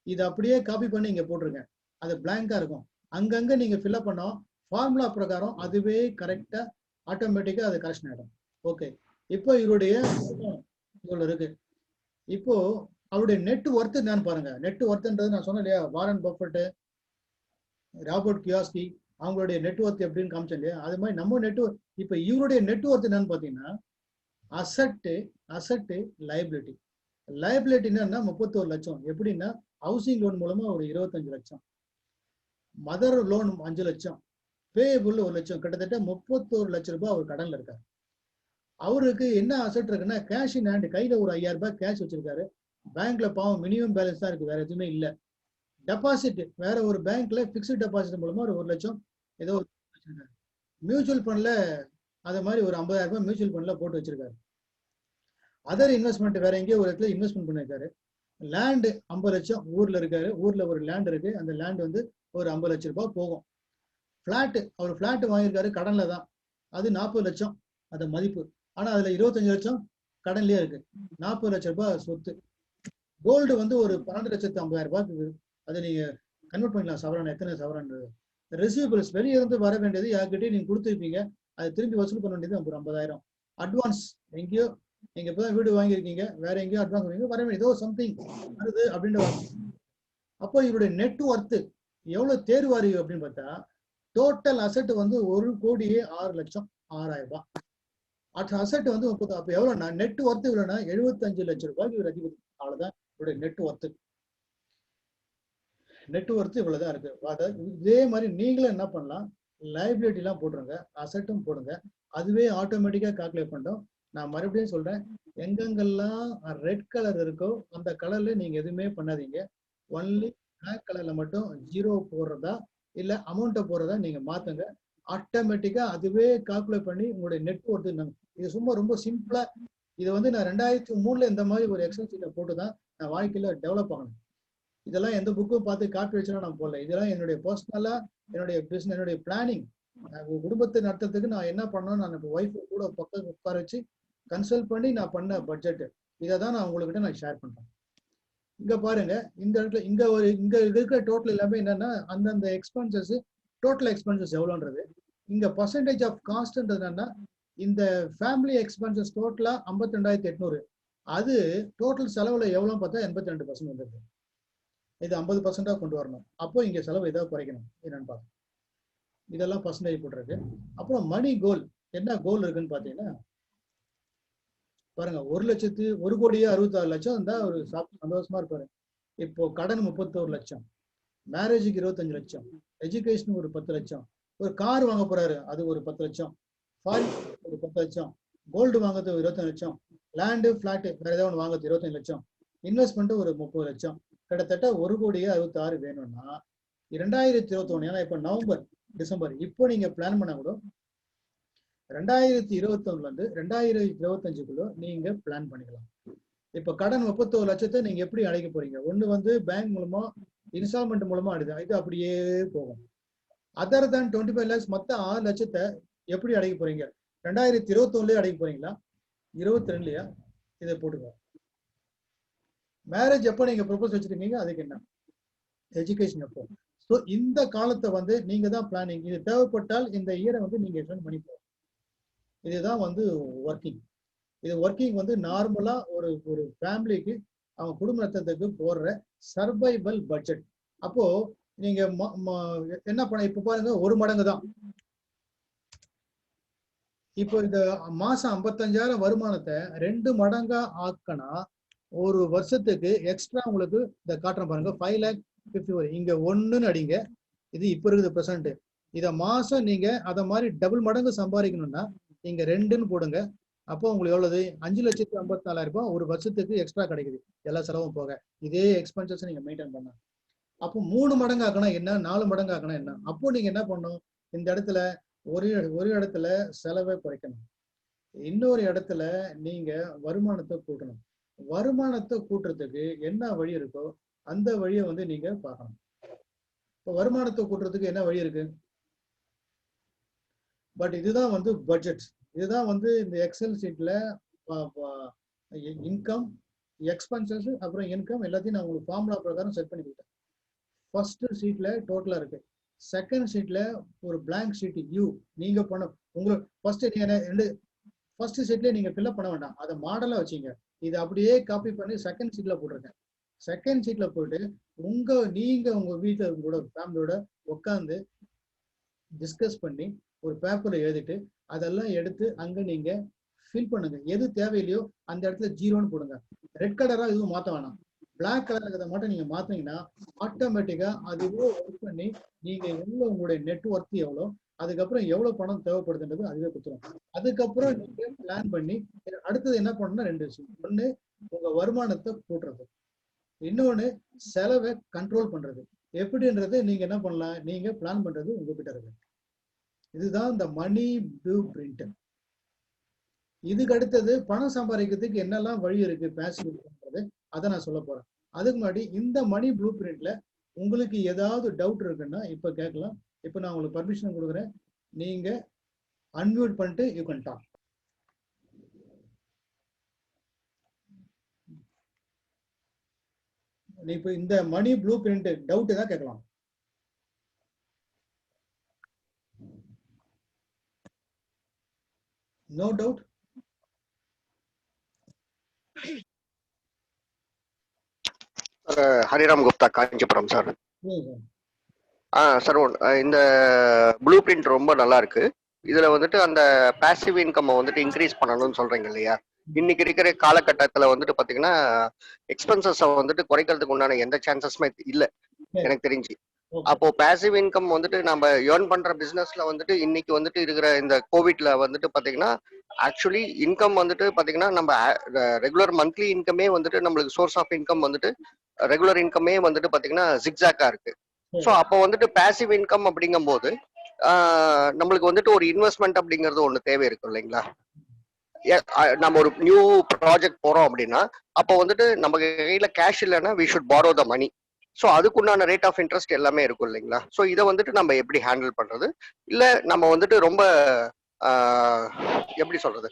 இது அப்படியே காப்பி பண்ணி இங்க போட்டிருக்கேன். அது பிளாங்கா இருக்கும், அங்கங்க நீங்க ஃபில்அப் பண்ணோம் ஃபார்முலா பிரகாரம் அதுவே கரெக்டா ஆட்டோமேட்டிக்கா அது கரெக்ஷன் ஆயிடும். ஓகே, இப்போ இவருடைய இவ்வளவு இருக்கு. இப்போ அவருடைய நெட் ஒர்த் என்னன்னு பாருங்க. நெட் ஒர்த்ன்றது நான் சொன்னேன் இல்லையா, வாரன் பஃபெட், ராபர்ட் கியோஸ்கி அவங்களுடைய நெட் ஒர்த் எப்படின்னு காமிச்சேன் இல்லையா, அது மாதிரி நம்ம நெட் ஒர்த். இப்போ இவருடைய நெட் ஒர்த் என்னன்னு பாத்தீங்கன்னா அசட்டு லைபிலிட்டி. லைபிலிட்டி என்னன்னா 31 லட்சம். எப்படின்னா ஹவுசிங் லோன் மூலமா ஒரு 25 லட்சம், மதர் லோன் 5 லட்சம், பேபிள் 1 லட்சம், கிட்டத்தட்ட 31 லட்சம் ரூபாய் அவர் கடன்ல இருக்காரு. அவருக்கு என்ன அசட் இருக்குன்னா கேஷ் இன் ஹேண்ட், கையில ஒரு 5,000 ரூபாய் கேஷ் வச்சிருக்காரு. பேங்க்ல பாவம் மினிமம் பேலன்ஸ் தான் இருக்கு, வேற எதுவுமே இல்லை. டெபாசிட் வேற ஒரு பேங்க்ல பிக்ஸ்ட் டெபாசிட் மூலமா ஒரு 1 லட்சம் ஏதோ வச்சிருக்காரு. மியூச்சுவல் ஃபண்ட்ல அது மாதிரி ஒரு 50,000 ரூபாய் மியூச்சுவல் ஃபண்ட்ல போட்டு வச்சிருக்காரு. அதர் இன்வெஸ்ட்மெண்ட் வேற எங்கேயோ ஒரு இடத்துல இன்வெஸ்ட்மெண்ட் பண்ணிருக்காரு. லேண்டு 50 லட்சம் ஊர்ல இருக்காரு, ஊர்ல ஒரு லேண்ட் இருக்கு, அந்த லேண்ட் வந்து ஒரு 50 லட்சம் ரூபாய் போகும். பிளாட், அவர் பிளாட் வாங்கியிருக்காரு கடன்ல தான், அது 40 லட்சம் அது மதிப்பு. ஆனா அதுல 25 லட்சம் கடன்லயே இருக்கு, 40 லட்சம் ரூபாய் சொத்து. கோல்டு வந்து ஒரு 12,50,000 ரூபாய்க்கு, அதை நீங்க கன்வெர்ட் பண்ணலாம் சவரன், எத்தனை சவரன்றது. ரிசீவபிள்ஸ் வெளியே இருந்து வர வேண்டியது யார்கிட்டயும் நீங்க கொடுத்துருப்பீங்க, அது திரும்பி வசூல் பண்ண வேண்டியது ஒரு 50,000. அட்வான்ஸ் எங்கேயோ நீங்க இப்பதான் வீடு வாங்கியிருக்கீங்க, வேற எங்கேயோ அட்வான்ஸ் வாங்க வர வேண்டியது, ஏதோ சம்திங் வருது அப்படின்னு. அப்போ இவருடைய நெட் ஒர்த்து எவ்வளவு தேர்வாரி அப்படின்னு பார்த்தா டோட்டல் அசட் வந்து 1,06,00,000 6,000 ரூபாய். அசெட் வந்து 30. அப்ப எவ்வளவுனா நெட் ஒர்த் இவ்வளவுனா 75 லட்சம் ரூபாய்க்கு இவர் அதிபதி. அவ்வளவுதான் இவருடைய நெட் ஒர்த்து. நெட் ஒர்த் இவ்வளவுதான் இருக்கு. அதாவது இதே மாதிரி நீங்களும் என்ன பண்ணலாம், லைபிலிட்டி எல்லாம் போட்டுருங்க, அசெட்டும் போடுங்க. அதுவே ஆட்டோமேட்டிக்கா கால்குலேட் பண்ணிட்டோம். நான் மறுபடியும் சொல்றேன், எங்கெங்கெல்லாம் ரெட் கலர் இருக்கோ அந்த கலர்ல நீங்க எதுவுமே பண்ணாதீங்க. ஒன்லி பிளாக் கலர்ல மட்டும் 0 போடுறதா இல்ல அமௌண்ட்டை போடுறதா நீங்க மாத்துங்க. ஆட்டோமேட்டிக்கா அதுவே கால்குலேட் பண்ணி உங்களுடைய நெட் ஒர்த். இது சும்மா ரொம்ப சிம்பிளா. இது வந்து நான் 2003ல இந்த மாதிரி ஒரு எக்ஸல் சீட்டை போட்டுதான் நான் வாழ்க்கையில டெவலப் ஆகணும். இதெல்லாம் எந்த புக்கும் பார்த்து காப்பி வச்சுலாம் நான் போடல. இதெல்லாம் என்னுடைய பர்சனலா என்னுடைய பிசினஸ், என்னுடைய பிளானிங். குடும்பத்தை நடத்துறதுக்கு நான் என்ன பண்ணணும், நான் இப்போ ஒய்ஃப் கூட பக்கம் உட்கார வச்சு கன்சல்ட் பண்ணி நான் பண்ண பட்ஜெட். இதை தான் நான் உங்ககிட்ட நான் ஷேர் பண்றேன். இங்க பாருங்க, இந்த இடத்துல இங்க இருக்கிற டோட்டல் எல்லாமே என்னன்னா அந்தந்த எக்ஸ்பென்சஸ், டோட்டல் எக்ஸ்பென்சஸ் எவ்வளோன்றது. இங்க பர்சன்டேஜ் ஆஃப் காஸ்ட்ன்றது என்னன்னா, இந்த ஃபேமிலி எக்ஸ்பென்சஸ் டோட்டலா 52,800. அது டோட்டல் செலவுல எவ்வளோன்னு பார்த்தா 82% வந்துருக்கு. இது 50%-ஆ கொண்டு வரணும். அப்போ இங்க செலவு ஏதாவது குறைக்கணும் என்னன்னு பார்க்கணும். இதெல்லாம் பர்சன்டேஜ் போட்டிருக்கு. அப்புறம் மணி கோல், என்ன கோல் இருக்குன்னு பாத்தீங்கன்னா பாருங்க, 1,66,00,000 இருந்தா ஒரு சந்தோஷமா இருப்பாரு. இப்போ கடன் 31 லட்சம், மேரேஜுக்கு 25 லட்சம், எஜுகேஷன் ஒரு 10 லட்சம், ஒரு கார் வாங்க போறாரு அது ஒரு 10 லட்சம், ஃபாரின் ஒரு 10 லட்சம், கோல்டு வாங்குறது 25 லட்சம், லேண்டு பிளாட் வேற ஏதாவது ஒன்று வாங்குறது 25 லட்சம், இன்வெஸ்ட்மெண்ட் ஒரு 30 லட்சம், கிட்டத்தட்ட 1,66,00,000 வேணும்னா 2021, ஏன்னா இப்ப நவம்பர் டிசம்பர் இப்போ நீங்க பிளான் பண்ண கூட 2021 இருந்து 2025 நீங்க பிளான் பண்ணிக்கலாம். இப்ப கடன் 31 லட்சத்தை நீங்க எப்படி அடைக்க போறீங்க? ஒண்ணு வந்து பேங்க் மூலமா இன்ஸ்டால்மெண்ட் மூலமா அடைது, இது அப்படியே போகும். அதர் தேன் 25 lakhs மொத்த 6 லட்சத்தை எப்படி அடைக்க போறீங்க? 2021 அடைக்க போறீங்களா, 22லயா? இதை போட்டுக்கோ. மேரேஜ் எப்போ நீங்க ப்ரொபோஸ் வச்சிருக்கீங்க, அதுக்கு என்ன? எஜுகேஷன் எப்போ? ஸோ இந்த காலத்தை வந்து நீங்க தான் பிளானிங். இது தேவைப்பட்டால் இந்த இயரை வந்து நீங்க எக்ஸ்டெண்ட் பண்ணி போகலாம். இதுதான் வந்து ஒர்க்கிங். இது ஒர்க்கிங் வந்து நார்மலா ஒரு ஃபேமிலிக்கு அவங்க குடும்ப நடத்துறதுக்கு போடுற சர்வைவல் பட்ஜெட். அப்போ நீங்க என்ன பண்ண, இப்ப பாருங்க 1 மடங்கு தான். இப்போ இந்த மாசம் 55,000 வருமானத்தை 2 மடங்கா ஆக்கனா ஒரு வருஷத்துக்கு எக்ஸ்ட்ரா உங்களுக்கு இந்த காட்டுறேன் பாருங்க, 5,50,000 இங்க 1ன்னு அடிங்க. இது இப்ப இருக்குது பிரசன்ட். இத மாசம் நீங்க அத மாதிரி டபுள் மடங்கு சம்பாதிக்கணும்னா நீங்க 2ன்னு போடுங்க. அப்போ உங்களுக்கு எவ்வளவு? 5,54,000 ஒரு வருஷத்துக்கு எக்ஸ்ட்ரா கிடைக்குது, எல்லா செலவும் போக. இதே எக்ஸ்பென்சஸ் நீங்க மெயின்டைன் பண்ண. அப்போ 3 மடங்கு ஆக்கணும் என்ன, 4 மடங்கு ஆக்கணும் என்ன? அப்போ நீங்க என்ன பண்ணணும், இந்த இடத்துல ஒரு இடத்துல செலவை குறைக்கணும், இன்னொரு இடத்துல நீங்க வருமானத்தை கூட்டணும். வருமானத்தை கூட்டுறதுக்கு என்ன வழி இருக்கோ அந்த வழியை வந்து நீங்க பார்க்கணும். இப்போ வருமானத்தை கூட்டுறதுக்கு என்ன வழி இருக்கு? பட் இதுதான் வந்து பட்ஜெட். இதுதான் வந்து இந்த எக்ஸல் ஷீட்ல இன்கம், எக்ஸ்பென்சஸ், அப்புறம் இன்கம் எல்லாத்தையும் நான் உங்களுக்கு ஃபார்முலா பிரகாரம் செட் பண்ணி கொடுத்தேன். ஃபர்ஸ்ட் ஷீட்ல டோட்டலா இருக்கு, செகண்ட் ஷீட்ல ஒரு பிளாங்க் ஷீட் யூ நீங்க பண்ண. உங்களுக்கு ஃபர்ஸ்ட் ஷீட்ல நீங்க ஃபில்அப் பண்ண வேண்டாம், அதை மாடலா வச்சீங்க. இதை அப்படியே காப்பி பண்ணி செகண்ட் ஷீட்ல போட்டிருக்கேன். செகண்ட் ஷீட்ல போயிட்டு நீங்க உங்க வீட்டுல உங்களோட ஃபேமிலியோட உட்காந்து டிஸ்கஸ் பண்ணி ஒரு பேப்பர்ல எழுதிட்டு அதெல்லாம் எடுத்து அங்க நீங்க ஃபில் பண்ணுங்க. எது தேவையில்லையோ அந்த இடத்துல 0ன்னு போடுங்க. ரெட் கலரா எதுவும் மாத்த வேணாம், பிளாக் கலர் இருக்கிறத மட்டும் நீங்க மாத்தீங்கன்னா ஆட்டோமேட்டிக்கா அதுவே ஒர்க் பண்ணி நீங்க எவ்வளவு உங்களுடைய நெட் ஒர்த் எவ்வளோ, அதுக்கப்புறம் எவ்வளவு பணம் தேவைப்படுதுன்றது அதுவே கொடுத்துரும். அதுக்கப்புறம் நீங்க பிளான் பண்ணி அடுத்தது என்ன பண்ணணும்னா 2 விஷயம். ஒண்ணு உங்க வருமானத்தை கூட்டுறது, இன்னொன்னு செலவை கண்ட்ரோல் பண்றது. எப்படின்றது நீங்க என்ன பண்ணலாம், நீங்க பிளான் பண்றது உங்ககிட்ட இருக்கு. இதுதான் இந்த மணி ப்ளூ பிரிண்ட். இதுக்கு அடுத்தது பணம் சம்பாதிக்கிறதுக்கு என்னெல்லாம் வழி இருக்கு பேசிவ் இன்கம்ன்றது அதை நான் சொல்ல போறேன். அதுக்கு முன்னாடி இந்த மணி ப்ளூ பிரிண்ட்ல உங்களுக்கு ஏதாவது டவுட் இருக்குன்னா இப்ப கேட்கலாம். இப்ப நான் உங்களுக்கு பர்மிஷன் கொடுக்குறேன், நீங்க அன்மியூட் பண்ணிட்டு யூ கேன் டாக். இப்ப இந்த மணி ப்ளூ பிரிண்ட் டவுட் தான் கேட்கலாம். No doubt? Hariram Gupta, Kanchipuram sir. Sir இந்த ப்ளூ பிரிண்ட் ரொம்ப நல்லா இருக்கு. இதுல வந்துட்டு அந்த பாசிவ் இன்கம் வந்துட்டு இன்க்ரீஸ் பண்ணணும்னு சொல்றீங்க இல்லையா? இன்னைக்கு இருக்கிற காலகட்டத்துல வந்துட்டு பாத்தீங்கன்னா எக்ஸ்பென்சஸ் வந்துட்டு குறைக்கிறதுக்கு உண்டான எந்த சான்சஸுமே இல்ல எனக்கு தெரிஞ்சு. அப்போ பாசிவ் இன்கம் வந்துட்டு நம்ம ஏர்ன் பண்ற பிசினஸ்ல வந்துட்டு இன்னைக்கு வந்துட்டு இருக்கிற இந்த கோவிட்ல வந்துட்டு பாத்தீங்கன்னா ஆக்சுவலி இன்கம் வந்துட்டு பாத்தீங்கன்னா நம்ம ரெகுலர் மந்த்லி இன்கமே வந்துட்டு நம்மளுக்கு சோர்ஸ் ஆஃப் இன்கம் வந்துட்டு ரெகுலர் இன்கமே வந்துட்டு பாத்தீங்கன்னா ஜிக்ஸாக்கா இருக்கு. ஸோ அப்போ வந்துட்டு பாசிவ் இன்கம் அப்படிங்கும் போது நம்மளுக்கு வந்துட்டு ஒரு இன்வெஸ்ட்மெண்ட் அப்படிங்கிறது ஒண்ணு தேவை இருக்கும் இல்லைங்களா? நம்ம ஒரு நியூ ப்ராஜெக்ட் போறோம் அப்படின்னா அப்போ வந்துட்டு நம்ம கையில கேஷ் இல்லைன்னா we should borrow the money. So அதுக்குண்டான ரேட் ஆஃப் இன்ட்ரெஸ்ட் எல்லாமே இருக்கும் இல்லைங்களா? ஸோ இதை வந்துட்டு நம்ம எப்படி ஹேண்டில் பண்றது, இல்ல நம்ம வந்துட்டு ரொம்ப எப்படி சொல்றது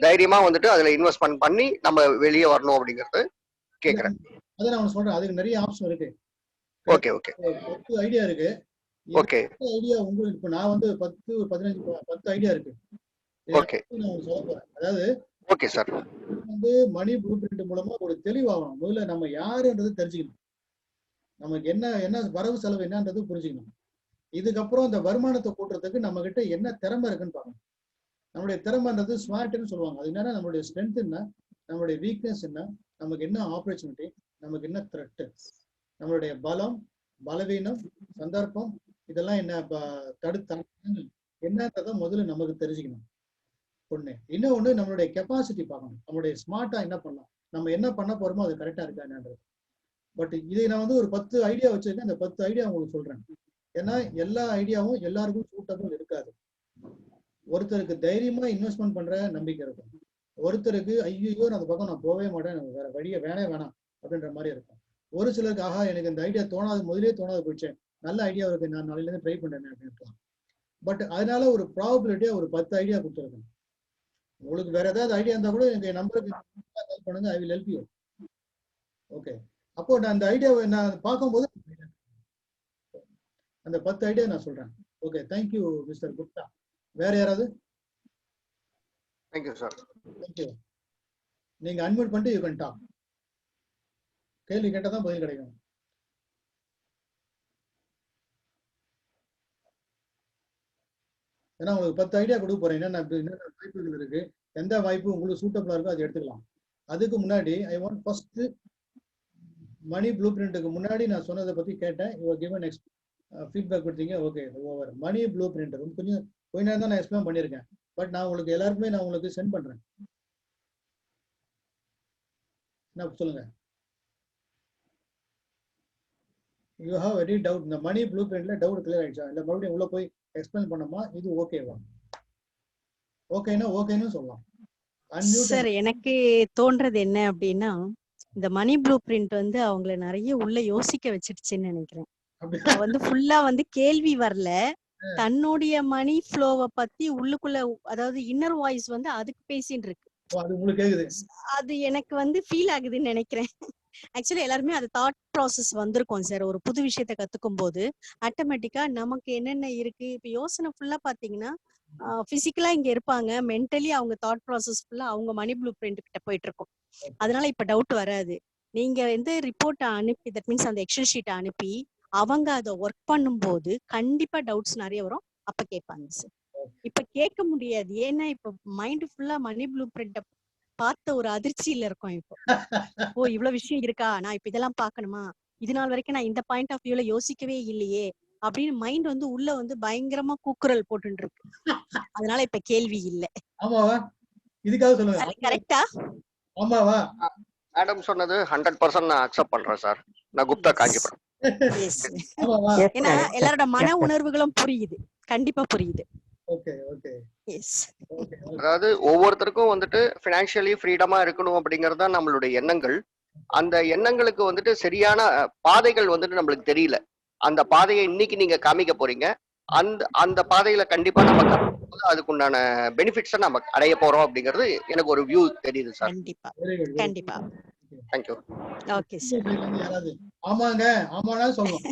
தைரியமா வந்துட்டு அதுல இன்வெஸ்ட்மெண்ட் பண்ணி நம்ம வெளியே வரணும் அப்படிங்கறது கேக்குறேன். அதான் நான் சொல்றேன், அதுக்கு நிறைய ஆப்ஷன் இருக்கு. ஓகே ஓகே 10 ஐடியா இருக்கு. ஓகே ஐடியா உங்களுக்கு இப்ப நான் வந்து 10 ஐடியா இருக்கு. ஓகே நான் சொல்ல போறேன். அதாவது ஓகே சார், வந்து மணி ப்ளூ பிரிண்ட் மூலமா ஒரு தெளிவாகணும். முதல்ல நம்ம யாருன்றது தெரிஞ்சுக்கணும், நமக்கு என்ன வரவு செலவு என்னன்றது புரிஞ்சுக்கணும். இதுக்கப்புறம் இந்த வருமானத்தை கூட்டுறதுக்கு நம்ம கிட்ட என்ன திறமை இருக்குன்னு பார்க்கணும். நம்மளுடைய திறமைன்றது ஸ்மார்ட்னு சொல்லுவாங்க. அது என்னன்னா நம்மளுடைய ஸ்ட்ரென்த் என்ன, நம்மளுடைய வீக்னஸ் என்ன, நமக்கு என்ன ஆப்பர்ச்சுனிட்டி, நமக்கு என்ன த்ரெட், நம்மளுடைய பலம், பலவீனம், சந்தர்ப்பம், இதெல்லாம் என்ன தடுத்த என்னன்றதை முதல்ல நமக்கு தெரிஞ்சுக்கணும். ஒண்ணு. இன்னொன்னு நம்மளுடைய கெப்பாசிட்டி பார்க்கணும். நம்மளுடைய ஸ்மார்ட்டா என்ன பண்ணலாம், நம்ம என்ன பண்ண போறோமோ அது கரெக்டா இருக்கா என்னன்றது. பட் இதை நான் வந்து ஒரு 10 ஐடியா வச்சிருக்கேன். அந்த 10 ஐடியா உங்களுக்கு சொல்றேன். ஏன்னா எல்லா ஐடியாவும் எல்லாருக்கும் சூட்டபிள் இருக்காது. ஒருத்தருக்கு தைரியமா இன்வெஸ்ட்மெண்ட் பண்ற நம்பிக்கை இருக்கும், ஒருத்தருக்கு ஐயோ அந்த பக்கம் நான் போகவே மாட்டேன், வேற வழியை வேணாம் அப்படின்ற மாதிரி இருக்கும். ஒரு சிலருக்கு ஆஹா எனக்கு இந்த ஐடியா முதலே தோணாது போயிடுச்சேன், நல்ல ஐடியா இருக்கு, நான் நாளையில இருந்து ட்ரை பண்றேன் அப்படின்னு. பட் அதனால ஒரு ப்ராபபிலிட்டியா ஒரு 10 ஐடியா கொடுத்துருக்கேன். உங்களுக்கு வேற ஏதாவது ஐடியா இருந்தா கூட எங்க நம்பருக்கு கால் பண்ணுங்க, I will help you. Okay. அப்போ நான் அந்த ஐடியாவை நான் பார்க்கும்போது அந்த 10 ஐடியா நான் சொல்றேன். Okay, thank you mister Gupta. வேற யாராவது? Thank you sir. தேங்க்யூ. நீங்க அன்மியூட் பண்ணிட்டு யூ கேன் டாக். கேள்வி கேட்டா தான் பதில் கிடைக்கும். ஏன்னா உங்களுக்கு 10 ஐடியா கொடுக்க போறேன். என்னென்ன வாய்ப்புகள் இருக்கு, எந்த வாய்ப்பு உங்களுக்கு சூட்டபிளா இருக்கோ அதை எடுத்துக்கலாம். அதுக்கு முன்னாடி ஐ வாண்ட் ஃபர்ஸ்ட் மணி ப்ளூ பிரிண்ட்டுக்கு முன்னாடி நான் சொன்னதை பத்தி கேட்டேன். யுவர் கிவன் ஃபீட்பேக் கொடுத்தீங்க. Okay, over. Money blueprint கொஞ்சம் நேரம் தான் நான் எக்ஸ்பிளைன் பண்ணியிருக்கேன். பட் நான் உங்களுக்கு எல்லாருக்குமே நான் உங்களுக்கு சென்ட் பண்றேன். என்ன சொல்லுங்க, யூ ஹாவ் எனி டவுட்? இந்த மணி ப்ளூ பிரிண்ட்ல டவுட் கிளியர் ஆயிடுச்சா, இல்லை மறுபடியும் உள்ள போய் எக்ஸ்பிளைன் பண்ணமா? இது ஓகேவா? ஓகேன்னா ஓகேன்னு சொல்லலாம். சார் எனக்கு தோன்றது என்ன அப்படின்னா, இந்த மணி ப்ளூ பிரிண்ட் வந்து அவங்கள நிறைய உள்ள யோசிக்க வச்சிருச்சுன்னு நினைக்கிறேன். வந்து ஃபுல்லா வந்து கேள்வி வரல, தன்னுடைய மணி ஃப்ளோவை பத்தி உள்ளுக்குள்ள, அதாவது இன்னர் வாய்ஸ் வந்து அதுக்கு பேசிட்டு இருக்கு. அது எனக்கு வந்து ஃபீல் ஆகுதுன்னு நினைக்கிறேன். ஆக்சுவலி எல்லாருமே அது தாட் ப்ராசஸ் வந்திருக்கோம் சார். ஒரு புது விஷயத்த கத்துக்கும் போது ஆட்டோமேட்டிக்கா நமக்கு என்னென்ன இருக்கு, இப்ப யோசனை ஃபுல்லா பாத்தீங்கன்னா பிசிக்கலா இங்க இருப்பாங்க, மென்டலி அவங்க தாட் ப்ராசஸ் ஃபுல்லா அவங்க மணி ப்ளூ பிரிண்ட் கிட்ட போயிட்டு இருக்கும். அதனால இப்ப டவுட் வராது. நீங்க வந்து ரிப்போர்ட் அனுப்பி, தட் மீன்ஸ் அந்த எக்ஸல் ஷீட் அனுப்பி அவங்க அதை ஒர்க் பண்ணும்போது கண்டிப்பா டவுட்ஸ் நிறைய வரும், அப்ப கேட்பாங்க சார். இப்ப கேட்க முடியாது, ஏன்னா இப்ப மைண்ட் ஃபுல்லா மணி ப்ளூ பிரிண்ட பார்த்த ஒரு அதிர்ச்சியில இருக்கும். இப்போ ஓ இவ்வளவு விஷயம் இருக்கா, நான் இப்ப இதெல்லாம் பாக்கணுமா, இது நாள் வரைக்கும் நான் இந்த பாயிண்ட் ஆஃப் வியூல யோசிக்கவே இல்லையே அப்படின்னு மைண்ட் வந்து உள்ள வந்து பயங்கரமா கூக்குரல் போட்டு இருக்கு. அதனால இப்ப கேள்வி இல்ல. ஆமாவா? இதுக்காக சொல்லுங்க. கரெக்டா? ஆமாவா? மேடம் சொன்னது 100% நான் அக்செப்ட் பண்றேன் சார். நான் குப்தா காஞ்சிபுரம். ஏன்னா எல்லாரோட மன உணர்வுகளும் புரியுது, கண்டிப்பா புரியுது. அதாவது ஒவ்வொருத்தருக்கும் வந்துட்டு பினான்சியலி ஃப்ரீடமா இருக்கணும் அப்படிங்கறது தான் நம்மளுடைய எண்ணங்கள். அந்த எண்ணங்களுக்கு வந்துட்டு சரியான பாதைகள் வந்துட்டு நம்மளுக்கு தெரியல. அந்த பாதையை இன்னைக்கு நீங்க காமிக்க போறீங்க. அந்த பாதையில கண்டிப்பா நம்ம அதுக்குண்டான பெனிஃபிட்ஸை நம்ம அடைய போறோம் அப்படிங்கிறது எனக்கு ஒரு வியூ தெரியுது சார். கண்டிப்பா கண்டிப்பா. தேங்க்யூ. Okay sir. ஆமாங்க, ஆமானா சொல்லணும்.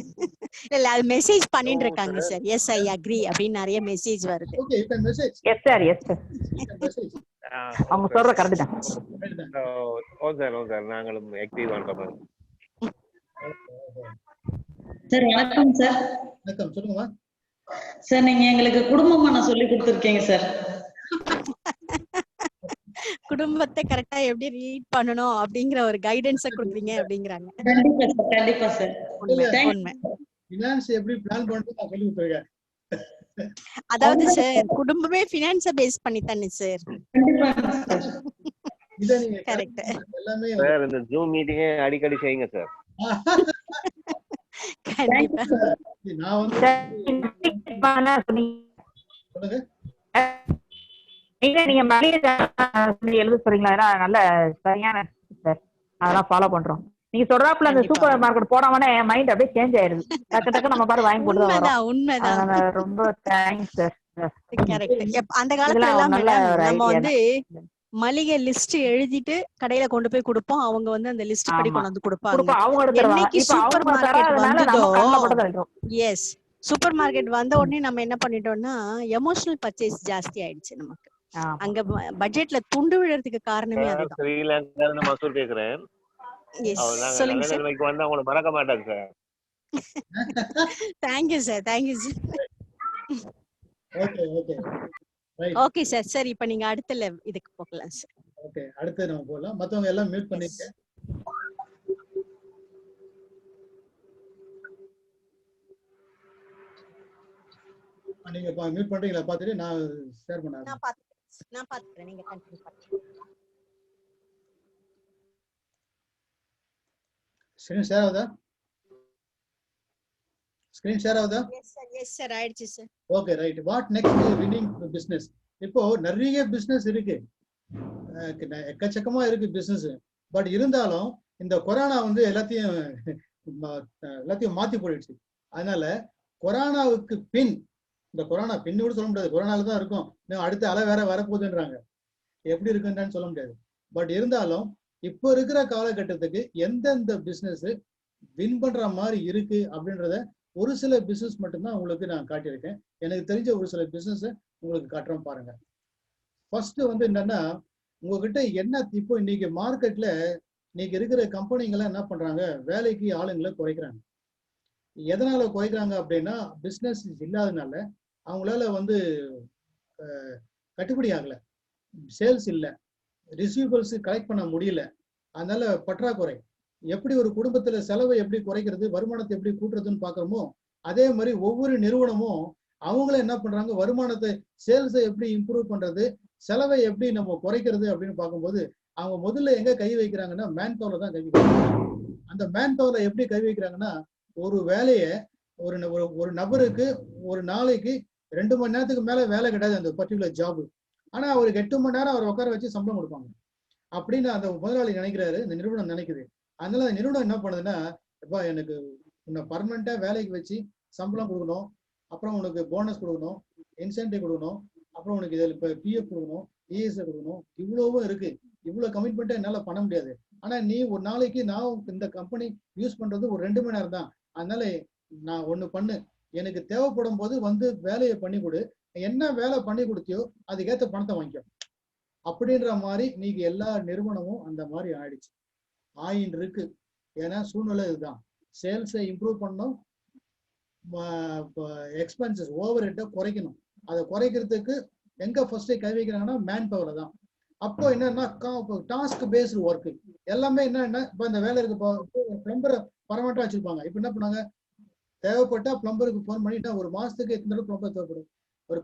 இல்ல அது மெசேஜ் பண்ணிட்டு இருக்காங்க சார். எஸ் ஐ அக்ரி அப்படின்னு நிறைய மெசேஜ் வருது. Okay, you can message. Yes sir, yes sir. அவங்க சொல்ற கரெக்ட் தான். ஓ சார் நாங்களும் ஆக்டிவ் பண்றோம் சார். வணக்கம் சார். வணக்கம், சொல்லுங்கம்மா. சார் நீங்க எங்களுக்கு குடும்பமான சொல்லி கொடுத்துருக்கீங்க சார். குடும்பத்தை கரெக்டா எப்படி ரீட் பண்ணணும் அப்படிங்கிற ஒரு கைடன்ஸ கொடுக்குறீங்க அப்படிங்கிறாங்க. கண்டிப்பா சார், கண்டிப்பா சார். உண்மை உண்மை. ஃபினான்ஸ் எப்படி பிளான் பண்றது நான் சொல்லி கொடுத்துருக்கேன். அதாவது சார் குடும்பமே ஃபினான்ஸ பேஸ் பண்ணி தானே சார். இத நீங்க கரெக்ட். எல்லாமே சார் இந்த ஜூம் மீட்டிங்கே அடிக்கடி செய்யுங்க சார். கண்டிப்பா. நான் வந்து சொல்லுங்க. நீங்க மளிகை எழுத சொல்றீங்களா? அதெல்லாம் நல்ல சரியான சார், அதெல்லாம் ஃபாலோ பண்றோம். நீங்க சொல்றாப்புல அந்த சூப்பர் மார்க்கெட் போடாமனே என் மைண்ட் அப்படியே சேஞ்ச் ஆயிருது. டக்கு டக்கு நம்ம பாரு வாங்கி போட்டு தான் வரோம். உண்மைதான். ரொம்ப தேங்க்ஸ் சார். கரெக்ட். அந்த காலத்துல எல்லாம் நம்ம வந்து மளிகை லிஸ்ட் எழுதிட்டு கடையில கொண்டு போய் கொடுப்போம். அவங்க வந்து அந்த லிஸ்ட் படி கொண்டு வந்து கொடுப்பாங்க. என்னைக்கு சூப்பர் மார்க்கெட் வந்ததோ, எஸ், சூப்பர் மார்க்கெட் வந்த உடனே நம்ம என்ன பண்ணிட்டோம்னா எமோஷனல் பர்ச்சேஸ் ஜாஸ்தி ஆயிடுச்சு நமக்கு. அங்க பட்ஜெட்ல துண்டு விழுறதுக்கு காரணமே அதுதான். ஸ்ரீலங்கா மசூர் கேக்குறேன். சொல்லுங்க சார். வந்தா உங்களை மறக்க மாட்டாங்க sir. Thank you sir, thank you sir. Okay okay right. Okay sir. சரி, இப்ப நீங்க அடுத்த இதுக்கு போகலாம் சார். ஓகே, அடுத்து நம்ம போகலாம். மத்தவங்க எல்லாம் மியூட் பண்ணிருங்க. நீங்க மியூட் பண்றீங்களா பாத்துட்டு நான் ஷேர் பண்ணறேன். நான் பாத்துக்கிறேன், நீங்க கண்டினியூ பண்ணுங்க. ஸ்கிரீன் ஷேர் ஆகுதா? ஸ்கிரீன் ஷேர் ஆகுதா? எஸ் சார், ஆயிடுச்சு sir. Okay right. What next winning business? இப்போ நிறைய பிசினஸ் இருக்கு, எக்கச்சக்கமா இருக்கு பிசினஸ். பட் இருந்தாலும் இந்த கொரோனா வந்து எல்லாத்தையும் மாத்தி போயிடுச்சு. அதனால கொரோனாவுக்கு பின், இந்த கொரோனா பின்னு கூட சொல்ல முடியாது, கொரோனால தான் இருக்கும், அடுத்த அலை வேற வரப்போகுதுன்றாங்க, எப்படி இருக்குன்னு சொல்ல முடியாது. பட் இருந்தாலும் இப்போ இருக்கிற காலகட்டத்துக்கு எந்தெந்த பிசினஸ் வின் பண்ற மாதிரி இருக்கு அப்படின்றத ஒரு சில பிசினஸ் மட்டும்தான் உங்களுக்கு நான் காட்டியிருக்கேன். எனக்கு தெரிஞ்ச ஒரு சில பிசினஸ் உங்களுக்கு காட்டுறோம் பாருங்க. ஃபர்ஸ்ட் வந்து என்னன்னா, உங்ககிட்ட என்ன இப்போ இன்னைக்கு மார்க்கெட்ல இன்னைக்கு இருக்கிற கம்பெனிங்கெல்லாம் என்ன பண்றாங்க, வேலைக்கு ஆளுங்களை குறைக்கிறாங்க. எதனால குறைக்கிறாங்க அப்படின்னா, பிசினஸ் இல்லாதனால அவங்களால வந்து கட்டுப்படி ஆகல, சேல்ஸ் இல்லை, ரிசீவபிள்ஸ் கலெக்ட் பண்ண முடியல, அதனால பற்றாக்குறை. எப்படி ஒரு குடும்பத்துல செலவை எப்படி குறைக்கிறது, வருமானத்தை எப்படி கூட்டுறதுன்னு பாக்குறோமோ, அதே மாதிரி ஒவ்வொரு நிறுவனமும் அவங்களும் என்ன பண்றாங்க, வருமானத்தை சேல்ஸை எப்படி இம்ப்ரூவ் பண்றது, செலவை எப்படி நம்ம குறைக்கிறது அப்படின்னு பார்க்கும்போது அவங்க முதல்ல எங்க கை வைக்கிறாங்கன்னா மேன் பவர்ல தான் கை வைக்கிறாங்க. அந்த மேன் பவர்ல எப்படி கை வைக்கிறாங்கன்னா, ஒரு வேலையை ஒரு நபருக்கு ஒரு நாளைக்கு 2 மணி நேரத்துக்கு மேல வேலை கிடையாது அந்த பர்டிகுலர் ஜாபு. ஆனா அவருக்கு 8 மணி நேரம் அவர் உட்கார வச்சு சம்பளம் கொடுப்பாங்க அப்படின்னு அந்த முதலாளி நினைக்கிறாரு, இந்த நிறுவனம் நினைக்குது. அதனால அந்த நிறுவனம் என்ன பண்ணுதுன்னா, எப்பா எனக்கு உன்னை பர்மனண்டா வேலைக்கு வச்சு சம்பளம் கொடுக்கணும், அப்புறம் உனக்கு போனஸ் கொடுக்கணும், இன்சென்டிவ் கொடுக்கணும், அப்புறம் உனக்கு இதில் இப்போ பிஎஃப் கொடுக்கணும், இஎஸ்ஐ கொடுக்கணும், இவ்வளவும் இருக்கு, இவ்வளவு கமிட்மெண்ட்டை என்னால பண்ண முடியாது. ஆனா நீ ஒரு நாளைக்கு நான் இந்த கம்பெனி யூஸ் பண்றது ஒரு 2 மணி நேரம் தான், அதனால நான் ஒண்ணு பண்ணு, எனக்கு தேவைப்படும் போது வந்து வேலையை பண்ணி கொடு, என்ன வேலை பண்ணி கொடுத்தியோ அதுக்கேற்ற பணத்தை வாங்கிக்கோ அப்படின்ற மாதிரி நீங்க எல்லா நிறுவனமும் அந்த மாதிரி ஆயிடுச்சு, ஆயின்னு இருக்கு. ஏன்னா சூழ்நிலை இதுதான். சேல்ஸை இம்ப்ரூவ் பண்ணணும், எக்ஸ்பென்சஸ் ஓவர் ஹெட்டை குறைக்கணும். அதை குறைக்கிறதுக்கு எங்க ஃபர்ஸ்ட் கை வைக்கிறாங்கன்னா மேன் பவர்ல தான். அப்போ என்னன்னா டாஸ்க் பேஸ்டு ஒர்க் எல்லாமே என்னன்னா, இப்போ இந்த வேலை இருக்கு, பிளம்பரை பர்மனண்டா வச்சிருப்பாங்க. இப்போ என்ன பண்ணாங்க, தேவைப்பட்டா பிளம்பருக்கு ஃபோன் பண்ணிட்டா ஒரு மாசத்துக்கு எத்தனை தடவை பிளம்பர் தேவைப்படும், ஒரு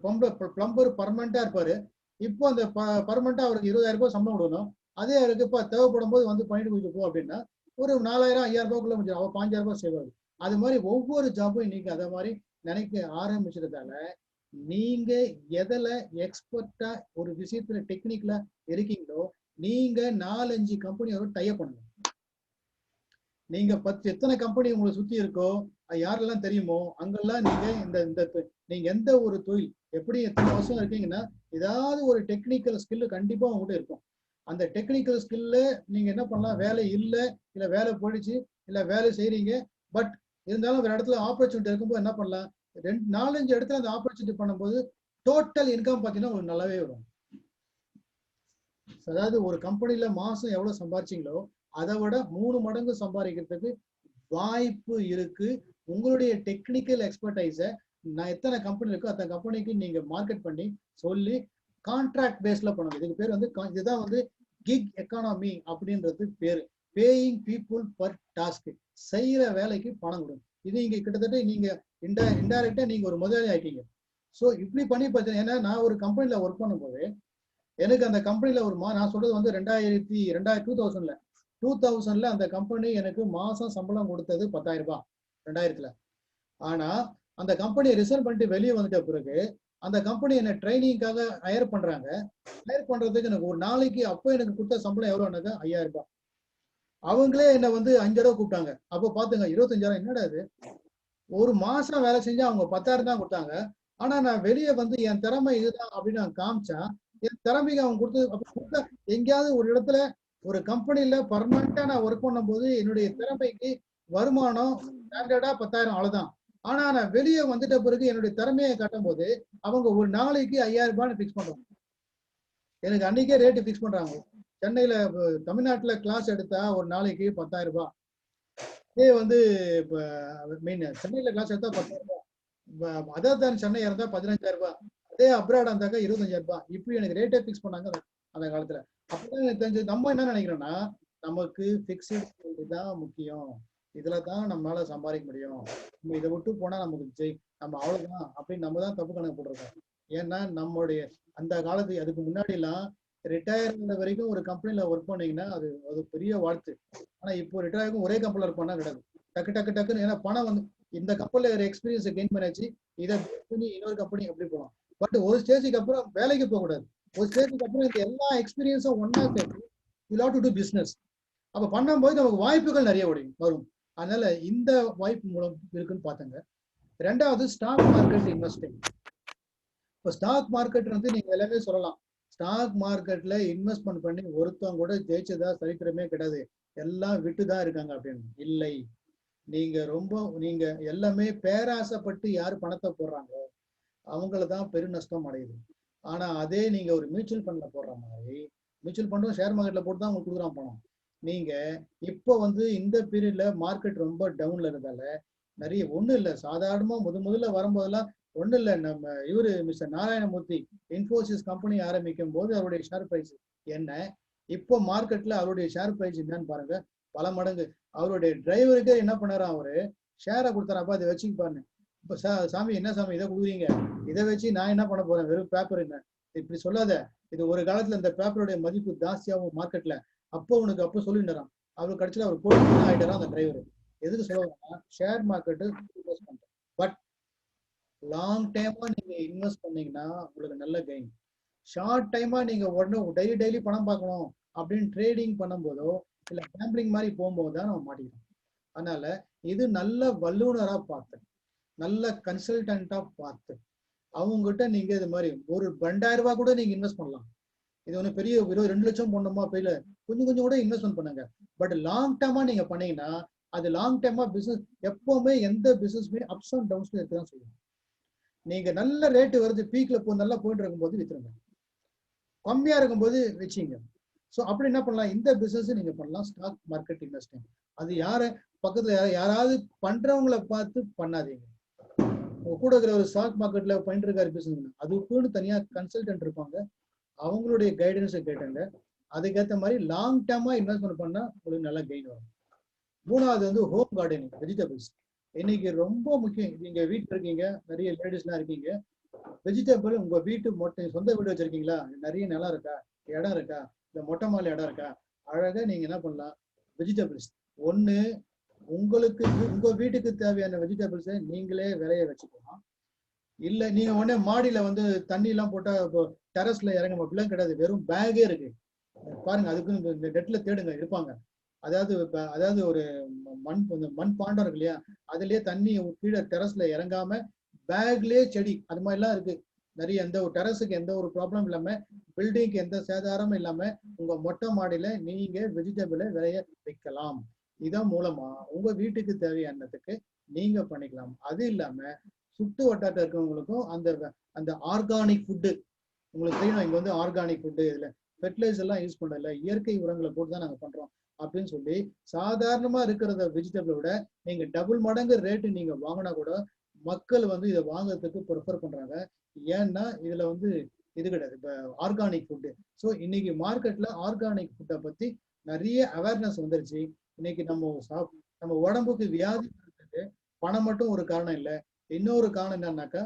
பிளம்பர் பர்மனண்டா இருப்பாரு. இப்போ அந்த பர்மனண்டா அவருக்கு 20,000 ரூபாய் சம்பளம் கொடுக்கணும், அதே அவருக்கு இப்போ தேவைப்படும் போது வந்து பண்ணிட்டு கொடுத்து போ அப்படின்னா ஒரு 4,000 5,000 ரூபாய்க்குள்ள முடியும், அவர் 5,000 ரூபாய் சேவாது. அது மாதிரி ஒவ்வொரு ஜாபும் இன்னைக்கு அதை மாதிரி நினைக்க ஆரம்பிச்சதால நீங்க எதுல எக்ஸ்பர்ட்டா ஒரு விஷயத்துல டெக்னிக்கலா இருக்கீங்களோ நீங்க 4-5 கம்பெனியோட டைப் பண்ணுங்க. நீங்க 10 எத்தனை கம்பெனி உங்களை சுத்தி இருக்கோ, யாரெல்லாம் தெரியுமோ அங்கெல்லாம் நீங்க நீங்க எந்த ஒரு தொழில் எப்படி எத்தனை வருஷம் இருக்கீங்கன்னா ஏதாவது ஒரு டெக்னிக்கல் ஸ்கில் கண்டிப்பா உங்ககிட்ட இருக்கும். அந்த டெக்னிக்கல் ஸ்கில்ல நீங்க என்ன பண்ணலாம், வேலை இல்லை, இல்ல வேலை போயிடுச்சு, இல்ல வேலை செய்றீங்க, பட் இருந்தாலும் ஒரு இடத்துல ஆப்பர்ச்சுனிட்டி இருக்கும்போது என்ன பண்ணலாம், 4-5 இடத்துல அந்த ஆப்பர்ச்சுனிட்டி பண்ணும்போது டோட்டல் இன்கம் பார்த்தீங்கன்னா உங்களுக்கு நல்லாவே வரும். அதாவது ஒரு கம்பெனில மாசம் எவ்வளவு சம்பாதிச்சீங்களோ அதை விட 3 மடங்கு சம்பாதிக்கிறதுக்கு வாய்ப்பு இருக்கு. உங்களுடைய டெக்னிக்கல் எக்ஸ்பர்டைஸை நான் எத்தனை கம்பெனி இருக்கோ அத்தனை கம்பெனிக்கு நீங்க மார்க்கெட் பண்ணி சொல்லி கான்ட்ராக்ட் பேஸ்ல பண்ணணும். இதுக்கு பேர் வந்து இதுதான் வந்து கிக் எக்கானமி அப்படின்றது பேரு. பேயிங் பீப்புள் பர் டாஸ்க், செய்யற வேலைக்கு பணம் கொடுக்கும். இது இங்க கிட்டத்தட்ட நீங்க இன்டைரக்டா நீங்க ஒரு முதலாளி ஆயிட்டீங்க. ஸோ இப்படி பண்ணி பார்த்தீங்கன்னா, ஏன்னா நான் ஒரு கம்பெனில ஒர்க் பண்ணும்போது எனக்கு அந்த கம்பெனில ஒரு நான் சொல்றது வந்து 2000ல அந்த கம்பெனி எனக்கு மாசம் சம்பளம் கொடுத்தது 10,000 ரூபாய் 2000ல. ஆனா அந்த கம்பெனியை ரிசைன் பண்ணிட்டு வெளியே வந்துட்ட பிறகு அந்த கம்பெனி என்ன ட்ரைனிங்காக ஹையர் பண்றாங்க. ஹையர் பண்றதுக்கு எனக்கு ஒரு நாளைக்கு அப்போ எனக்கு கொடுத்த சம்பளம் எவ்வளோனாக்கா 5000 ரூபாய். அவங்களே என்ன வந்து 5 தடவை கூப்பிட்டாங்க. அப்போ பாத்துங்க 25,000 என்னடா இது, ஒரு மாசம் வேலை செஞ்சா அவங்க 10,000 தான் கொடுத்தாங்க. ஆனா நான் வெளியே வந்து என் திறமை இதுதான் அப்படின்னு நான் காமிச்சா என் திறமைக்கு அவங்க கொடுத்து எங்கேயாவது ஒரு இடத்துல ஒரு கம்பெனில பர்மனண்டா நான் ஒர்க் பண்ணும் போது என்னுடைய திறமைக்கு வருமானம் ஸ்டாண்டர்டா 10,000 அவ்வளவுதான். ஆனா நான் வெளியே வந்துட்ட பிறகு என்னுடைய திறமையை காட்டும் போது அவங்க ஒரு நாளைக்கு 5000 ரூபான்னு பிக்ஸ் பண்றாங்க. எனக்கு அன்னைக்கே ரேட்டு பிக்ஸ் பண்றாங்க. சென்னையில தமிழ்நாட்டுல கிளாஸ் எடுத்தா ஒரு நாளைக்கு 10,000 ரூபாய். இதே வந்து மெயின் சென்னையில கிளாஸ் எடுத்தா 10,000 ரூபாய், அதர் தான் சென்னை இருந்தா 15,000 ரூபாய், அதே அப்ராட் இருந்தாக்கா 25,000 ரூபாய். இப்படி எனக்கு ரேட்டே பிக்ஸ் பண்ணாங்க அந்த காலத்துல. அப்பதான் எனக்கு தெரிஞ்சு நம்ம என்ன நினைக்கிறோம்னா நமக்கு பிக்ஸ்டு தான் முக்கியம், இதுலதான் நம்மளால சம்பாதிக்க முடியும், நம்ம இதை விட்டு போனா நமக்கு நம்ம அவ்வளவுதான் அப்படின்னு நம்ம தான் தப்பு கணக்கு போட்டிருக்கோம். ஏன்னா நம்மளுடைய அந்த காலத்து அதுக்கு முன்னாடி எல்லாம் ரிட்டையர்மெண்ட் வரைக்கும் ஒரு கம்பெனில ஒர்க் பண்ணீங்கன்னா அது பெரிய வாழ்த்து. ஆனா இப்போ ரிட்டையர் ஒரே கம்பெனில ஒர்க் பண்ணா கிடையாது. டக்குன்னு ஏன்னா பணம் வந்து இந்த கம்பெனில ஒரு எக்ஸ்பீரியன்ஸ் கெயின் பண்ணியாச்சு, இதை பண்ணி இன்னொரு கம்பெனி அப்படி போகலாம். பட் ஒரு ஸ்டேஜுக்கு அப்புறம் வேலைக்கு போக கூடாது. ஒரு ஸ்டேஜுக்கு அப்புறம் இந்த எல்லா எக்ஸ்பீரியன்ஸும் ஒன்னா சேர்த்து you have to to business. அப்ப பண்ணும்போது நமக்கு வாய்ப்புகள் நிறைய வரும். அதனால இந்த வாய்ப்பு மூலம் இருக்குன்னு பாத்துங்க. ரெண்டாவது ஸ்டாக் மார்க்கெட் இன்வெஸ்டிங். இப்போ ஸ்டாக் மார்க்கெட் வந்து நீங்க எல்லாமே சொல்லலாம், ஸ்டாக் மார்க்கெட்ல இன்வெஸ்ட்மெண்ட் பண்ணி ஒருத்தவங்க கூட ஜெயிச்சதா சரித்திரமே கிடையாது, எல்லாம் விட்டுதான் இருக்காங்க அப்படின்னு. இல்லை, நீங்க எல்லாமே பேராசைப்பட்டு யார் பணத்தை போடுறாங்களோ அவங்களதான் பெருநஷ்டம் அடையுது. ஆனா அதே நீங்க ஒரு மியூச்சுவல் ஃபண்ட்ல போடுற மாதிரி, மியூச்சுவல் ஃபண்டும் ஷேர் மார்க்கெட்ல போட்டு தான் உங்களுக்கு கொடுக்குறான் பணம். நீங்க இப்போ வந்து இந்த பீரியட்ல மார்க்கெட் ரொம்ப டவுன்ல இருந்தால நிறைய ஒண்ணும் இல்லை, சாதாரணமா முதல்ல வரும்போதெல்லாம் ஒண்ணும் இல்லை. நம்ம இவரு மிஸ்டர் நாராயணமூர்த்தி இன்ஃபோசிஸ் கம்பெனி ஆரம்பிக்கும் போது அவருடைய ஷேர் பிரைஸ் என்ன, இப்போ மார்க்கெட்ல அவருடைய ஷேர் பிரைஸ் என்னன்னு பாருங்க, பல மடங்கு. அவருடைய டிரைவருக்கு என்ன பண்ணாரா, அவரு ஷேரை கொடுத்தாராப்பா, அதை வச்சுக்கு பாருங்க. இப்ப சாமி என்ன சாமி இதை கொடுக்குறீங்க, இதை வச்சு நான் என்ன பண்ண போறேன், வெறும் பேப்பர் என்ன, இப்படி சொல்லாத, இது ஒரு காலத்துல இந்த பேப்பருடைய மதிப்பு ஜாஸ்தியாகும் மார்க்கெட்ல, அப்போ சொல்லிட்டுறான். அவரு கடைசியில் அவர் கோடி ஆயிட்டாரா அந்த டிரைவர். எதுக்கு சொல்லுவாங்கன்னா ஷேர் மார்க்கெட்டு இன்வெஸ்ட் பண்றேன். பட் லாங் டைமா நீங்க இன்வெஸ்ட் பண்ணீங்கன்னா உங்களுக்கு நல்ல கெயின். ஷார்ட் டைமா நீங்க உடனே டெய்லி பணம் பார்க்கணும் அப்படின்னு ட்ரேடிங் பண்ணும்போதோ இல்ல கேம்பிளிங் மாதிரி போகும்போது தான் நம்ம மாட்டிக்கிறோம். அதனால இது நல்ல வல்லுநரா பார்த்து, நல்ல கன்சல்டன்டா பார்த்து அவங்ககிட்ட நீங்க இது மாதிரி ஒரு 2000 ரூபாய் கூட நீங்க இன்வெஸ்ட் பண்ணலாம். இது ஒண்ணு பெரிய 2 லட்சம் போடணுமா போயில கொஞ்சம் கூட இன்வெஸ்ட்மெண்ட் பண்ணுங்க. பட் லாங் டேர்மா நீங்க பண்ணீங்கன்னா அது லாங் டேர்மா பிசினஸ். எப்பவுமே எந்த பிசினஸ்மே அப்ஸ் அண்ட் டவுன்ஸ் இருக்குதான் சொல்லுவாங்க. நீங்க நல்ல ரேட்டு வருது, பீக்ல நல்லா போயிட்டு இருக்கும்போது வித்துருங்க, கம்மியா இருக்கும்போது வச்சிங்க. ஸோ அப்படி என்ன பண்ணலாம், இந்த பிசினஸ் நீங்க பண்ணலாம், ஸ்டாக் மார்க்கெட் இன்வெஸ்டிங். அது பக்கத்துல யாராவது பண்றவங்களை பார்த்து பண்ணாதீங்க. உங்க கூட இருக்கிற ஒரு ஸ்டாக் மார்க்கெட்ல பண்ணிட்டு இருக்காரு பிசினஸ், அதுக்குன்னு தனியா கன்சல்டன்ட் இருப்பாங்க, அவங்களுடைய கைடன்ஸை கேட்டுங்க. அதுக்கேற்ற மாதிரி லாங் டேர்மா இன்வெஸ்ட்மெண்ட் பண்ணா உங்களுக்கு நல்லா கெயின் வரும். மூணாவது வந்து ஹோம் கார்டனிங், வெஜிடபிள்ஸ். இன்னைக்கு ரொம்ப முக்கியம். நீங்க வீட்டுல இருக்கீங்க, நிறைய லேடிஸ்லாம் இருக்கீங்க, வெஜிடபிள் உங்க வீட்டு மொட்டை சொந்த வீடு வச்சிருக்கீங்களா, நிறைய நிலம் இருக்கா, இடம் இருக்கா, இல்ல மொட்டை மாலை இடம் இருக்கா, அழகா நீங்க என்ன பண்ணலாம், வெஜிடபிள்ஸ் ஒண்ணு உங்களுக்கு உங்க வீட்டுக்கு தேவையான வெஜிடபிள்ஸை நீங்களே விளைய வச்சுக்கலாம். இல்ல நீங்க உடனே மாடியில வந்து தண்ணி எல்லாம் போட்டா டெரஸ்ல இறங்க அப்படிலாம் கிடையாது, வெறும் பேக்கே இருக்கு பாருங்க. அதுக்கு இந்த நெட்ல தேடுங்க, இருப்பாங்க. அதாவது ஒரு மண் பாண்டம் இருக்கு இல்லையா, அதுலயே தண்ணி கீழே டெரஸ்ல இறங்காம பேக்லயே செடி, அது மாதிரிலாம் இருக்கு நிறைய. எந்த ஒரு டெரஸுக்கு எந்த ஒரு ப்ராப்ளம் இல்லாம, பில்டிங்க்கு எந்த சேதாரமும் இல்லாம உங்க மொட்டை மாடியில நீங்க வெஜிடபிளை விளைய வைக்கலாம். இதன் மூலமா உங்க வீட்டுக்கு தேவையானதுக்கு நீங்க பண்ணிக்கலாம். அது இல்லாம சுட்டு வட்டாரத்தில் இருக்கிறவங்களுக்கும் அந்த ஆர்கானிக் ஃபுட்டு உங்களுக்கு தெரியும். இங்க வந்து ஆர்கானிக் ஃபுட்டு, இதுல ஃபெர்டிலைசர் எல்லாம் யூஸ் பண்ணல, இயற்கை உரங்களை போட்டு தான் நாங்க பண்றோம் அப்படின்னு சொல்லி சாதாரணமா இருக்கிறத வெஜிடபிளை விட நீங்க டபுள் மடங்கு ரேட்டு நீங்க வாங்கினா கூட மக்கள் வந்து இதை வாங்குறதுக்கு ப்ரிஃபர் பண்றாங்க. ஏன்னா இதுல வந்து இது கிடையாது, இப்போ ஆர்கானிக் ஃபுட்டு. ஸோ இன்னைக்கு மார்க்கெட்ல ஆர்கானிக் ஃபுட்டை பத்தி நிறைய அவேர்னஸ் வந்துருச்சு. இன்னைக்கு நம்ம உடம்புக்கு வியாதி இருக்கிறதுக்கு பணம் மட்டும் ஒரு காரணம் இல்லை. இன்னொரு காரணம் என்னன்னாக்கா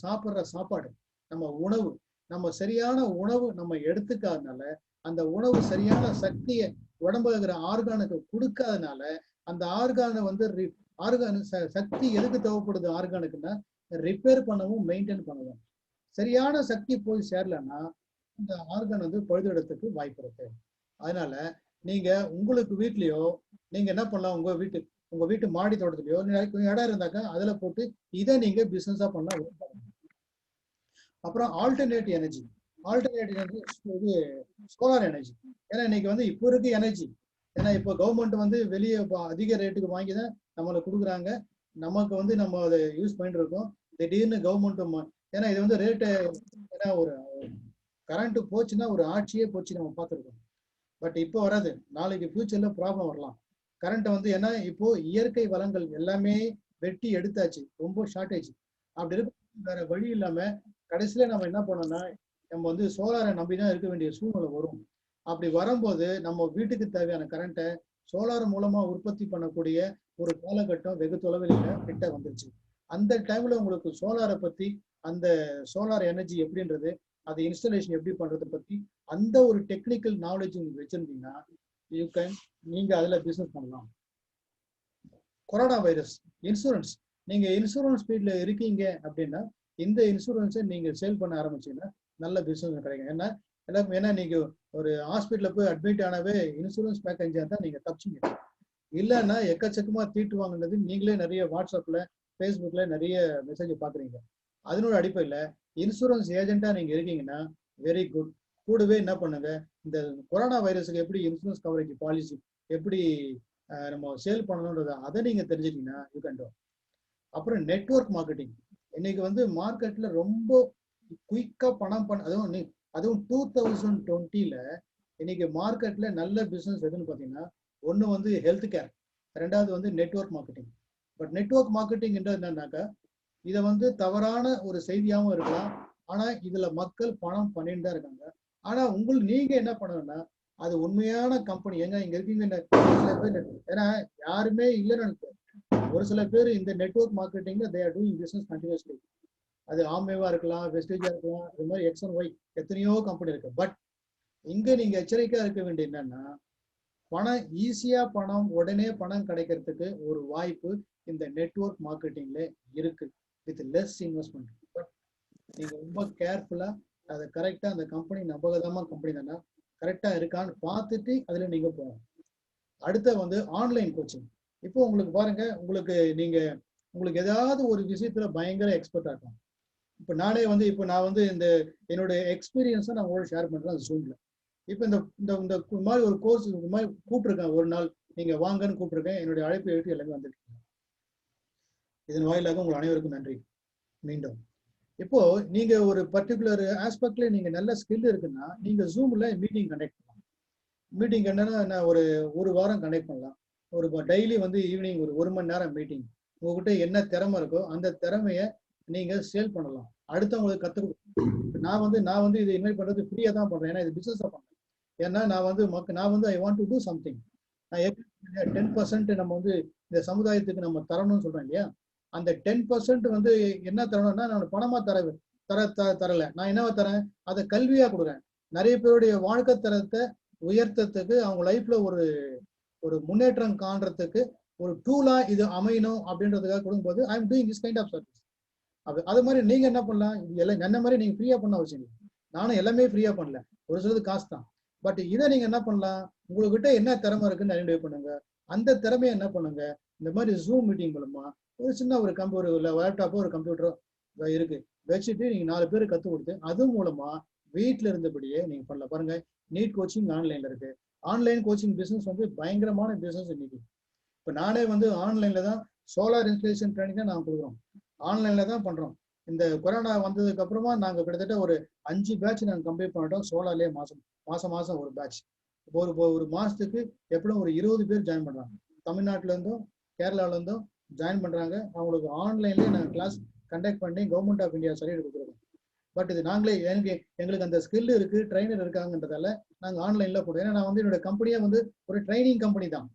சாப்பிட்ற சாப்பாடு, நம்ம உணவு, நம்ம சரியான உணவு நம்ம எடுத்துக்காதனால, அந்த உணவு சரியான சக்தியை உடம்புல இருக்கிற ஆர்கானுக்கு கொடுக்காதனால, அந்த ஆர்கானை வந்து சக்தி எதுக்கு தேவைப்படுது ஆர்கானுக்குன்னா ரிப்பேர் பண்ணவும் மெயின்டைன் பண்ணவும். சரியான சக்தி போய் சேரலன்னா இந்த ஆர்கான் வந்து பழுதுடத்துக்கு வாய்ப்பு இருக்கு. அதனால நீங்க உங்களுக்கு வீட்லயோ நீங்க என்ன பண்ணலாம், உங்க வீட்டு மாடி தோட்டத்திலயோ இடம் இருந்தாக்கா அதுல போட்டு இதை நீங்க பிசினஸா பண்ணலாம். அப்புறம் ஆல்டர்னேட்டிவ் எனர்ஜி இது சோலார் எனர்ஜி. ஏன்னா இன்னைக்கு வந்து இப்போ இருக்கு எனர்ஜி. ஏன்னா இப்போ கவர்மெண்ட் வந்து வெளியே அதிக ரேட்டுக்கு வாங்கி தான் நம்மளுக்கு கொடுக்குறாங்க. நமக்கு வந்து நம்ம அதை யூஸ் பண்ணிட்டு இருக்கோம். திடீர்னு கவர்மெண்ட் ஏன்னா இது வந்து ரேட்டு, ஏன்னா ஒரு கரண்ட் போச்சுன்னா ஒரு ஆட்சியே போச்சு நம்ம பார்த்துருக்கோம். பட் இப்போ வராது, நாளைக்கு ஃபியூச்சர்ல ப்ராப்ளம் வரலாம். கரண்ட்டை வந்து ஏன்னா இப்போ இயற்கை வளங்கள் எல்லாமே வெட்டி எடுத்தாச்சு, ரொம்ப ஷார்டேஜ். அப்படி இருக்க வேற வழி இல்லாம கடைசியில நம்ம என்ன பண்ணோம்னா நம்ம வந்து சோலாரை நம்பிதான் இருக்க வேண்டிய சூழ்நிலை வரும். அப்படி வரும்போது நம்ம வீட்டுக்கு தேவையான கரண்ட்டை சோலார் மூலமா உற்பத்தி பண்ணக்கூடிய ஒரு காலகட்டம் வெகு தொலைவில் கிட்ட வந்துருச்சு. அந்த டைம்ல உங்களுக்கு சோலாரை பத்தி, அந்த சோலார் எனர்ஜி எப்படின்றது, அது இன்ஸ்டாலேஷன் எப்படி பண்றதை பத்தி அந்த ஒரு டெக்னிக்கல் நாலேஜ் உங்களுக்கு வச்சிருந்தீங்கன்னா நீங்க அதுல பிசினஸ் பண்ணலாம். கொரோனா வைரஸ் இன்சூரன்ஸ், நீங்க இன்சூரன்ஸ் ஃபீல்ட்ல இருக்கீங்க அப்படின்னா இந்த இன்சூரன்ஸை நீங்க சேல் பண்ண ஆரம்பிச்சீங்கன்னா நல்ல பிசினஸ் கிடைக்கும். ஏன்னா நீங்க ஒரு ஹாஸ்பிட்டல்ல போய் அட்மிட் ஆனவே இன்சூரன்ஸ் பேக்கேஜா தான் நீங்க தப்பிச்சிங்க. இல்லைன்னா எக்கச்சக்கமா தீட்டுவாங்கன்றது நீங்களே நிறைய வாட்ஸ்அப்ல ஃபேஸ்புக்ல நிறைய மெசேஜ் பாக்குறீங்க. அதனோட அடிப்படையில இன்சூரன்ஸ் ஏஜென்ட்டா நீங்க இருக்கீங்கன்னா வெரி குட். கூடவே என்ன பண்ணுங்க, இந்த கொரோனா வைரஸுக்கு எப்படி இன்சூரன்ஸ் கவரேஜ் பாலிசி எப்படி நம்ம சேல் பண்ணணுன்றத அதை நீங்க தெரிஞ்சுட்டீங்கன்னா யூ கேன் டூ. அப்புறம் நெட்வொர்க் மார்க்கெட்டிங். இன்னைக்கு வந்து மார்க்கெட்ல ரொம்ப குயிக்கா பணம் அதுவும் 2020ல இன்னைக்கு மார்க்கெட்ல நல்ல பிசினஸ் எதுன்னு பாத்தீங்கன்னா, ஒண்ணு வந்து ஹெல்த் கேர், ரெண்டாவது வந்து நெட்வொர்க் மார்க்கெட்டிங். பட் நெட்வொர்க் மார்க்கெட்டிங்ன்றது என்னன்னாக்கா இதை வந்து தவறான ஒரு செய்தியாகவும் இருக்கலாம். ஆனா இதுல மக்கள் பணம் பண்ணிட்டு தான் இருக்காங்க. ஆனா நீங்க என்ன பண்ணணும்னா அது உண்மையான கம்பெனி எங்க இங்க இருக்கீங்க சில பேர், ஏன்னா யாருமே இல்லைன்னு ஒரு சில பேர் இந்த நெட்வொர்க் மார்க்கெட்டிங்ல they are doing business continuously. அது ஆம்வேவா இருக்கலாம், வெஸ்டேஜா இருக்கலாம், இது மாதிரி எக்ஸ் அண்ட் ஒய் எத்தனையோ கம்பெனி இருக்கு. பட் இங்க நீங்க எச்சரிக்கையா இருக்க வேண்டிய என்னன்னா, பணம் ஈஸியா உடனே பணம் கிடைக்கிறதுக்கு ஒரு வாய்ப்பு இந்த நெட்வொர்க் மார்க்கெட்டிங்ல இருக்கு வித் லெஸ் இன்வெஸ்ட்மெண்ட். பட் நீங்க ரொம்ப கேர்ஃபுல்லா அதை கரெக்டா அந்த கம்பெனி நம்பகதமா கம்பெனி தானே கரெக்டா இருக்கான்னு பார்த்துட்டு அதுல நீங்க போகணும். அடுத்த வந்து ஆன்லைன் கோச்சிங். இப்போ உங்களுக்கு பாருங்க, உங்களுக்கு ஏதாவது ஒரு விஷயத்துல பயங்கர எக்ஸ்பர்ட்டா இருக்கும். இப்போ நான் வந்து இந்த என்னோட எக்ஸ்பீரியன்ஸை நான் உங்களோட ஷேர் பண்றேன் அந்த ஜூம்ல. இப்போ இந்த மாதிரி ஒரு கோர்ஸ் இந்த மாதிரி கூப்பிட்டுருக்கேன், ஒரு நாள் நீங்க வாங்கன்னு கூப்பிட்டுருக்கேன். என்னுடைய அழைப்பை எடுத்து எல்லாமே வந்துருக்கீங்க. இதன் வாயிலாக உங்கள் அனைவருக்கும் நன்றி. மீண்டும் இப்போ நீங்க ஒரு பர்டிகுலர் ஆஸ்பெக்ட்ல நீங்க நல்ல ஸ்கில் இருக்குன்னா நீங்க ஜூம்ல மீட்டிங் கண்டக்ட் பண்ணலாம். மீட்டிங் என்னன்னா ஒரு வாரம் கண்டக்ட் பண்ணலாம். ஒரு டெய்லி வந்து ஈவினிங் ஒரு மணி நேரம் மீட்டிங். உங்ககிட்ட என்ன திறமை இருக்கோ அந்த திறமைய நீங்க சேல் பண்ணலாம், அடுத்தவங்களுக்கு கத்துக் கொடுக்கணும். நான் வந்து இதை இன்வைட் பண்றது ஃப்ரீயா தான் பண்றேன், ஏன்னா இது பிசினஸா பண்றேன். ஏன்னா நான் வந்து I want to do something. நான் 10% நம்ம வந்து இந்த சமுதாயத்துக்கு நம்ம தரணும்னு சொல்றேன் இல்லையா, அந்த 10% வந்து என்ன தரணும்னா நான் பணமா தரல, நான் என்னவா தரேன், அதை கல்வியா கொடுக்குறேன். நிறைய பேருடைய வாழ்க்கை தரத்தை உயர்த்தத்துக்கு, அவங்க லைஃப்ல ஒரு முன்னேற்றம் காண்றதுக்கு ஒரு டூலா இது அமையணும் அப்படின்றதுக்காக கொடுக்கும்போது I am doing this kind of service. அது மாதிரி நீங்க என்ன பண்ணலாம், இது எல்லாம் என்ன மாதிரி நீங்க ஃப்ரீயா பண்ண அவசியம் இல்லை. நானும் எல்லாமே ஃப்ரீயா பண்ணல, ஒரு சிலது காசு தான். பட் இதை நீங்க என்ன பண்ணலாம், உங்ககிட்ட என்ன திறமை இருக்குன்னு ஐடென்டிஃபை பண்ணுங்க. அந்த திறமையை என்ன பண்ணுங்க, இந்த மாதிரி ஜூம் மீட்டிங் மூலமா ஒரு சின்ன ஒரு லேப்டாப்போ ஒரு கம்ப்யூட்டரோ இருக்கு வச்சுட்டு நீங்க 4 பேர் கற்றுக் கொடுத்து அது மூலமா வீட்டுல இருந்தபடியே நீங்க பண்ணலாம். பாருங்க, நீட் கோச்சிங் ஆன்லைன்ல இருக்கு. ஆன்லைன் கோச்சிங் பிசினஸ் வந்து பயங்கரமான பிசினஸ் இன்னைக்கு. இப்போ நானே வந்து ஆன்லைன்ல தான் சோலார் இன்ஸ்டலேஷன் ட்ரைனிங் தான் நாங்கள் கொடுக்குறோம், ஆன்லைன்ல தான் பண்றோம். இந்த கொரோனா வந்ததுக்கு அப்புறமா நாங்க கிட்டத்தட்ட ஒரு 5 பேட்ச் நாங்கள் கம்ப்ளீட் பண்ணிட்டோம். சோலார்லேயே மாசம் ஒரு பேட்ச். ஒரு மாசத்துக்கு எப்படியும் ஒரு 20 பேர் ஜாயின் பண்றாங்க. தமிழ்நாட்டுல இருந்தும் கேரளால இருந்தும் ஜாயின் பண்றாங்க. அவங்களுக்கு ஆன்லைன்லயே நாங்கள் கிளாஸ் கண்டக்ட் பண்ணி கவர்மெண்ட் ஆஃப் இந்தியா சர்டிஃபிகேட் கொடுக்குறோம். பட் இது நாங்களே எங்களுக்கு அந்த ஸ்கில் இருக்கு, ட்ரைனர் இருக்காங்கன்றதால நாங்கள் ஆன்லைன்ல போடுவோம். ஏன்னா நான் வந்து என்னோட கம்பெனியே வந்து ஒரு ட்ரைனிங் கம்பெனி தான்,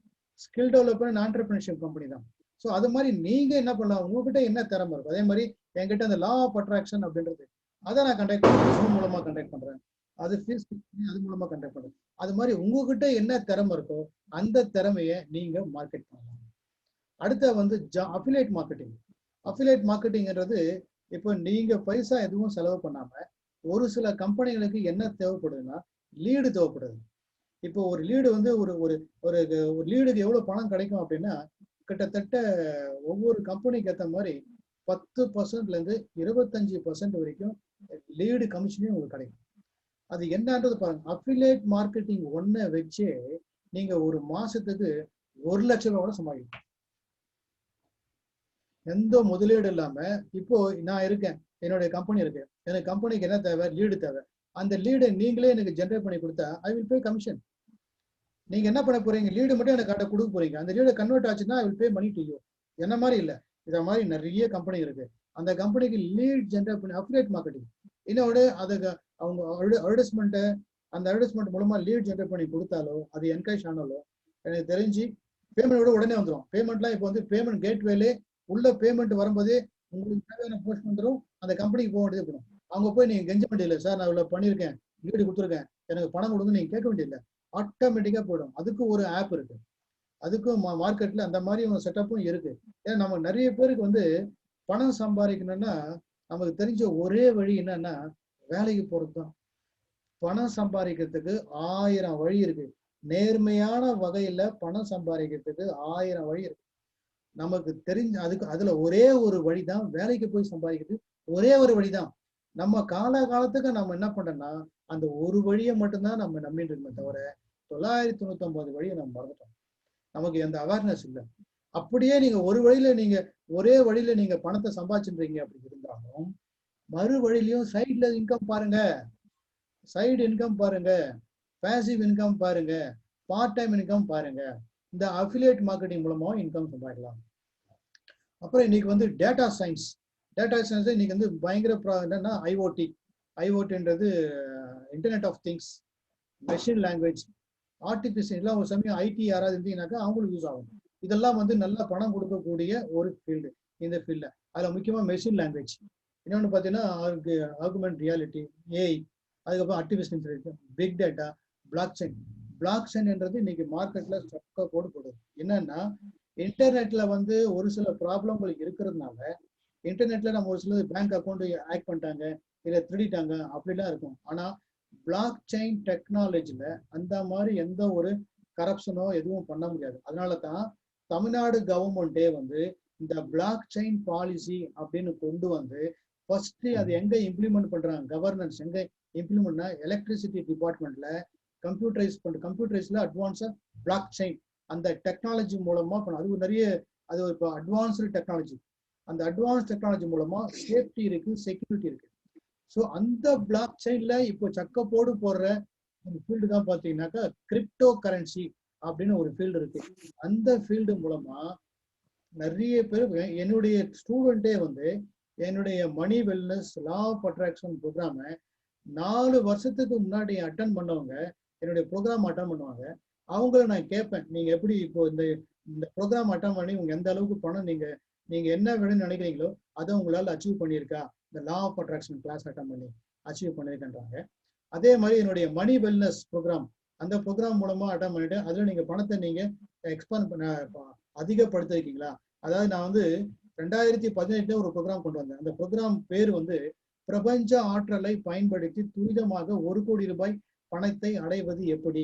ஸ்கில் டெவலப்மெண்ட் ஆண்டர்பிரினர்ஷிப் கம்பெனி தான். ஸோ அது மாதிரி நீங்க என்ன பண்ணலாம், உங்ககிட்ட என்ன திறமை இருக்கும். அதே மாதிரி என்கிட்ட அந்த லா ஆஃப் அட்ராக்ஷன் அப்படின்றது அதை நான் கண்டக்ட் பண்றேன், ஜூம் மூலமா கண்டக்ட் பண்றேன், அது ஃபீஸ் அது மூலமா கண்டக்ட் பண்றேன். அது மாதிரி உங்ககிட்ட என்ன திறமை இருக்கோ அந்த திறமையை நீங்க மார்க்கெட் பண்ணலாம். அடுத்த வந்து அஃபிலியேட் மார்க்கெட்டிங். அஃபிலியேட் மார்க்கெட்டிங்கிறது இப்போ நீங்க பைசா எதுவும் செலவு பண்ணாம ஒரு சில கம்பெனிகளுக்கு என்ன தேவைப்படுதுன்னா லீடு தேவைப்படுது. இப்போ ஒரு லீடு வந்து ஒரு ஒரு ஒரு லீடுக்கு எவ்வளவு பணம் கிடைக்கும் அப்படின்னா கிட்டத்தட்ட ஒவ்வொரு கம்பெனிக்கு ஏற்ற மாதிரி 10%லேருந்து 25% வரைக்கும் லீடு கமிஷனே உங்களுக்கு கிடைக்கும். அது என்னன்றது பாருங்க. அஃபிலியேட் மார்க்கெட்டிங் ஒன்றை வச்சே நீங்க ஒரு மாசத்துக்கு 1 லட்சம் ரூபாய் கூட சம்பாதிக்கலாம், எந்த முதலீடு இல்லாம. இப்போ நான் இருக்கேன், என்னுடைய கம்பெனி இருக்கு, எனக்கு கம்பெனிக்கு என்ன தேவை, லீடு தேவை. அந்த லீடை நீங்களே எனக்கு ஜென்ரேட் பண்ணி கொடுத்தா ஐ வில் பே கமிஷன். நீங்க என்ன பண்ண போறீங்க, லீடு மட்டும் எனக்கு கட்ட கொடுக்க போறீங்க. அந்த லீடு கன்வெர்ட் ஆச்சுன்னா I will pay money to you. என்ன மாதிரி இல்லை, இதை மாதிரி நிறைய கம்பெனி இருக்கு. அந்த கம்பெனிக்கு லீட் ஜென்ரேட் பண்ணி அஃபிலியேட் மார்க்கெட்டிங். இன்னொரு அதுக்கு அவங்க அட்வர்டைஸ்மெண்ட்டை அந்த அட்வர்டைஸ்மெண்ட் மூலமா லீட் ஜென்ரேட் பண்ணி கொடுத்தாலோ அது என்கரேஜ் ஆனாலோ எனக்கு தெரிஞ்சு பேமெண்டோட உடனே வந்துடும். பேமெண்ட்லாம் இப்போ வந்து பேமெண்ட் கேட்வேலே உள்ள பேமெண்ட் வரும்போதே உங்களுக்கு தேவையான போஸ்ட் வந்துடும், அந்த கம்பெனிக்கு போக வேண்டியது இருக்கணும். அவங்க போய் நீங்க கெஞ்ச வேண்டியதில்லை, சார் நான் இவ்வளவு பண்ணியிருக்கேன், லீடு கொடுத்துருக்கேன், எனக்கு பணம் கொடுங்க நீங்க கேட்க வேண்டியதில்லை, ஆட்டோமேட்டிக்கா போயிடும். அதுக்கு ஒரு ஆப் இருக்கு, அதுக்கும் மார்க்கெட்ல அந்த மாதிரி செட்டப்பும் இருக்கு. ஏன்னா நம்ம நிறைய பேருக்கு வந்து பணம் சம்பாதிக்கணும்னா நமக்கு தெரிஞ்ச ஒரே வழி என்னன்னா வேலைக்கு போறது தான். பணம் சம்பாதிக்கிறதுக்கு 1000 வழி இருக்கு. நேர்மையான வகையில பணம் சம்பாதிக்கிறதுக்கு 1000 வழி இருக்கு. நமக்கு தெரிஞ்ச அதுல ஒரே ஒரு வழிதான் வேலைக்கு போய் சம்பாதிக்கிறது, ஒரே ஒரு வழிதான். நம்ம காலத்துக்கு நம்ம என்ன பண்றோம்னா அந்த ஒரு வழியை மட்டும்தான் நம்ம நம்பிட்டு இருக்கோமே தவிர 999 வழியை நம்ம மறந்துட்டோம். நமக்கு எந்த அவேர்னஸ் இல்லை. அப்படியே நீங்க ஒரு வழியில நீங்க ஒரே வழியில நீங்க பணத்தை சம்பாதிச்சுன்றீங்க அப்படி இருந்தாலும் மறு வழியிலையும் சைட்ல இன்கம் பாருங்க, சைடு இன்கம் பாருங்க, பேசிவ் இன்கம் பாருங்க, பார்ட் டைம் இன்கம் பாருங்க. இந்த அஃபிலியேட் மார்க்கெட்டிங் மூலமா இன்கம் சம்பாதிக்கலாம். அப்புறம் இன்னைக்கு வந்து டேட்டா சயின்ஸ் இன்னைக்கு வந்து பயங்கர என்னன்னா ஐஓடின்றது internet of things, machine language, artificial எல்லாம் ஒரு சமயம் ஐடி யாராவது இருந்தீங்கன்னாக்கா அவங்களுக்கு யூஸ் ஆகும். இதெல்லாம் வந்து நல்லா பணம் கொடுக்கக்கூடிய ஒரு ஃபீல்டு இந்த ஃபீல்டில். அதில் முக்கியமாக மெஷின் லாங்குவேஜ், இன்னொன்று பார்த்தீங்கன்னா ஆகுமெண்ட் ரியாலிட்டி, ஏஐ, அதுக்கப்புறம் artificial intelligence, big data, blockchain என்றது இன்னைக்கு மார்க்கெட்ல ஸ்டக்கா போடுது. என்னன்னா இன்டர்நெட்ல வந்து ஒரு சில ப்ராப்ளங்கள் இருக்கிறதுனால இன்டர்நெட்ல நம்ம ஒரு சில பேங்க் அக்கௌண்ட் ஆக்ட் பண்ணிட்டாங்க, இல்லை திருடிட்டாங்க அப்படிலாம் இருக்கும். ஆனா பிளாக் செயின் டெக்னாலஜில அந்த மாதிரி எந்த ஒரு கரப்ஷனோ எதுவும் பண்ண முடியாது. அதனால தான் தமிழ்நாடு கவர்மெண்டே வந்து இந்த பிளாக் செயின் பாலிசி அப்படின்னு கொண்டு வந்து ஃபர்ஸ்ட் அது எங்க இம்ப்ளிமெண்ட் பண்றாங்க, கவர்னன்ஸ் எங்க இம்ப்ளிமெண்ட்னா எலக்ட்ரிசிட்டி டிபார்ட்மெண்ட்ல கம்ப்யூட்டரைஸ்ல அட்வான்ஸா பிளாக் செயின் அந்த டெக்னாலஜி மூலமா அது நிறைய அது இப்போ அட்வான்ஸ்டு டெக்னாலஜி. அந்த அட்வான்ஸ் டெக்னாலஜி மூலமா சேஃப்டி இருக்கு, செக்யூரிட்டி இருக்கு. ஸோ அந்த பிளாக் செயின்ல இப்போ சக்கப்போடு போடுற ஒரு ஃபீல்டு தான் பார்த்தீங்கன்னாக்கா கிரிப்டோ கரன்சி அப்படின்னு ஒரு ஃபீல்டு இருக்கு. அந்த ஃபீல்டு மூலமா நிறைய பேர் என்னுடைய ஸ்டூடெண்டே வந்து என்னுடைய money wellness law of attraction ப்ரோக்ராமை 4 வருஷத்துக்கு முன்னாடி அட்டன் பண்ணவங்க என்னுடைய ப்ரோக்ராம் அட்டன் பண்ணுவாங்க. அவங்கள நான் கேட்பேன், நீங்க எப்படி இப்போ இந்த ப்ரோக்ராம் அட்டன் பண்ணி உங்க எந்த அளவுக்கு பணம் நீங்க என்ன வேணும்னு நினைக்கிறீங்களோ அதை உங்களால அச்சீவ் பண்ணியிருக்கா, இந்த law of attraction class attend பண்ணி அச்சீவ் பண்ணியிருக்கேன்றாங்க. அதே மாதிரி என்னுடைய மணி வெல்னஸ் ப்ரோக்ராம், அந்த ப்ரோக்ராம் மூலமா அட்டன் பண்ணிட்டு அதுல நீங்க பணத்தை நீங்க எக்ஸ்பாண்ட் பண்ண அதிகப்படுத்திருக்கீங்களா. அதாவது நான் வந்து 2018 ஒரு ப்ரோக்ராம் கொண்டு வந்தேன். அந்த ப்ரோக்ராம் பேர் வந்து பிரபஞ்ச ஆற்றலை பயன்படுத்தி துரிதமாக 1 கோடி ரூபாய் பணத்தை அடைவது எப்படி,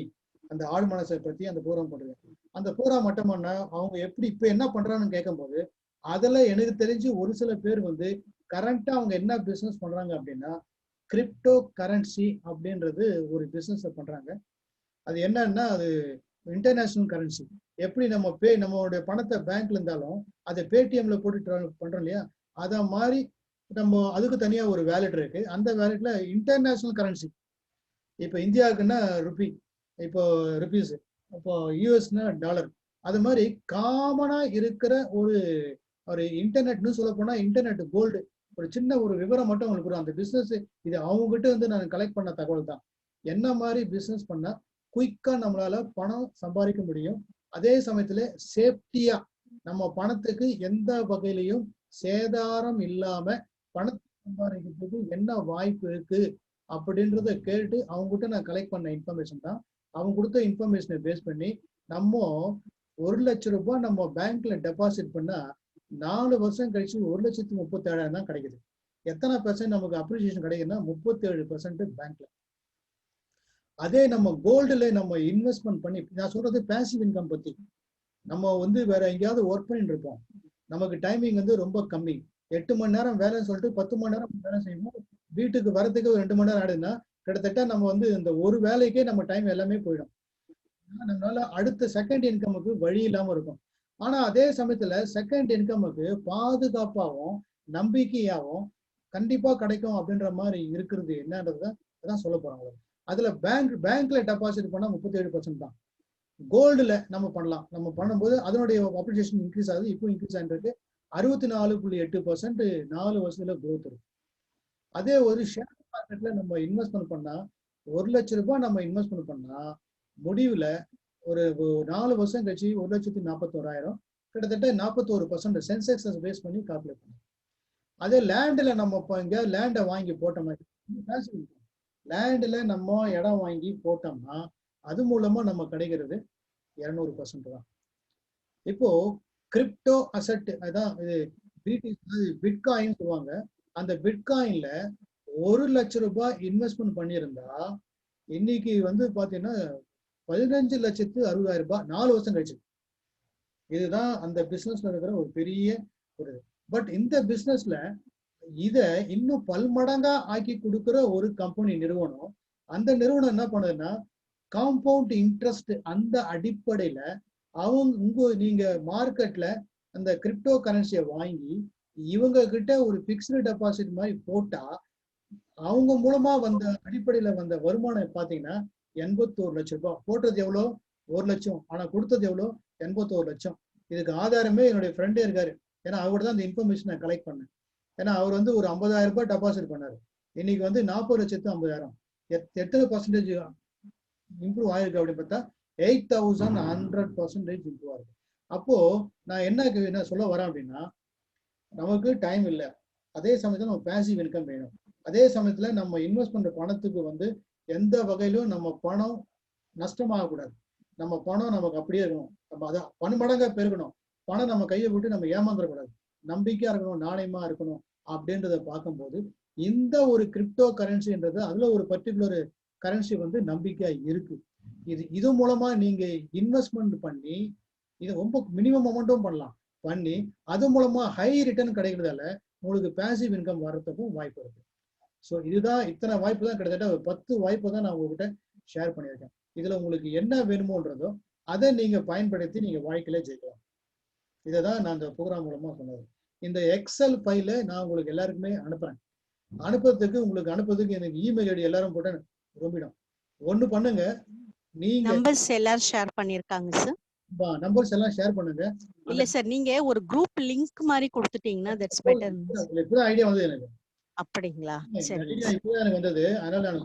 அந்த ஆள் மனசை பத்தி அந்த ப்ரோக்ராம் பண்ணுறேன். அந்த ப்ரோக்ராம் அட்டன் பண்ண அவங்க எப்படி இப்ப என்ன பண்றாங்கன்னு கேட்கும்போது அதுல எனக்கு தெரிஞ்சு ஒரு சில பேர் வந்து கரண்டா அவங்க என்ன பிசினஸ் பண்றாங்க அப்படின்னா கிரிப்டோ கரன்சி அப்படின்றது ஒரு பிசினஸ் பண்றாங்க. அது என்னன்னா அது இன்டர்நேஷனல் கரன்சி. எப்படி நம்மளுடைய பணத்தை பேங்க்ல இருந்தாலும் அதை பேடிஎம்ல போட்டு பண்றோம் இல்லையா, அத மாதிரி நம்ம அதுக்கு தனியா ஒரு வேலெட் இருக்கு. அந்த வேலெட்ல இன்டர்நேஷனல் கரன்சி, இப்போ இந்தியாவுக்குன்னா ருபி, இப்போ ருபீஸ், இப்போ யூஎஸ்னா டாலர், அது மாதிரி காமனா இருக்கிற ஒரு ஒரு இன்டர்நெட்னு சொல்ல போனா இன்டர்நெட் கோல்டு. ஒரு சின்ன ஒரு விவரம் மட்டும் உங்களுக்கு அந்த பிசினஸ் இது அவங்க கிட்ட வந்து நான் கலெக்ட் பண்ண தகவல் தான். என்ன மாதிரி பிசினஸ் பண்ணா குயிக்கா நம்மளால பணம் சம்பாதிக்க முடியும், அதே சமயத்துல சேஃப்டியா நம்ம பணத்துக்கு எந்த வகையிலையும் சேதாரம் இல்லாம பணத்தை சம்பாதிக்கிறதுக்கு என்ன வாய்ப்பு இருக்கு அப்படின்றத கேட்டு அவங்க கிட்ட நான் கலெக்ட் பண்ண இன்ஃபர்மேஷன் தான். அவங்க கொடுத்த இன்ஃபர்மேஷனை பேஸ் பண்ணி நம்ம 1,00,000 ரூபாய் நம்ம பேங்க்ல டெபாசிட் பண்ணா 4 வருஷம் கழிச்சு 1,37,000 தான் கிடைக்குது. எத்தனை பெர்சன்ட் நமக்கு அப்ரிசியேஷன் கிடைக்குதுன்னா 37% பேங்க்ல. அதே நம்ம கோல்டுல நம்ம இன்வெஸ்ட்மெண்ட் பண்ணி, நான் சொல்றது பேசிவ் இன்கம் பத்தி. நம்ம வந்து வேற எங்கேயாவது ஒர்க் பண்ணிட்டு இருப்போம், நமக்கு டைமிங் வந்து ரொம்ப கம்மி, 8 மணி நேரம் வேலைன்னு சொல்லிட்டு 10 மணி நேரம் வேலை செய்வோம், வீட்டுக்கு வரதுக்கு 2 மணி நேரம் ஆயிடுதுன்னா கிட்டத்தட்ட நம்ம வந்து இந்த ஒரு வேலைக்கே நம்ம டைம் எல்லாமே போயிடும். நம்மளால அடுத்த செகண்ட் இன்கமுக்கு வழி இல்லாம இருக்கும். ஆனா அதே சமயத்துல செகண்ட் இன்கமுக்கு பாதுகாப்பாகவும் நம்பிக்கையாகவும் கண்டிப்பா கிடைக்கும் அப்படின்ற மாதிரி இருக்கிறது என்னன்றத அதான் சொல்ல போறாங்க. அதுல பேங்க்ல டெபாசிட் பண்ணா 37% தான். கோல்டுல நம்ம பண்ணலாம். நம்ம பண்ணும்போது அதனுடைய அப்ரிசியேஷன் இன்க்ரீஸ் ஆகுது. இப்போ இன்க்ரீஸ் ஆகிட்டு 64.8% 4 வருஷத்துல growth இருக்கு. அதே ஒரு ஷேர் மார்க்கெட்ல நம்ம இன்வெஸ்ட்மெண்ட் பண்ணா 1,00,000 ரூபாய் நம்ம இன்வெஸ்ட்மெண்ட் பண்ணா முடிவுல ஒரு 4 வருஷம் கழிச்சு 1,41,000 கிட்டத்தட்ட 41% சென்செக்ஸ் பேஸ் பண்ணி கால்குலேட் பண்ணும். அதே லேண்ட்ல நம்ம இப்போ இங்க லேண்டை வாங்கி போட்டோம்னா, லேண்ட்ல நம்ம இடம் வாங்கி போட்டோம்னா அது மூலமா நம்ம கிடைக்கிறது 200% தான். இப்போ கிரிப்டோ அசெட், அதான் இது பிட்காயின் சொல்லுவாங்க. அந்த பிட்காயின்ல 1,00,000 ரூபாய் இன்வெஸ்ட்மெண்ட் பண்ணியிருந்தா இன்னைக்கு வந்து பாத்தீங்கன்னா 15,60,000 ரூபாய் 4 வருஷம் கழிச்சு. இதுதான் அந்த பிசினஸ்ல இருக்கிற ஒரு பெரிய ஒரு. பட் இந்த பிசினஸ்ல இத இன்னும் பல்மடங்கா ஆக்கி கொடுக்கிற ஒரு கம்பெனி நிறுவனம். அந்த நிறுவனம் என்ன பண்ணுதுன்னா காம்பவுண்ட் இன்ட்ரெஸ்ட் அந்த அடிப்படையில நீங்க மார்க்கெட்ல அந்த கிரிப்டோ கரன்சியை வாங்கி இவங்க கிட்ட ஒரு பிக்ஸ்டு டெபாசிட் மாதிரி போட்டா அவங்க மூலமா வந்த அடிப்படையில வந்த வருமானம் பாத்தீங்கன்னா 81 லட்சம் ரூபாய். போட்டது எவ்வளோ? 1 லட்சம். ஆனா கொடுத்தது எவ்வளோ? 81 லட்சம். இதுக்கு ஆதாரமே என்னுடைய ஃப்ரெண்டே இருக்காரு. ஏன்னா அவர்தான் தான் இந்த இன்ஃபர்மேஷன் நான் கலெக்ட் பண்ணேன். ஏன்னா அவர் வந்து ஒரு 50,000 ரூபாய் டெபாசிட் பண்ணாரு. இன்னைக்கு வந்து 40,50,000. எத்தனை பர்சன்டேஜ் இம்ப்ரூவ் ஆயிருக்கு அப்படின்னு பார்த்தா 8,100% இம்ப்ரூவ் ஆயிருக்கு. அப்போ நான் என்ன சொல்ல வரேன் அப்படின்னா, நமக்கு டைம் இல்லை, அதே சமயத்துல நம்ம பேசிவ் இன்கம் வேணும். அதே சமயத்துல நம்ம இன்வெஸ்ட் பண்ற பணத்துக்கு வந்து எந்த வகையிலும் நம்ம பணம் நஷ்டமாகக்கூடாது. நம்ம பணம் நமக்கு அப்படியே இருக்கணும். நம்ம அதை பன்மடங்கா பெருகணும். பணம் நம்ம கையை விட்டு நம்ம ஏமாந்துடக்கூடாது. நம்பிக்கையா இருக்கணும், நாணயமா இருக்கணும் அப்படின்றத பார்க்கும்போது இந்த ஒரு கிரிப்டோ கரன்சின்றது அதுல ஒரு பர்டிகுலர் கரன்சி வந்து நம்பிக்கையா இருக்கு. இது மூலமா நீங்க இன்வெஸ்ட்மெண்ட் பண்ணி இது ரொம்ப மினிமம் அமௌண்ட்டும் பண்ணி அது மூலமா ஹை ரிட்டர்ன் கிடைக்கிறதால உங்களுக்கு பேசிவ் இன்கம் வர்றதுக்கும் வாய்ப்பு இருக்கு. ஸோ இதுதான் இத்தனை வாய்ப்பு தான், கிட்டத்தட்ட ஒரு 10 வாய்ப்பு தான் நான் உங்ககிட்ட ஷேர் பண்ணியிருக்கேன். இதுல உங்களுக்கு என்ன வேணுமோன்றதோ அதை நீங்க பயன்படுத்தி நீங்க வாழ்க்கையில ஜெயிக்கலாம். இதை தான் நான் இந்த ப்ரோக்ராம் மூலமா சொன்னது. இந்த எக்ஸல் ஃபைல நான் உங்களுக்கு எல்லாருக்குமே அனுப்புறேன். அனுப்புறதுக்கு எனக்கு இமெயில் ஐடி எல்லாரும் போட்டு ரொம்பிடும். ஒண்ணு பண்ணுங்க, நீங்க நம்பர்ஸ் எல்லாரும் ஷேர் பண்ணிருக்காங்க சார். நம்பர்ஸ் எல்லாம் ஷேர் பண்ணுங்க. இல்ல சார், நீங்க ஒரு குரூப் லிங்க் மாதிரி கொடுத்துட்டீங்கன்னா தட்ஸ் பெட்டர். இப்பதான் ஐடியா வந்து எனக்கு. அப்படிங்களா? சரி, இப்பதான் எனக்கு வந்தது. அதனால நான்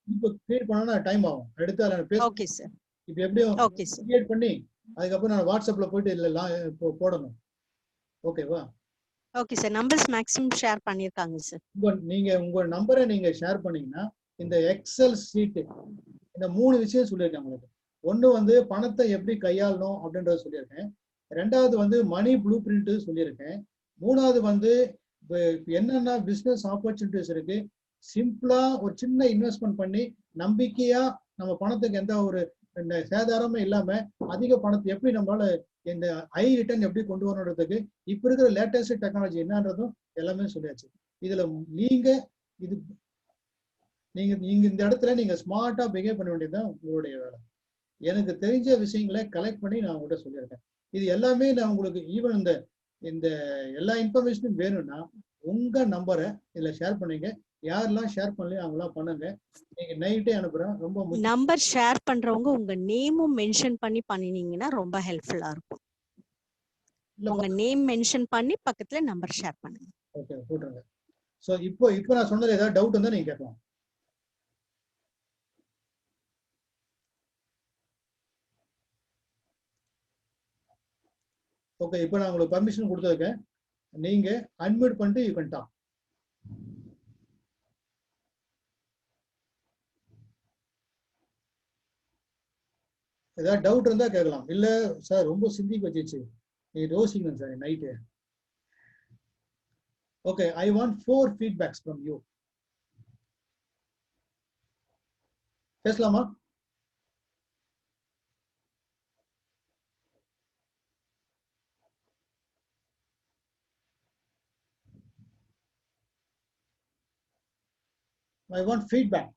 இப்ப கிரியேட் பண்ணா டைம் ஆகும். அடுத்து நான் பேச. Okay sir. இப்ப எப்படியும் ஓகே சார். கிரியேட் பண்ணி அதுக்கப்புறம் நான் வாட்ஸ்அப்ல போயிட்டு இல்ல போடணும். ஓகேவா? Okay sir. Numbers maximum share பண்ணிருக்காங்க சார். உங்க நம்பரை நீங்க ஷேர் பண்ணீங்கன்னா இந்த எக்ஸல் ஷீட் இந்த 3 விஷயம் சொல்லியிருக்கேன் உங்களுக்கு. ஒண்ணு வந்து பணத்தை எப்படி கையாளணும் அப்படின்றத சொல்லியிருக்கேன். 2வது வந்து மணி ப்ளூ பிரிண்ட் சொல்லியிருக்கேன். 3வது வந்து என்னென்ன பிசினஸ் ஆப்பர்ச்சுனிட்டிஸ் இருக்கு, சிம்பிளா ஒரு சின்ன இன்வெஸ்ட்மெண்ட் பண்ணி நம்பிக்கையா நம்ம பணத்துக்கு எந்த ஒரு சேதாரமே இல்லாம அதிக பணத்தை எப்படி நம்மளால இந்த ஹை ரிட்டர்ன் எப்படி கொண்டு வரணுன்றதுக்கு இப்ப இருக்கிற லேட்டஸ்ட் டெக்னாலஜி என்னன்றதும் எல்லாமே சொல்லியாச்சு. இதுல நீங்க இந்த இடத்துல நீங்க ஸ்மார்ட்டா பிஹேவ் பண்ண வேண்டியதுதான் உங்களுடைய வேலை. எனக்கு தெரிஞ்ச விஷயங்களை கலெக்ட் பண்ணி நான் உங்கள்கிட்ட சொல்லியிருக்கேன். இது எல்லாமே நான் உங்களுக்கு ஈவன் இந்த எல்லா இன்ஃபர்மேஷனும் வேணும்னா உங்க நம்பரை இதுல ஷேர் பண்ணீங்க. யாரெல்லாம் ஷேர் பண்ணலையோ அவங்களாம் பண்ணுங்க. நீங்க நைட்டே அனுப்புறேன். ரொம்ப நம்பர் ஷேர் பண்றவங்க உங்க நேமும் மென்ஷன் பண்ணி பண்ணினீங்கன்னா ரொம்ப ஹெல்ப்ஃபுல்லா இருக்கும். உங்க நேம் மென்ஷன் பண்ணி பக்கத்துல நம்பர் ஷேர் பண்ணுங்க. ஓகே போட்டுருங்க. ஸோ இப்போ நான் சொன்னது ஏதாவது டவுட் இருந்தா நீங்க கேட்கலாம். ஓகே, இப்போ நான் உங்களுக்கு பர்மிஷன் கொடுத்துருக்கேன். நீங்க அன்மியூட் பண்ணிட்டு யூ கேன் டாக். ஏதாவது டவுட் இருந்தா கேட்கலாம். இல்ல சார் ரொம்ப சிந்திக்க வச்சிச்சு, நீ யோசிக்கணும் sir night. Okay, I want 4 feedbacks from you. பேசலாமா? I want feedback.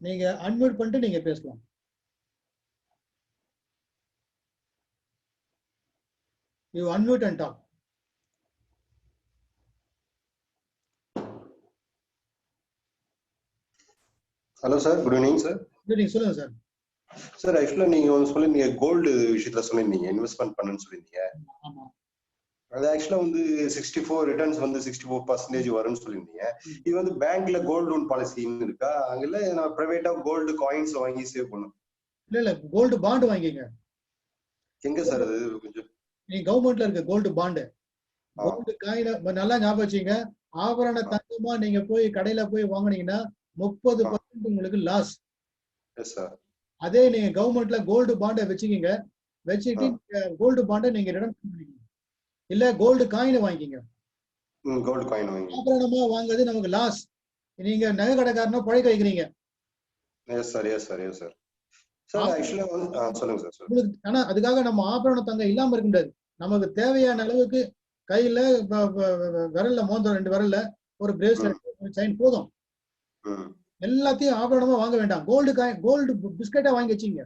நீங்க அன்மியூட் பண்ணிட்டு நீங்க பேசலாம். You unmute and talk. Hello sir, good evening sir. Good evening, சொல்லுங்க சார். சார் ஆக்சுவலா நீங்க ஒன்று சொல்லிருந்தீங்க, கோல்டு விஷயத்துல சொல்லியிருந்தீங்க, இன்வெஸ்ட்மெண்ட் பண்ணுன்னு சொல்லியிருந்தீங்க. ஆமா. அது ஆக்சுவலா வந்து 64 ரிட்டர்ன்ஸ் வந்து 64% வரும்னு சொல்லியிருந்தீங்க. இது வந்து பேங்க்ல கோல்டு லோன் பாலிசின்னு இருக்கா? அங்கல நான் பிரைவேட்டா கோல்டு காயின்ஸ் வாங்கி சேவ் பண்ணும். இல்ல கோல்டு பாண்ட் வாங்கிங்க. எங்க சார் அது? கொஞ்சம் நீங்க கவர்மெண்ட்ல இருக்க கோல்டு பாண்டு, கோல்டு காயின் நல்லா ஞாபகம் வச்சுங்க. ஆபரண தங்கமா நீங்க போய் கடையில போய் வாங்குனீங்கன்னா 30% உங்களுக்கு லாஸ். Yes sir. அதே நீங்க கவர்மெண்ட்ல கோல்டு பாண்டை வச்சுக்கிங்க, வச்சுட்டு கோல்டு பாண்டை நீங்க ரிட்டர்ன் பண்ணிக்கீங்க. இல்ல கோல்டு காயினை வாங்கிக்கிங்க. கோல்டு காயின் வாங்கி ஆபரணமா வாங்குறது நமக்கு லாஸ். நீங்க நகை கடைக்காரனா பழைக்க வைக்கிறீங்க. Yes sir, yes sir, yes sir. Sir ஆக்சுவலா வந்து சொல்லுங்க சார். உங்களுக்கு ஆனா அதுக்காக நம்ம ஆபரண தங்கம் இல்லாம இருக்க முடியாது. நமக்கு தேவையான அளவுக்கு கையில விரல்ல மோதிரம் 2 விரல்ல ஒரு பிரேஸ்லெட், ஒரு செயின் போதும். எல்லாத்தையும் ஆபரணமா வாங்க வேண்டாம். கோல்டு பிஸ்கெட்டா வாங்கி வச்சீங்க.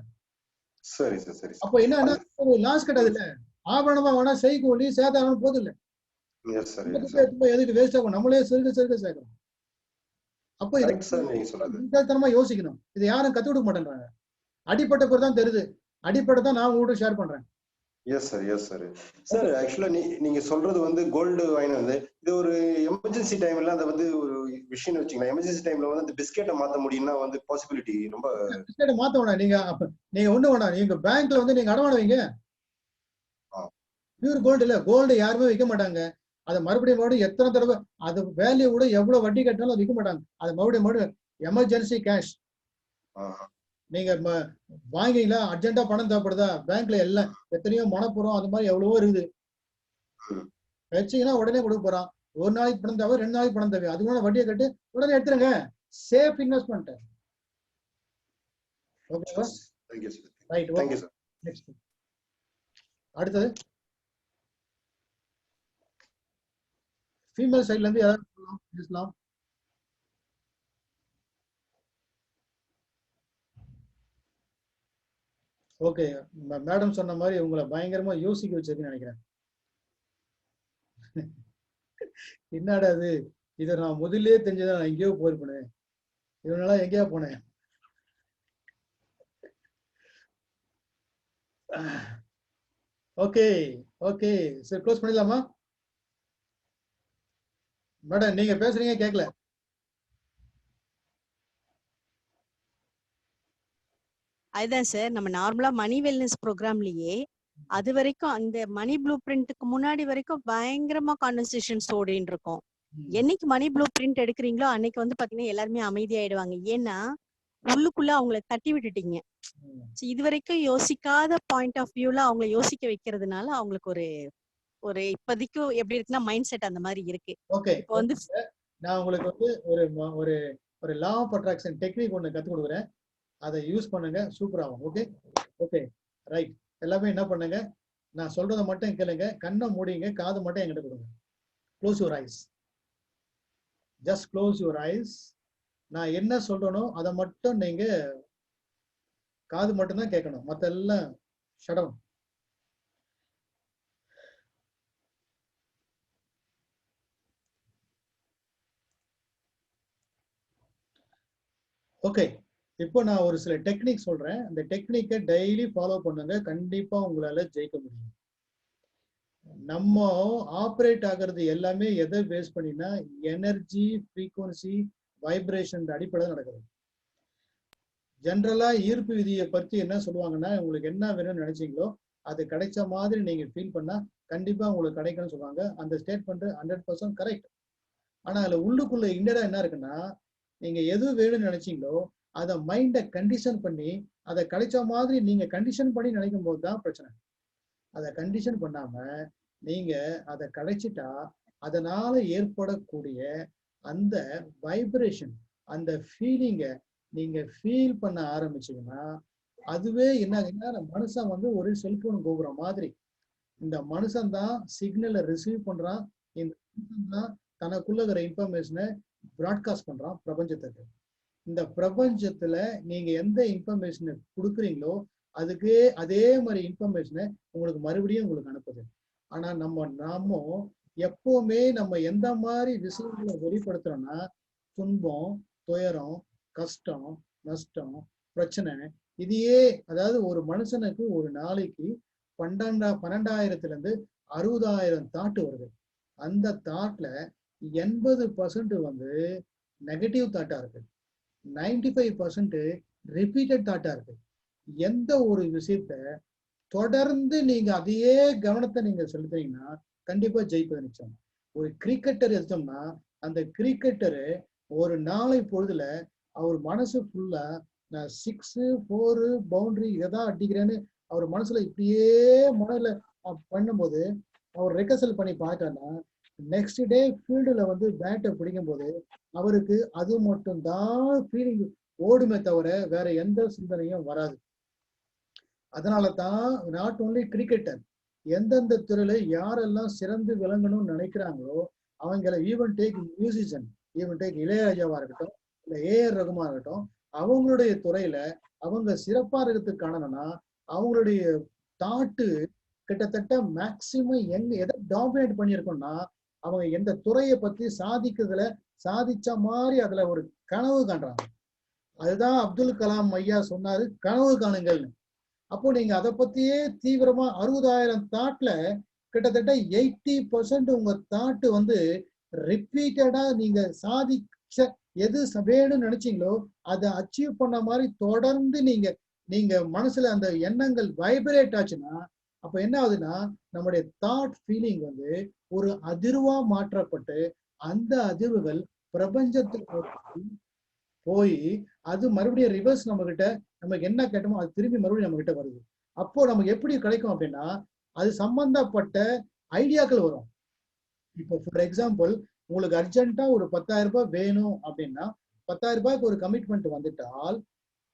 சரி சார், சரி. அப்ப என்னன்னா ஒரு லாஸ் கிடையாது. இல்ல ஆபரணமா வேணா செய்கூலி சேதாரம் போதும். இல்ல எஸ் சார், எதுக்கு வேஸ்ட் ஆகும்? நம்மளே சிறுக சேர்க்கணும். அப்ப இது யோசிக்கணும். இது யாரும் கத்து கொடுக்க மாட்டேன்றாங்க. அடிப்பட்ட பேர் தான் தெரியுது. அடிப்படை தான் நான் உங்கள்கிட்ட ஷேர் பண்றேன். Yes sir, yes sir. Sir ஆக்சுவலா நீங்க சொல்றது வந்து கோல்டு வாங்கி வந்து இது ஒரு எமர்ஜென்சி டைம்ல அதை வந்து ஒரு விஷயம் வச்சுக்கலாம். எமர்ஜென்சி டைம்ல வந்து அந்த பிஸ்கெட்டை மாத்த முடியும்னா வந்து பாசிபிலிட்டி ரொம்ப. பிஸ்கெட்டை மாத்த வேணாம். நீங்க ஒண்ணு வேணாம். நீங்க பேங்க்ல வந்து நீங்க அடமான வைங்க. பியூர் கோல்டு இல்ல, கோல்டு யாருமே விற்க மாட்டாங்க. அதை மறுபடியும் எத்தனை தடவை அது வேல்யூ கூட எவ்வளவு வட்டி கட்டினாலும் அதை விற்க மாட்டாங்க. அது மறுபடியும் எமர்ஜென்சி கேஷ். நீங்க வாங்கிங்களா, அர்ஜென்ட்டா பணம் தேவைப்படுதா, பேங்க்ல எல்லாம் எத்தனையோ மனப்புறம் அது மாதிரி எவ்வளவோ இருக்குது. வச்சீங்கன்னா உடனே கொடுக்க போறான். ஒரு நாளைக்கு பணம் தேவை, 2 நாளைக்கு பணம் தேவை. அதுக்கு வட்டியை கட்டு உடனே எடுத்துருங்க. Safe investment. ஓகேவா? Right, okay. நெக்ஸ்ட் அடுத்தது ஃபீமேல் சைடுல இருந்து யாராவது பேசலாம். ஓகே, மேடம் சொன்ன மாதிரி உங்களை பயங்கரமா யோசிக்க வச்சிருக்குன்னு நினைக்கிறேன். என்னடா அது, இதை நான் முதல்லயே தெரிஞ்சதான் நான் எங்கேயோ போயிருப்பேன். இவனால எங்கேயா போனேன். ஓகே ஓகே சரி, க்ளோஸ் பண்ணிடலாமா? மேடம் நீங்க பேசுறீங்க கேட்கல. அதுதான் சார், நம்ம நார்மலா மணி வெல்னஸ் ப்ரோக்ராம்லயே அது வரைக்கும் அந்த மணி ப்ளூ பிரிண்ட்டுக்கு முன்னாடி வரைக்கும் பயங்கரமா கான்வர்சேஷன்ஸ் ஓடின்னு இருக்கும். என்னைக்கு மணி ப்ளூ பிரிண்ட் எடுக்கிறீங்களோ அன்னைக்கு வந்து பாத்தீங்கன்னா எல்லாருமே அமைதியாயிடுவாங்க. ஏன்னா உள்ளுக்குள்ள அவங்களை தட்டி விட்டுட்டீங்க. இது வரைக்கும் யோசிக்காத பாயிண்ட் ஆஃப் வியூல அவங்களை யோசிக்க வைக்கிறதுனால அவங்களுக்கு ஒரு இப்போதைக்கு எப்படி இருக்குன்னா மைண்ட் செட் அந்த மாதிரி இருக்கு. ஓகே, இப்போ வந்து நான் உங்களுக்கு வந்து ஒரு ஒரு லா ஆஃப் அட்ராக்ஷன் டெக்னிக் ஒன்று கற்றுக் கொடுக்குறேன். அதை யூஸ் பண்ணுங்க, சூப்பர் ஆகும். Okay okay right. எல்லாமே என்ன பண்ணுங்க, நான் சொல்றதை மட்டும் கேளுங்க, கண்ணை மூடிங்க, காது மட்டும் என்கிட்ட கொடுங்க. Close your eyes, just close your eyes. நான் என்ன சொல்றேனோ அதை மட்டும் நீங்க காது மட்டும்தான் கேட்கணும், மற்ற எல்லாம் ஷட். ஓகே, இப்போ நான் ஒரு சில டெக்னிக் சொல்றேன். அந்த டெக்னிக்கை டெய்லி ஃபாலோ பண்ணுங்க, கண்டிப்பா உங்களால ஜெயிக்க முடியும். நம்ம ஆப்ரேட் ஆகிறது எல்லாமே எதை பேஸ் பண்ணினா எனர்ஜி, ஃப்ரீக்வன்சி, வைப்ரேஷன் அடிப்படையில் நடக்குது. ஜென்ரலா ஈர்ப்பு விதியை பற்றி என்ன சொல்லுவாங்கன்னா, உங்களுக்கு என்ன வேணும்னு நினைச்சீங்களோ அது கிடைச்ச மாதிரி நீங்க ஃபீல் பண்ணா கண்டிப்பா உங்களுக்கு கிடைக்கும்னு சொல்லுவாங்க. அந்த ஸ்டேட்மெண்ட் 100% கரெக்ட். ஆனா அதுல உள்ளுக்குள்ள இன்னடா என்ன இருக்குன்னா, நீங்க எது வேணும்னு நினைச்சீங்களோ அதை மைண்டை கண்டிஷன் பண்ணி அதை கிடைச்ச மாதிரி நீங்க கண்டிஷன் பண்ணி நினைக்கும் போது தான் பிரச்சனை. அதை கண்டிஷன் பண்ணாம நீங்க அதை கிடைச்சிட்டா அதனால ஏற்படக்கூடிய அந்த வைப்ரேஷன், அந்த ஃபீலிங்கை நீங்க ஃபீல் பண்ண ஆரம்பிச்சீங்கன்னா அதுவே என்ன மனுஷன் வந்து ஒரு செல்போன் கோபுரம் மாதிரி. இந்த மனுஷன் தான் சிக்னலை ரிசீவ் பண்றான். இந்த மனுஷன் தான் தனக்குள்ள இருக்கிற இன்ஃபர்மேஷனை பிராட்காஸ்ட் பண்றான் பிரபஞ்சத்துக்கு. இந்த பிரபஞ்சத்துல நீங்க எந்த இன்ஃபர்மேஷனை கொடுக்குறீங்களோ அதுக்கு அதே மாதிரி இன்ஃபர்மேஷனை உங்களுக்கு மறுபடியும் உங்களுக்கு அனுப்புது. ஆனா நாம எப்பவுமே நம்ம எந்த மாதிரி விஷயங்களை வெளிப்படுத்துறோம்னா துன்பம், துயரம், கஷ்டம், நஷ்டம், பிரச்சனை, இதையே அதாவது ஒரு மனுஷனுக்கு ஒரு நாளைக்கு 12,000 இருந்து 60,000 தாட்டு வருது. அந்த தாட்ல 80% வந்து நெகட்டிவ் தாட்டா இருக்கு, 95% ரிப்பீட்டட் தாட்டா இருக்கு. எந்த ஒரு விஷயத்த தொடர்ந்து நீங்க அதையே கவனத்தை நீங்க செலுத்துறீங்கன்னா கண்டிப்பா ஜெயிப்பது நிச்சயம். ஒரு கிரிக்கெட்டர் எடுத்தோம்னா அந்த கிரிக்கெட்டரு ஒரு நாளை பொழுதுல அவர் மனசு ஃபுல்லா நான் 6, 4 பவுண்டரி இதைதான் அடிக்கிறேன்னு அவர் மனசுல இப்படியே மனதில் பண்ணும்போது அவர் ரெக்கசல் பண்ணி பார்த்தாருன்னா நெக்ஸ்ட் டே ஃபீல்டுல வந்து பேட்டை பிடிக்கும் போது அவருக்கு அது மட்டும்தான் ஃபீலிங் ஓடுமே தவிர வேற எந்த சிந்தனையும் வராது. அதனால தான் நாட் ஓன்லி கிரிக்கெட்டர், எந்தெந்த துறையில யாரெல்லாம் சிறந்து விளங்கணும்னு நினைக்கிறாங்களோ அவங்கள even take musician, even take இளையராஜாவா இருக்கட்டும், இல்லை ஏஆர் ரகுமா இருக்கட்டும், அவங்களுடைய துறையில அவங்க சிறப்பா இருக்கிறதுக்கு காரணம்னா அவங்களுடைய தாட்டு கிட்டத்தட்ட மேக்சிமம் எதை டாமினேட் பண்ணியிருக்கோம்னா அவங்க எந்த துறையை பத்தி சாதிக்கிறதுல சாதிச்ச மாதிரி அதுல ஒரு கனவு காண்றாங்க. அதுதான் அப்துல் கலாம் ஐயா சொன்னாரு, கனவு காணுங்கள்னு. அப்போ நீங்க அதை பத்தியே தீவிரமா 60,000 தாட்ல கிட்டத்தட்ட 80% உங்க தாட்டு வந்து ரிப்பீட்டடா நீங்க சாதிச்ச எது வேணும்னு நினைச்சீங்களோ அதை அச்சீவ் பண்ண மாதிரி தொடர்ந்து நீங்க மனசுல அந்த எண்ணங்கள் வைப்ரேட் ஆச்சுன்னா அப்ப என்ன ஆகுதுன்னா நம்முடைய தாட் ஃபீலிங் வந்து ஒரு அதிர்வா மாற்றப்பட்டு அந்த அதிர்வுகள் பிரபஞ்சத்துக்கு போய் அது மறுபடியும் ரிவர்ஸ் நம்ம கிட்ட நமக்கு என்ன கேட்டோமோ அது திரும்பி மறுபடியும் நம்ம கிட்ட வருது. அப்போ நமக்கு எப்படி கிடைக்கும் அப்படின்னா அது சம்பந்தப்பட்ட ஐடியாக்கள் வரும். இப்போ ஃபார் எக்ஸாம்பிள் உங்களுக்கு அர்ஜென்ட்டா ஒரு 10,000 ரூபாய் வேணும் அப்படின்னா 10,000 ரூபாய்க்கு ஒரு கமிட்மெண்ட் வந்துட்டால்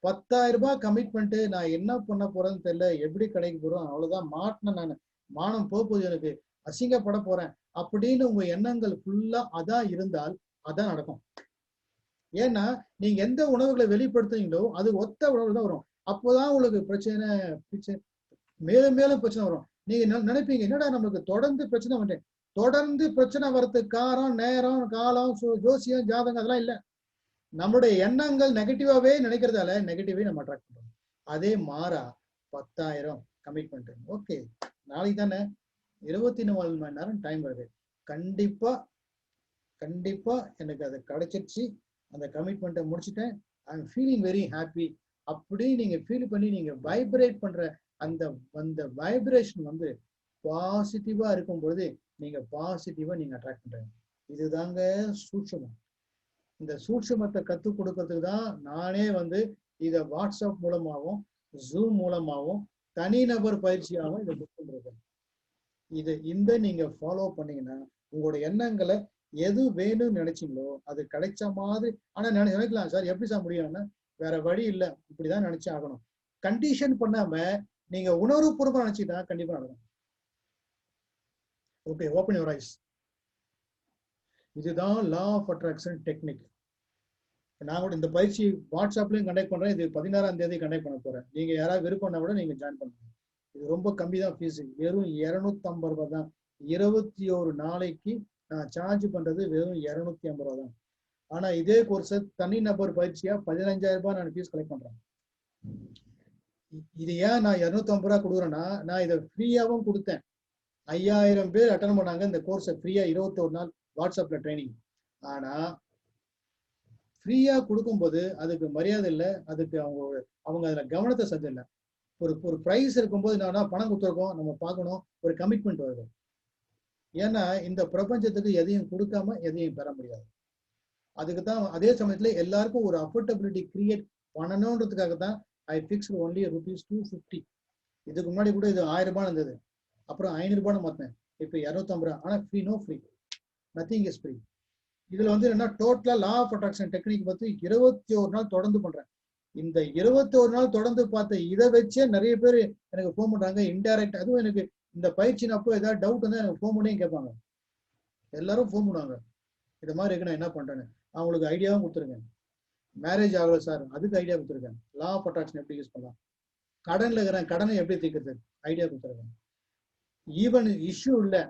10,000 ரூபாய் கமிட்மெண்ட் நான் என்ன பண்ண போறேன்னு தெரியல, எப்படி கிடைக்க போறோம், அவ்வளவுதான் மாட்டினேன், நான் மானம் போகுது, எனக்கு அசிங்கப்பட போறேன் அப்படின்னு உங்க எண்ணங்கள் ஃபுல்லா அதான் இருந்தால் அதான் நடக்கும். ஏன்னா நீங்க எந்த உணவுகளை வெளிப்படுத்துறீங்களோ அது ஒத்த உணவு தான் வரும். அப்போதான் உங்களுக்கு பிரச்சனை மேலும் மேலும் பிரச்சனை வரும். நீங்க நினைப்பீங்க என்னடா நமக்கு தொடர்ந்து பிரச்சனை வந்தேன், தொடர்ந்து பிரச்சனை வர்றதுக்கு காரம், நேரம், காலம், ஜோசியம், ஜாதகம் அதெல்லாம் இல்லை. நம்மளுடைய எண்ணங்கள் நெகட்டிவாவே நினைக்கிறதால நெகட்டிவே நம்ம அட்ராக்ட் பண்றோம். அதே மாறா 10,000 கமிட்மெண்ட், ஓகே நாளைக்கு தானே 24 மணி நேரம் டைம் வருது, கண்டிப்பா எனக்கு அது கிடைச்சிருச்சு, அந்த கமிட்மெண்ட்டை முடிச்சுட்டேன், I am feeling very happy அப்படி நீங்க ஃபீல் பண்ணி நீங்க வைப்ரேட் பண்ற அந்த வைப்ரேஷன் வந்து பாசிட்டிவா இருக்கும் பொழுது நீங்க பாசிட்டிவா நீங்க அட்ராக்ட் பண்றீங்க. இதுதாங்க சூட்சுமம். இந்த சூட்சுமத்தை கற்றுக் கொடுக்கறதுக்கு தான் நானே வந்து இதை வாட்ஸ்அப் மூலமாகவும் ஜூம் மூலமாகவும் தனிநபர் பயிற்சியாகவும் இதை புக் பண்றேன். இந்த நீங்க ஃபாலோ பண்ணீங்கன்னா உங்களோட எண்ணங்களை எது வேணும்னு நினைச்சீங்களோ அது கிடைச்ச மாதிரி. ஆனா நினைக்கலாம் சார் எப்படி சார் முடியும்னா வேற வழி இல்லை, இப்படிதான் நினைச்சு ஆகணும். கண்டிஷன் பண்ணாம நீங்க உணர்வுபூர்வமா நினைச்சீங்கன்னா கண்டிப்பா நடக்கும். Okay, open your eyes. இதுதான் லா ஆஃப் அட்ராக்ஷன் டெக்னிக். நான் கூட இந்த பயிற்சி வாட்ஸ்அப்லயும் கண்டக்ட் பண்றேன். இது 16ஆம் தேதி கண்டக்ட் பண்ண போறேன். நீங்க யாராவது விருப்பம்னா கூட நீங்க ஜாயின் பண்ணுங்க. இது ரொம்ப கம்மி தான் ஃபீஸ், வெறும் 250 ரூபாய் தான். 21 நாளைக்கு நான் சார்ஜ் பண்றது வெறும் 250 ரூபாய் தான். ஆனா இதே கோர்ஸை தனிநபர் பயிற்சியா 15,000 ரூபாய் நான் ஃபீஸ் கலெக்ட் பண்றேன். இது ஏன் நான் 250 ரூபாய் கொடுக்குறேன்னா நான் இதை ஃப்ரீயாவும் கொடுத்தேன். 5000 பேர் அட்டன் பண்ணாங்க இந்த கோர்ஸை ஃப்ரீயா 21 நாள் வாட்ஸ்அப்ல ட்ரைனிங். ஆனா ஃப்ரீயா கொடுக்கும்போது அதுக்கு மரியாதை இல்லை, அதுக்கு அவங்க அதுல கவனத்தை செலுத்தல. ஒரு பிரைஸ் இருக்கும்போது என்னன்னா பணம் கொடுத்துருக்கோம், நம்ம பார்க்கணும், ஒரு கமிட்மெண்ட் வருது. ஏன்னா இந்த பிரபஞ்சத்துக்கு எதையும் கொடுக்காம எதையும் பெற முடியாது. அதுக்கு தான் அதே சமயத்துல எல்லாருக்கும் ஒரு அஃபோர்டபிலிட்டி கிரியேட் பண்ணணுன்றதுக்காக தான் ஐ ஃபிக்ஸ் ஒன்லி ₹250. இதுக்கு முன்னாடி கூட இது 1000 ரூபாய் இருந்தது, அப்புறம் 500 ரூபாய் மாத்தினேன், இப்போ 250 ரூபாய். ஆனா free, no free, nothing is free. இதுல வந்து என்ன டோட்டலா லா ஆஃப் அட்ராக்ஷன் டெக்னிக் பத்தி 21 நாள் தொடர்ந்து பண்றேன். இந்த 21 நாள் தொடர்ந்து பார்த்த இதை வச்சே நிறைய பேர் எனக்கு ஃபோன் பண்றாங்க இன்டைரக்ட். அதுவும் எனக்கு இந்த பயிற்சினப்போ ஏதாவது டவுட் வந்து எனக்கு ஃபோன் பண்ணியும் கேட்பாங்க. எல்லாரும் ஃபோன் பண்ணுவாங்க, இது மாதிரி இருக்கு நான் என்ன பண்றேன்னு. அவங்களுக்கு ஐடியாவும் கொடுத்துருக்கேன். மேரேஜ் ஆகல சார், அதுக்கு ஐடியா கொடுத்துருக்கேன். லா ஆஃப் அட்ராக்ஷன் எப்படி யூஸ் பண்ணலாம், கடன்ல இருக்கிறேன் கடனை எப்படி தீர்க்கிறது ஐடியா கொடுத்துருக்கேன். ஈவன் இஷ்யூ இல்லை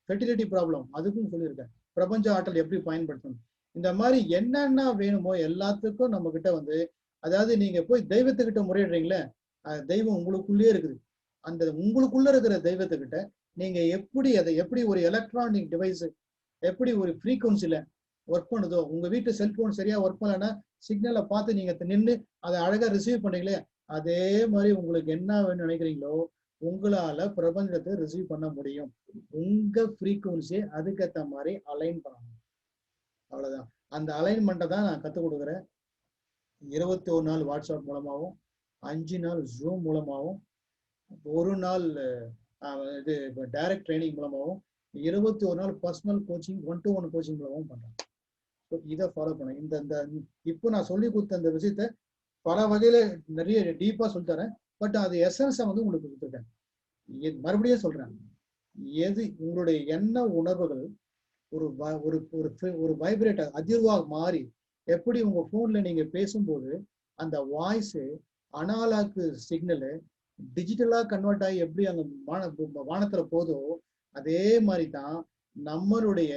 ஃபெர்டிலிட்டி ப்ராப்ளம் அதுக்கும் சொல்லியிருக்கேன். பிரபஞ்ச ஆற்றல் எப்படி பயன்படுத்தணும், இந்த மாதிரி என்னென்ன வேணுமோ எல்லாத்துக்கும் நம்ம கிட்ட வந்து, அதாவது நீங்க போய் தெய்வத்துக்கிட்ட முறையிடுறீங்களே, தெய்வம் உங்களுக்குள்ளேயே இருக்குது. அந்த உங்களுக்குள்ள இருக்கிற தெய்வத்துக்கிட்ட நீங்க எப்படி ஒரு எலக்ட்ரானிக் டிவைஸ் எப்படி ஒரு ஃப்ரீக்வன்சில ஒர்க் பண்ணுதோ, உங்க வீட்டு செல்போன் சரியா ஒர்க் பண்ணலன்னா சிக்னலை பார்த்து நீங்க நின்று அதை அழகா ரிசீவ் பண்றீங்களே, அதே மாதிரி உங்களுக்கு என்ன வேணும்னு நினைக்கிறீங்களோ உங்களால பிரபஞ்சத்தை ரிசீவ் பண்ண முடியும். உங்க ஃப்ரீக்வன்சியை அதுக்கேற்ற மாதிரி அலைன் பண்ணணும், அவ்வளவுதான். அந்த அலைன்மெண்ட்டை தான் நான் கற்றுக் கொடுக்குறேன். 21 நாள் வாட்ஸ்அப் மூலமாகவும், 5 நாள் ஜூம் மூலமாகவும், 1 நாள் இது டைரக்ட் ட்ரைனிங் மூலமாகவும், 21 நாள் பர்சனல் கோச்சிங் 1-to-1 கோச்சிங் மூலமாகவும் பண்றேன். ஸோ இதை ஃபாலோ பண்ணேன். இந்த இப்போ நான் சொல்லி கொடுத்த இந்த விஷயத்த பல வகையில நிறைய டீப்பா சொல்லித்தரேன். பட் அது எசன்ஸை வந்து உங்களுக்கு கொடுத்துருக்கேன். மறுபடியும் சொல்றேன், எது உங்களுடைய எண்ண உணர்வுகள் ஒரு வைப்ரேட் அதிர்வாக மாறி, எப்படி உங்க போன்ல நீங்க பேசும்போது அந்த வாய்ஸ் அனாலாக்கு சிக்னலு டிஜிட்டலா கன்வெர்ட் ஆகி எப்படி அந்த வானத்துல போதோ, அதே மாதிரி தான் நம்மளுடைய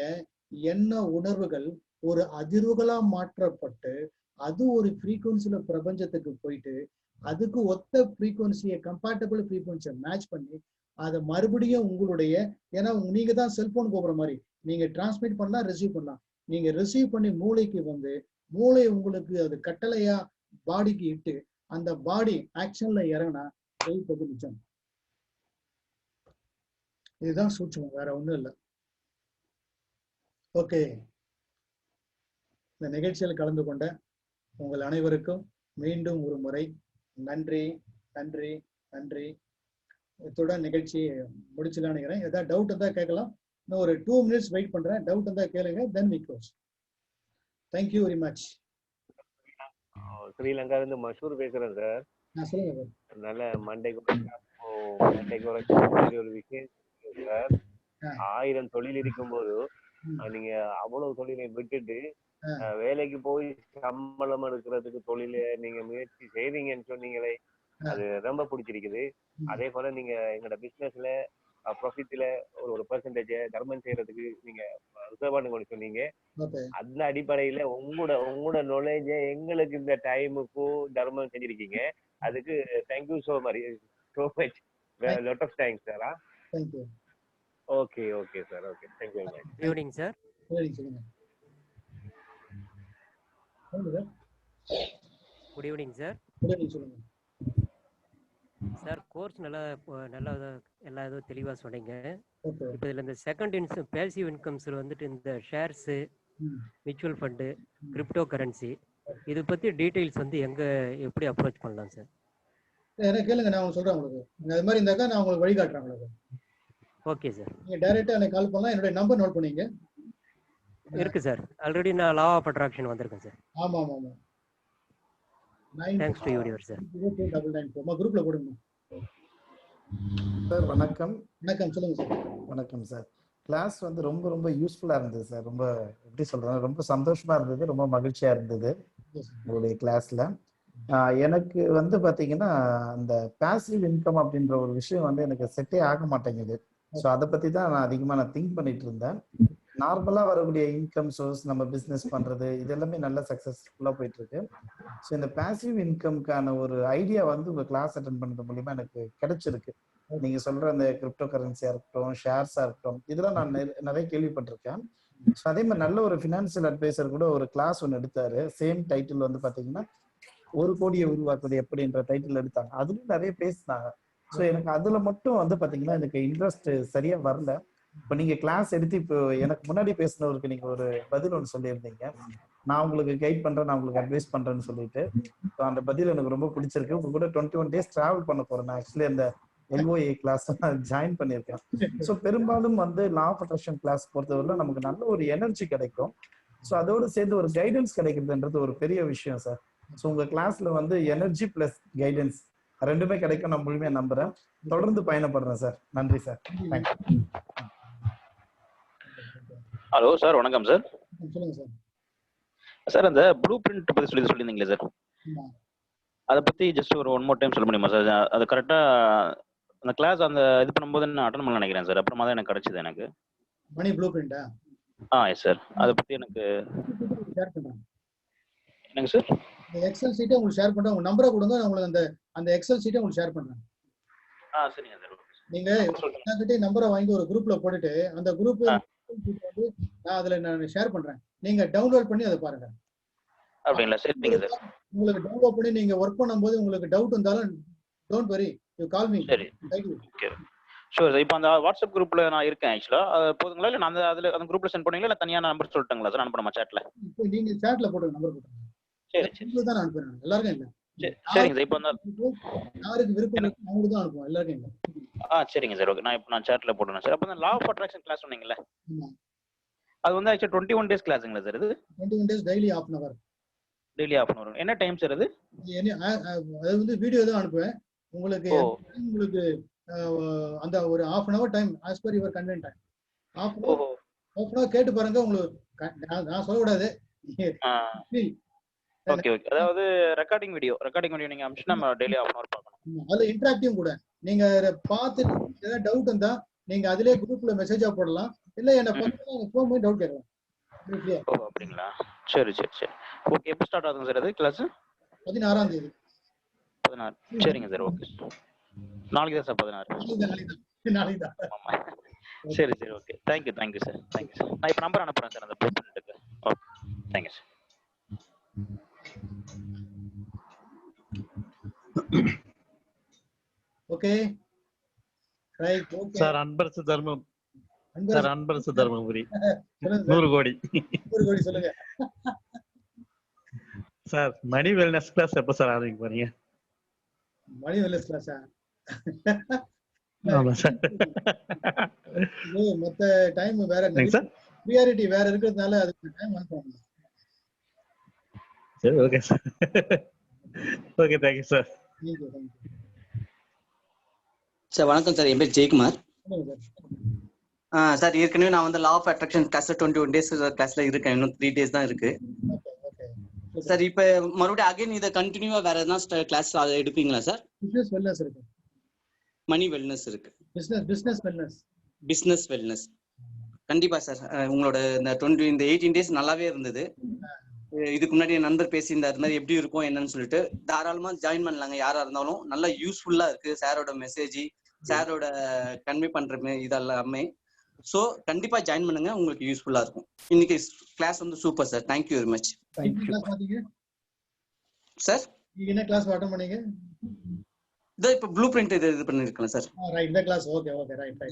எண்ண உணர்வுகள் ஒரு அதிர்வுகளா மாற்றப்பட்டு அது ஒரு ஃப்ரீக்வன்சில பிரபஞ்சத்துக்கு போயிட்டு அதுக்கு ஒத்த ஃப்ரீக்வன்சியை கம்பேட்டபிள் ஃப்ரீக்வன்சியை மேட்ச் பண்ணி அதை மறுபடியும் உங்களுடைய, ஏன்னா நீங்க தான் செல்போன் போகிற மாதிரி நீங்க டிரான்ஸ்மிட் பண்ணலாம், ரிசீவ் பண்ணலாம். நீங்க ரிசீவ் பண்ணி மூளைக்கு வந்து மூளை உங்களுக்கு அது கட்டளையா பாடிக்கு இட்டு அந்த பாடி ஆக்ஷன்ல இறங்கினா ஜெயிப்பது நிஜம். இதுதான் சூட்சமம், வேற ஒண்ணும் இல்லை. ஓகே, இந்த நிகழ்ச்சியில் கலந்து கொண்ட உங்கள் அனைவருக்கும் மீண்டும் ஒரு முறை நன்றி நன்றி நன்றி. இத்துடன் நிகழ்ச்சி முடிச்சுலாம் நினைக்கிறேன். ஏதாவது டவுட் இருந்தா கேட்கலாம். இன்னும் ஒரு 2 minutes வெயிட் பண்றேன். டவுட் இருந்தா கேளுங்க, then we close. Thank you very much. Sri Lanka இருந்து மஷூர் பேசுறேன் சார். சொல்லுங்க. நல்ல மண்டைக்கு ஒரு விஷயம் சார், 1000 தொழில் இருக்கும்போது நீங்க அவ்வளவு தொழிலை விட்டுட்டு வேலைக்கு போய் சம்பளம் எடுக்கிறதுக்கு தொழில நீங்க முயற்சி செய்வீங்கன்னு சொன்னீங்களே, அது ரொம்ப பிடிச்சிருக்குது. அதே போல நீங்க எங்களோட பிசினஸ்ல ப்ராஃபிட்ல ஒரு பெர்சன்டேஜ் தர்மம் செய்யறதுக்கு நீங்க ரிசர்வ் பண்ணி சொன்னீங்க. அந்த அடிப்படையில உங்களோட நாலேஜ எங்களுக்கு இந்த டைமுக்கும் தர்மம் செஞ்சிருக்கீங்க. அதுக்கு thank you so much. Lot of thanks sir. Okay okay sir. Okay, thank you. Good evening sir. Good evening sir. Sir, course நல்லா எல்லா இதுவும் தெளிவாக சொன்னீங்க. இப்போ இதில் இந்த செகண்ட் பேசிவ் இன்கம்ஸில் வந்துட்டு இந்த shares, mutual fund, crypto currency, இது பற்றி டீட்டெயில்ஸ் வந்து எப்படி அப்ரோச் பண்ணலாம் சார்? எனக்கு கேளுங்க, நான் உங்களுக்கு சொல்கிறேன். உங்களுக்கு அது மாதிரி இருந்தாக்கா நான் உங்களுக்கு வழிகாட்டுறேன். உங்களுக்கு ஓகே சார். நீங்கள் டைரெக்டாக எனக்கு கால் பண்ணலாம். என்னுடைய நம்பர் நோட் பண்ணிங்க. இருக்கு சார், ஆல்ரெடி நான் லா ஆஃப் அட்ராக்ஷன் வந்திருக்கேன் சார். ஆமாம் ஆமாம். தேங்க்ஸ் டு யூடிவர் சார். குரூப்ல போடுங்க சார். வணக்கம். வணக்கம், சொல்லுங்க சார். வணக்கம் சார். கிளாஸ் வந்து ரொம்ப ரொம்ப யூஸ்ஃபுல்லா இருந்தது சார். ரொம்ப எப்படி சொல்றேன், ரொம்ப சந்தோஷமா இருந்தது, ரொம்ப மகிழ்ச்சியா இருந்தது உங்களுடைய கிளாஸ்ல. எனக்கு வந்து பாத்தீங்கன்னா அந்த பாசிவ் இன்கம் அப்படின்ற ஒரு விஷயம் வந்து எனக்கு செட்டே ஆக மாட்டேங்குது. ஸோ அதை பத்தி தான் நான் அதிகமாக திங்க் பண்ணிட்டு இருந்தேன். நார்மலா வரக்கூடிய இன்கம் சோர்ஸ், நம்ம பிஸ்னஸ் பண்றது, இது எல்லாமே நல்ல சக்சஸ்ஃபுல்லா போயிட்டு இருக்கு. ஸோ இந்த பாசிவ் இன்கம்க்கான ஒரு ஐடியா வந்து உங்க கிளாஸ் அட்டென்ட் பண்றது மூலியமா எனக்கு கிடைச்சிருக்கு. நீங்க சொல்ற அந்த கிரிப்டோ கரன்சியா இருக்கட்டும், ஷேர்ஸா இருக்கட்டும், இதெல்லாம் நான் நிறைய கேள்விப்பட்டிருக்கேன். ஸோ அதே மாதிரி நல்ல ஒரு ஃபினான்சியல் அட்வைசர் கூட ஒரு கிளாஸ் ஒன்று எடுத்தாரு. சேம் டைட்டில் வந்து பாத்தீங்கன்னா 1 கோடியை உருவாக்குவது எப்படின்ற டைட்டில் எடுத்தாங்க. அதுலயும் நிறைய பேசினாங்க. ஸோ எனக்கு அதுல மட்டும் வந்து பாத்தீங்கன்னா எனக்கு இன்ட்ரெஸ்ட் சரியா வரல. இப்போ நீங்க கிளாஸ் எடுத்து இப்போ எனக்கு முன்னாடி பேசினவருக்கு நீங்க ஒரு பதில் ஒன்று சொல்லியிருந்தீங்க, நான் உங்களுக்கு கைட் பண்றேன், நான் உங்களுக்கு அட்வைஸ் பண்றேன்னு சொல்லிட்டு. அந்த பதில் எனக்கு ரொம்ப பிடிச்சிருக்கு. உங்க கூட 21 days டிராவல் பண்ண போறேன். நான் ஆக்சுவலி அந்த LOA கிளாஸ் ஜாயின் பண்ணியிருக்கேன். ஸோ பெரும்பாலும் வந்து லா ஆஃப் அட்ராக்ஷன் கிளாஸ் பொறுத்தவரை நமக்கு நல்ல ஒரு எனர்ஜி கிடைக்கும். ஸோ அதோடு சேர்ந்து ஒரு கைடன்ஸ் கிடைக்குதுன்றது ஒரு பெரிய விஷயம் சார். ஸோ உங்க கிளாஸ்ல வந்து எனர்ஜி பிளஸ் கைடன்ஸ் ரெண்டுமே கிடைக்கும் நான் முழுமையா நம்புறேன். தொடர்ந்து பயணப்படுறேன் சார். நன்றி சார். தேங்க்யூ. ஹலோ சார், வணக்கம் சார். சொல்லுங்க சார். சார் அந்த ப்ளூ பிரிண்ட் பத்தி சொல்லியிருந்தீங்களே சார், அதை பத்தி ஜஸ்ட் ஒரு ஒன் மோர் டைம் சொல்ல முடியுமா சார்? அது கரெக்டா அந்த கிளாஸ் அந்த இது பண்ணும்போது நான் அட்டன் பண்ண நினைக்கிறேன் சார். அப்புறமா தான் எனக்கு கிடைச்சது எனக்கு. மணி ப்ளூ பிரிண்டா? Yes sir. அதை பத்தி எனக்கு ஷேர் பண்றேன். என்னங்க சார்? எக்ஸல் சீட்டை உங்களுக்கு ஷேர் பண்றேன். உங்க நம்பரை கொடுங்க, உங்களுக்கு அந்த எக்ஸல் சீட்டை உங்களுக்கு ஷேர் பண்றேன். சரிங்க சார். நீங்க எல்லார்கிட்டே நம்பரை வாங்கி ஒரு குரூப்ல போட்டுட்டு அந்த குரூப் வந்து நான் ஷேர் பண்றேன். நீங்க டவுன்லோட் பண்ணி அதை பாருங்க. அப்படிங்களா? சரிங்க சார். உங்களுக்கு டவுன்லோட் பண்ணி நீங்க ஒர்க் பண்ணும்போது உங்களுக்கு டவுட் இருந்தாலும் don't worry, you call me. சரி, ஓகே, ஷூர் சார். இப்போ அந்த வாட்ஸ்அப் குரூப்ல நான் இருக்கேன் ஆக்சுவலா. போதுங்களா இல்ல நான் அந்த குரூப்ல சென்ட் பண்ணுவீங்களா இல்ல தனியா நம்பர் சொல்லிட்டுங்களா சார் அனுப்பணுமா சாட்ல? இப்போ நீங்க சாட்ல போடுங்க, நம்பர் போடுங்க. சரி சரி தான் அனுப்புறேன். எல்லாருக்கும் இல்ல. சரிங்க சார். இப்போ யாருக்கு விருப்பம் இருக்கோ அவங்களுக்கு தான் அனுப்புவோம், எல்லாருக்கும் இல்ல. சரிங்க சார். ஓகே, நான் சாட்ல போடுறேன் சார். அப்போ அந்த லா ஆஃப் அட்ராக்ஷன் கிளாஸ் சொன்னீங்கல்ல, அது வந்து ஆக்சுவலி 21 days கிளாஸுங்களா சார்? இது 21 days daily ½ an hour. Daily ½ an hour. என்ன டைம் சார் அது? அது வந்து வீடியோ தான் அனுப்புவேன் உங்களுக்கு. உங்களுக்கு அந்த ஒரு ½ an hour time as per your convenient time. ½ an hour கேட்டு பாருங்க. உங்களுக்கு நான் சொல்லக்கூடாது. Okay okay. அதாவது ரெக்கார்டிங் வீடியோ நீங்க அனுப்பிச்சு நம்ம டெய்லி ½ an hour பார்க்கணும். அதுல இன்டராக்டிவ் கூட நீங்க பார்த்துட்டு ஏதாவது டவுட் இருந்தா நீங்க அதிலே குரூப்ல மெசேஜா போடலாம். இல்ல என்ன பண்ணுங்க, ஃபோன் பண்ணி டவுட் கேட்கலாம். அப்படிங்களா? சரி சரி சரி. ஓகே. எப்போ ஸ்டார்ட் ஆகுதுங்க சார் அது கிளாஸ்? 16ஆம் தேதி. 16. சரிங்க சார். ஓகே. நாளைக்கு தான் சார் 16. நாளைக்கு தான். சரி சரி. Okay. Thank you sir. Thank you sir. நான் இப்போ நம்பர் அனுப்புறேன் சார் அந்த ப்ளூ பிரிண்ட்டுக்கு. Okay, thank you sir. Okay right. Okay sir. Anbarasu Dharmapuri 100 கோடி. 100 கோடி சொல்லுங்க சார். மணி வெல்னஸ் கிளாஸ் எப்ப சார் ஆரம்பிக்க போறீங்க? மணி வெல்னஸ் கிளாஸா? ஆமா சார். மத்த டைம் வேற, பிரியாரிட்டி வேற இருக்கிறதுனால அதுக்கு டைம் வாங்குவாங்க. சரி, okay sir. Okay, thank you sir. Sir வணக்கம் சார். என் பேர் ஜெயக்குமார் சார். ஏற்கனவே நான் வந்து லா ஆஃப் அட்ராக்ஷன் கிளாஸ்ல 21 days கிளாஸ்ல இருக்கேன். இன்னும் 3 days தான் இருக்கு சார். இப்ப மறுபடியும் அகைன் இதை கண்டினியூவா வேற எதனா கிளாஸ் எடுப்பீங்களா சார்? பிசினஸ் வெல்னஸ் இருக்கு, மணி வெல்னஸ் இருக்கு, பிசினஸ் வெல்னஸ் கண்டிப்பா சார். உங்களோட இந்த 18 days நல்லாவே இருந்தது. இதுக்கு முன்னாடி என் நண்பர் பேசியிருந்தார் மாதிரி எப்படி இருக்கும் என்னன்னு சொல்லிட்டு. தாராளமா ஜாயின் பண்ணலாங்க யாரா இருந்தாலும். நல்லா யூஸ்ஃபுல்லா இருக்கு சாரோட மெசேஜ், சாரோட கன்வே பண்ற இதெல்லாமே. ஸோ கண்டிப்பா ஜாயின் பண்ணுங்க, உங்களுக்கு யூஸ்ஃபுல்லா இருக்கும். இன்னைக்கு கிளாஸ் வந்து super sir. Thank you very much sir. என்ன கிளாஸ் அட்டெண்ட் பண்ணீங்க? இதோ இப்ப ப்ளூ பிரிண்ட் இது பண்ணிருக்கேன் சார். இந்த கிளாஸ் ஓகே ஓகே ரைட்.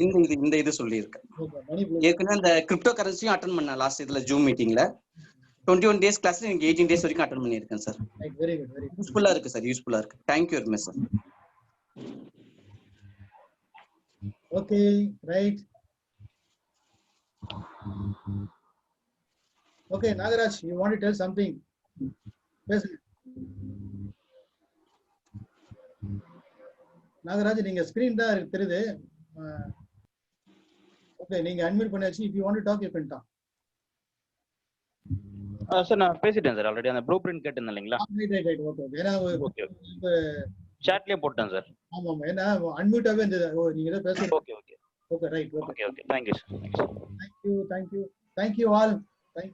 இந்த இது சொல்லியிருக்கேன். ஏற்கனவே அந்த கிரிப்டோ கரன்சியும் அட்டெண்ட் பண்ணேன் லாஸ்ட் இதுல ஜூம் மீட்டிங்ல. 21 days கிளாஸ்ல நீங்க 18 days வரைக்கும் அட்டெண்ட் பண்ணியிருக்கேன் சார். வெரி குட், வெரி யூஸ்ஃபுல்லா இருக்கு சார், யூஸ்ஃபுல்லா இருக்கு. Thank you very much sir. Okay right. Okay Nagaraj, you want to tell something? பேசுங்க நாகராஜ். நீங்க ஸ்கிரீன் தான் தெரியுது. ஓகே, நீங்க அன்மியூட் பண்ணியாச்சு. if you want to talk you can talk. Sir நான் பேசிட்டேன் சார் ஆல்ரெடி. அந்த ப்ளூ பிரிண்ட் கேட்டிருந்தேன் இல்லைங்களா? Right okay okay. ஏன்னா ஓகே சாட்லயே போட்டேன் சார். ஆமா ஆமா, ஏன்னா அன்மியூட்டாவே இருந்தது. நீங்க ஏதோ பேசுங்க. Okay okay okay right. Okay okay. Thank you sir. Thank you all. Bye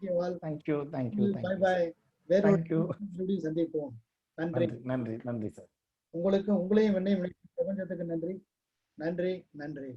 bye. வேற ஒரு சந்திப்போம். நன்றி சார். உங்களையும் என்னையும் பிரபஞ்சத்துக்கு நன்றி. நன்றி நன்றி.